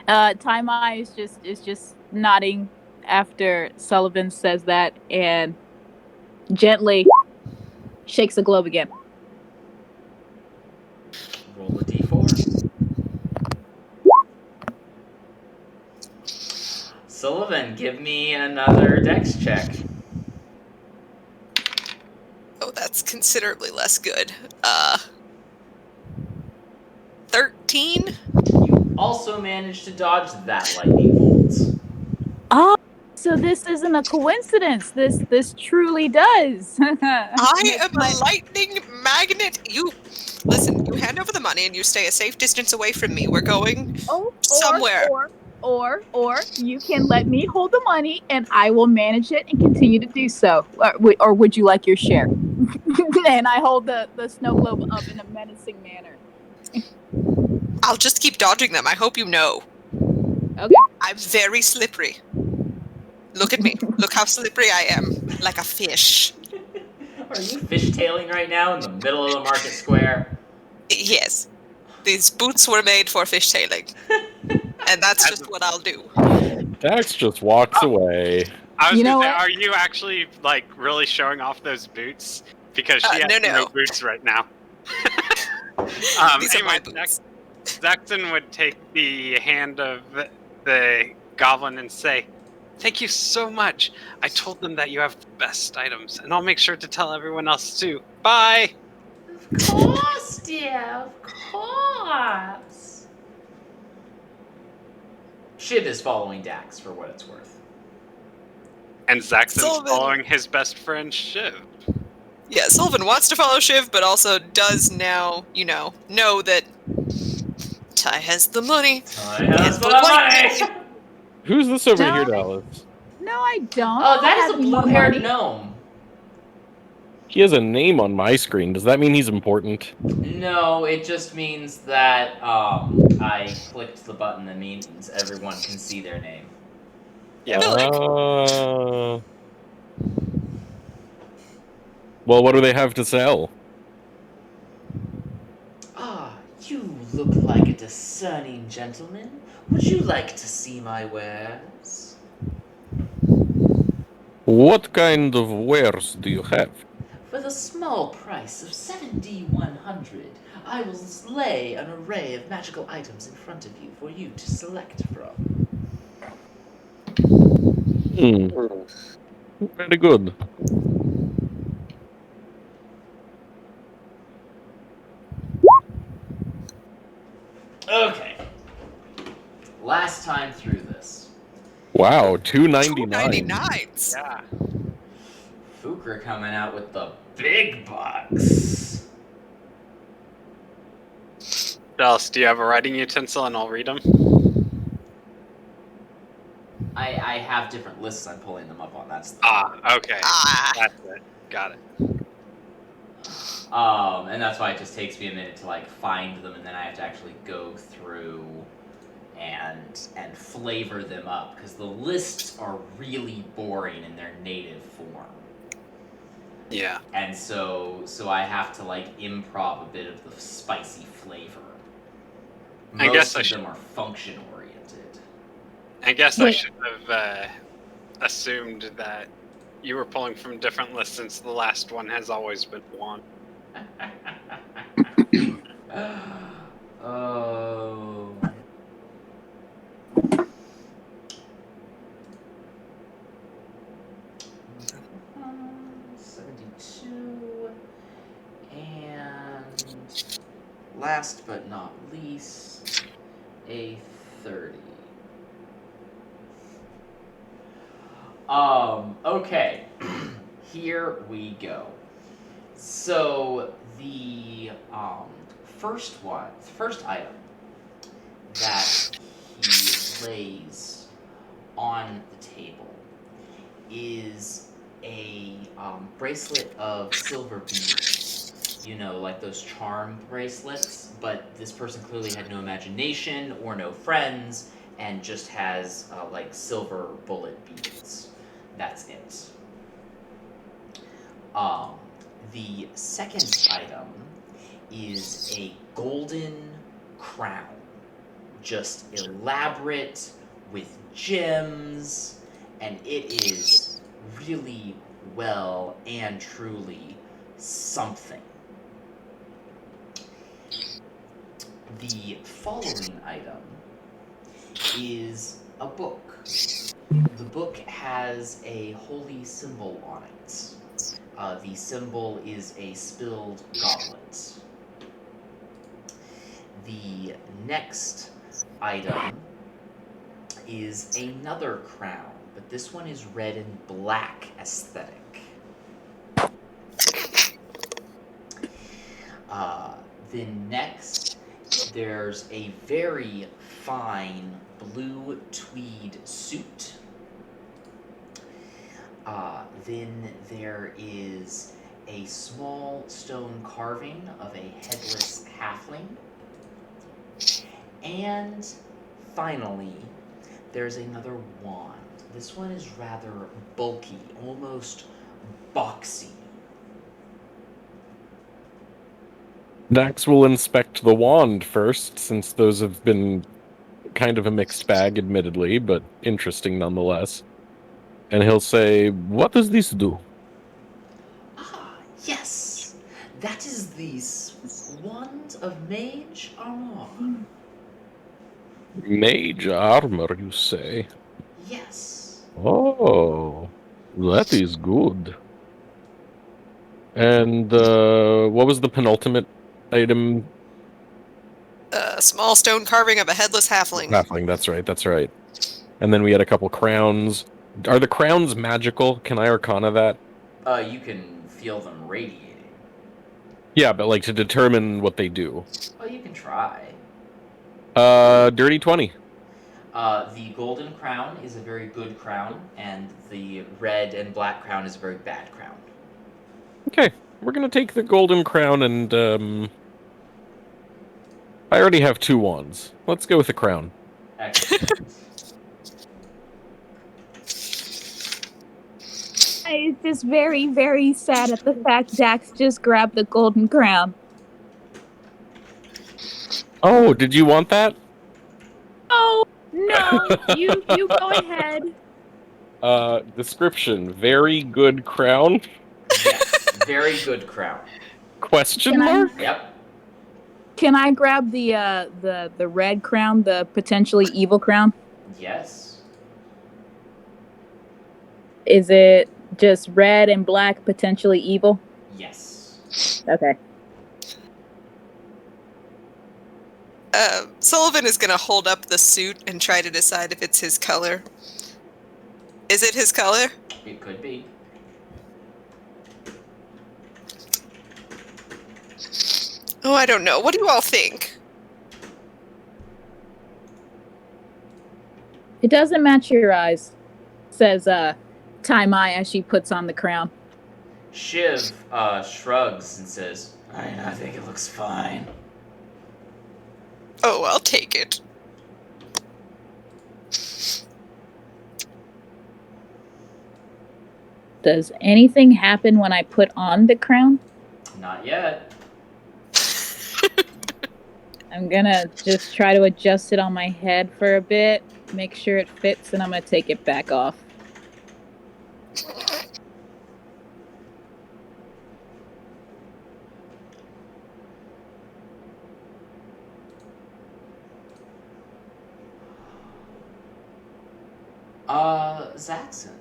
Taimai is just nodding after Sullivan says that and gently shakes the globe again. Roll a d4. Sullivan, give me another dex check. Oh, that's considerably less good. 13? You also managed to dodge that lightning bolt. Oh, so this isn't a coincidence. This truly does. I am a lightning magnet. Listen, you hand over the money and you stay a safe distance away from me. We're going somewhere. Or you can let me hold the money and I will manage it and continue to do so. Or would you like your share? And I hold the snow globe up in a menacing manner. I'll just keep dodging them. I hope you know. Okay. I'm very slippery. Look at me. Look how slippery I am. Like a fish. Are you fishtailing right now in the middle of the market square? Yes. These boots were made for fishtailing. And that's just what I'll do. Dax just walks away. I was You gonna know say, what? are you actually like really showing off those boots? Because she has no. no boots right now. These are my Anyway, boots. Zaxton would take the hand of the goblin and say, "Thank you so much. I told them that you have the best items, and I'll make sure to tell everyone else too. Bye." Of course, dear, of course. Shiv is following Dax for what it's worth. And Zaxton's Sullivan. following his best friend Shiv. Yeah, Sullivan wants to follow Shiv, but also does now, know that Ty has the money. I has And the the lightning. money! Who's this over No, here, Dallas? No, I don't. Oh, that I is have a any more blue-haired money. gnome. He has a name on my screen. Does that mean he's important? No, it just means that I clicked the button that means everyone can see their name. Yeah. Well, what do they have to sell? Ah, you look like a discerning gentleman. Would you like to see my wares? What kind of wares do you have? For the small price of 7D100, I will lay an array of magical items in front of you for you to select from. Very good. Okay. Last time through this. Wow, $2.99. $2.99s. Yeah. Fuker coming out with the big bucks. Dallas, do you have a writing utensil and I'll read them? I have different lists I'm pulling them up on. That's the Okay. That's it. Got it. and that's why it just takes me a minute to like find them, and then I have to actually go through and flavor them up because the lists are really boring in their native form. Yeah. And so I have to like improv a bit of the spicy flavor. Most of them are function oriented. I guess I should have assumed that you were pulling from different lists since the last one has always been one. Oh. And last but not least, a 30. Okay. Here we go. So the first item that he lays on the table is a bracelet of silver beads. You know, like those charm bracelets, but this person clearly had no imagination or no friends and just has like silver bullet beads. That's it. Um, the second item is a golden crown. Just elaborate with gems, and it is really well and truly something. The following item is a book. The book has a holy symbol on it. The symbol is a spilled goblet. The next item is another crown, but this one is red and black aesthetic. Then next, there's a very fine blue tweed suit. Then there is a small stone carving of a headless halfling. And finally, there's another wand. This one is rather bulky, almost boxy. Dax will inspect the wand first, since those have been kind of a mixed bag, admittedly, but interesting nonetheless. And he'll say, "What does this do?" Ah, yes! That is the wand of mage armor. Mage armor, you say? Yes. Oh, that is good. And what was the penultimate item? A small stone carving of a headless halfling. Halfling, that's right, that's right. And then we had a couple crowns. Are the crowns magical? Can I arcana that? You can feel them radiating. Yeah, but like to determine what they do. Oh, you can try. Dirty 20. The golden crown is a very good crown, and the red and black crown is a very bad crown. Okay, we're gonna take the golden crown and, I already have 2 wands. Let's go with the crown. Excellent. I was just very, very sad at the fact Dax just grabbed the golden crown. Oh, did you want that? Oh, no, you go ahead. Description, very good crown? Yes, very good crown. Question Can I- mark? Yep. Can I grab the red crown, the potentially evil crown? Yes. Is it just red and black, potentially evil? Yes. Okay. Sullivan is going to hold up the suit and try to decide if it's his color. Is it his color? It could be. Oh, I don't know. What do you all think? It doesn't match your eyes, says Tai-Mai as she puts on the crown. Shiv shrugs and says, I think it looks fine. Oh, I'll take it. Does anything happen when I put on the crown? Not yet. I'm gonna just try to adjust it on my head for a bit, make sure it fits, and I'm gonna take it back off. Zaxxon.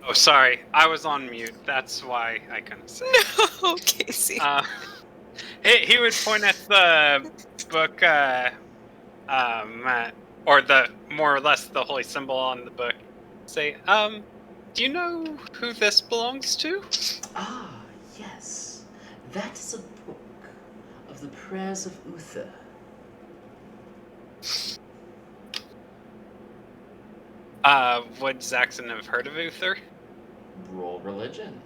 Oh, sorry. I was on mute. That's why I couldn't say. No, Casey. He would point at the book, or the more or less the holy symbol on the book. Say, do you know who this belongs to? Ah, yes. That is a book of the prayers of Uther. Would Zaxxon have heard of Uther? religion.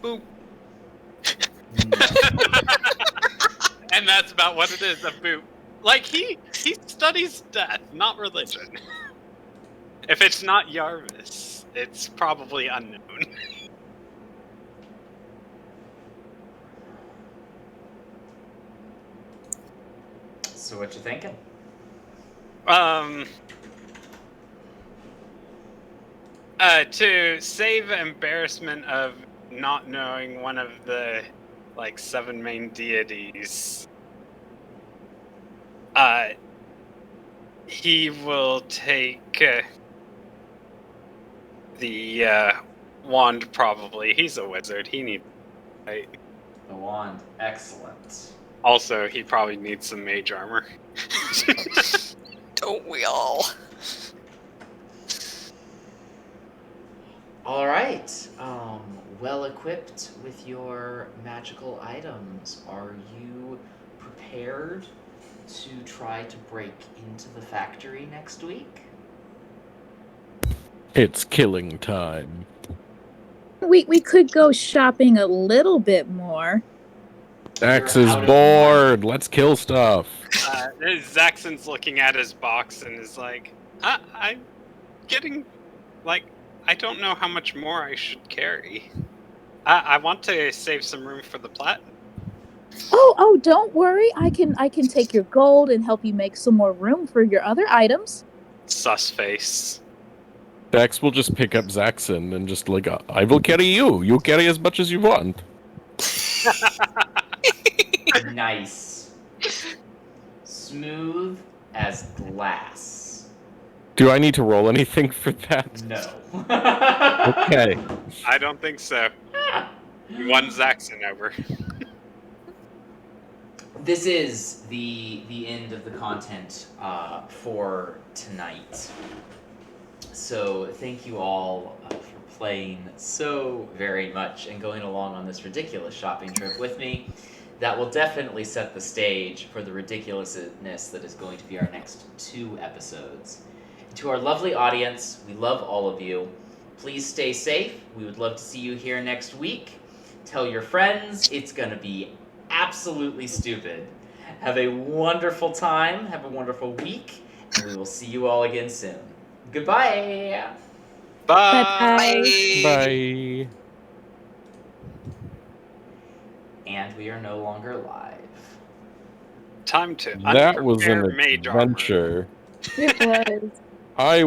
Boop. No. And that's about what it is, a boop. Like, he studies death, not religion. If it's not Yarvis, it's probably unknown. So what you thinking? To save embarrassment of not knowing one of the, like, 7 main deities, he will take the wand, probably. He's a wizard. He needs, right? The wand. Excellent. Also, he probably needs some mage armor. Don't we all? All right. Well equipped with your magical items. Are you prepared to try to break into the factory next week? It's killing time. We could go shopping a little bit more. Dax You're is out of bored. Let's kill stuff. Zaxxon's looking at his box and is like, I'm getting, like, I don't know how much more I should carry. I want to save some room for the platinum. Oh, don't worry. I can take your gold and help you make some more room for your other items. Sus face. Dax will just pick up Zaxxon and just like, I will carry you. You carry as much as you want. Nice. Smooth as glass. Do I need to roll anything for that? No. Okay. I don't think so. One Zaxxon over. This is the end of the content for tonight. So thank you all for playing so very much and going along on this ridiculous shopping trip with me. That will definitely set the stage for the ridiculousness that is going to be our next 2 episodes. To our lovely audience, we love all of you. Please stay safe. We would love to see you here next week. Tell your friends. It's going to be absolutely stupid. Have a wonderful time. Have a wonderful week. And we will see you all again soon. Goodbye. Bye. Bye. And we are no longer live. Time to That was an unprepare mage armor. adventure. It was. I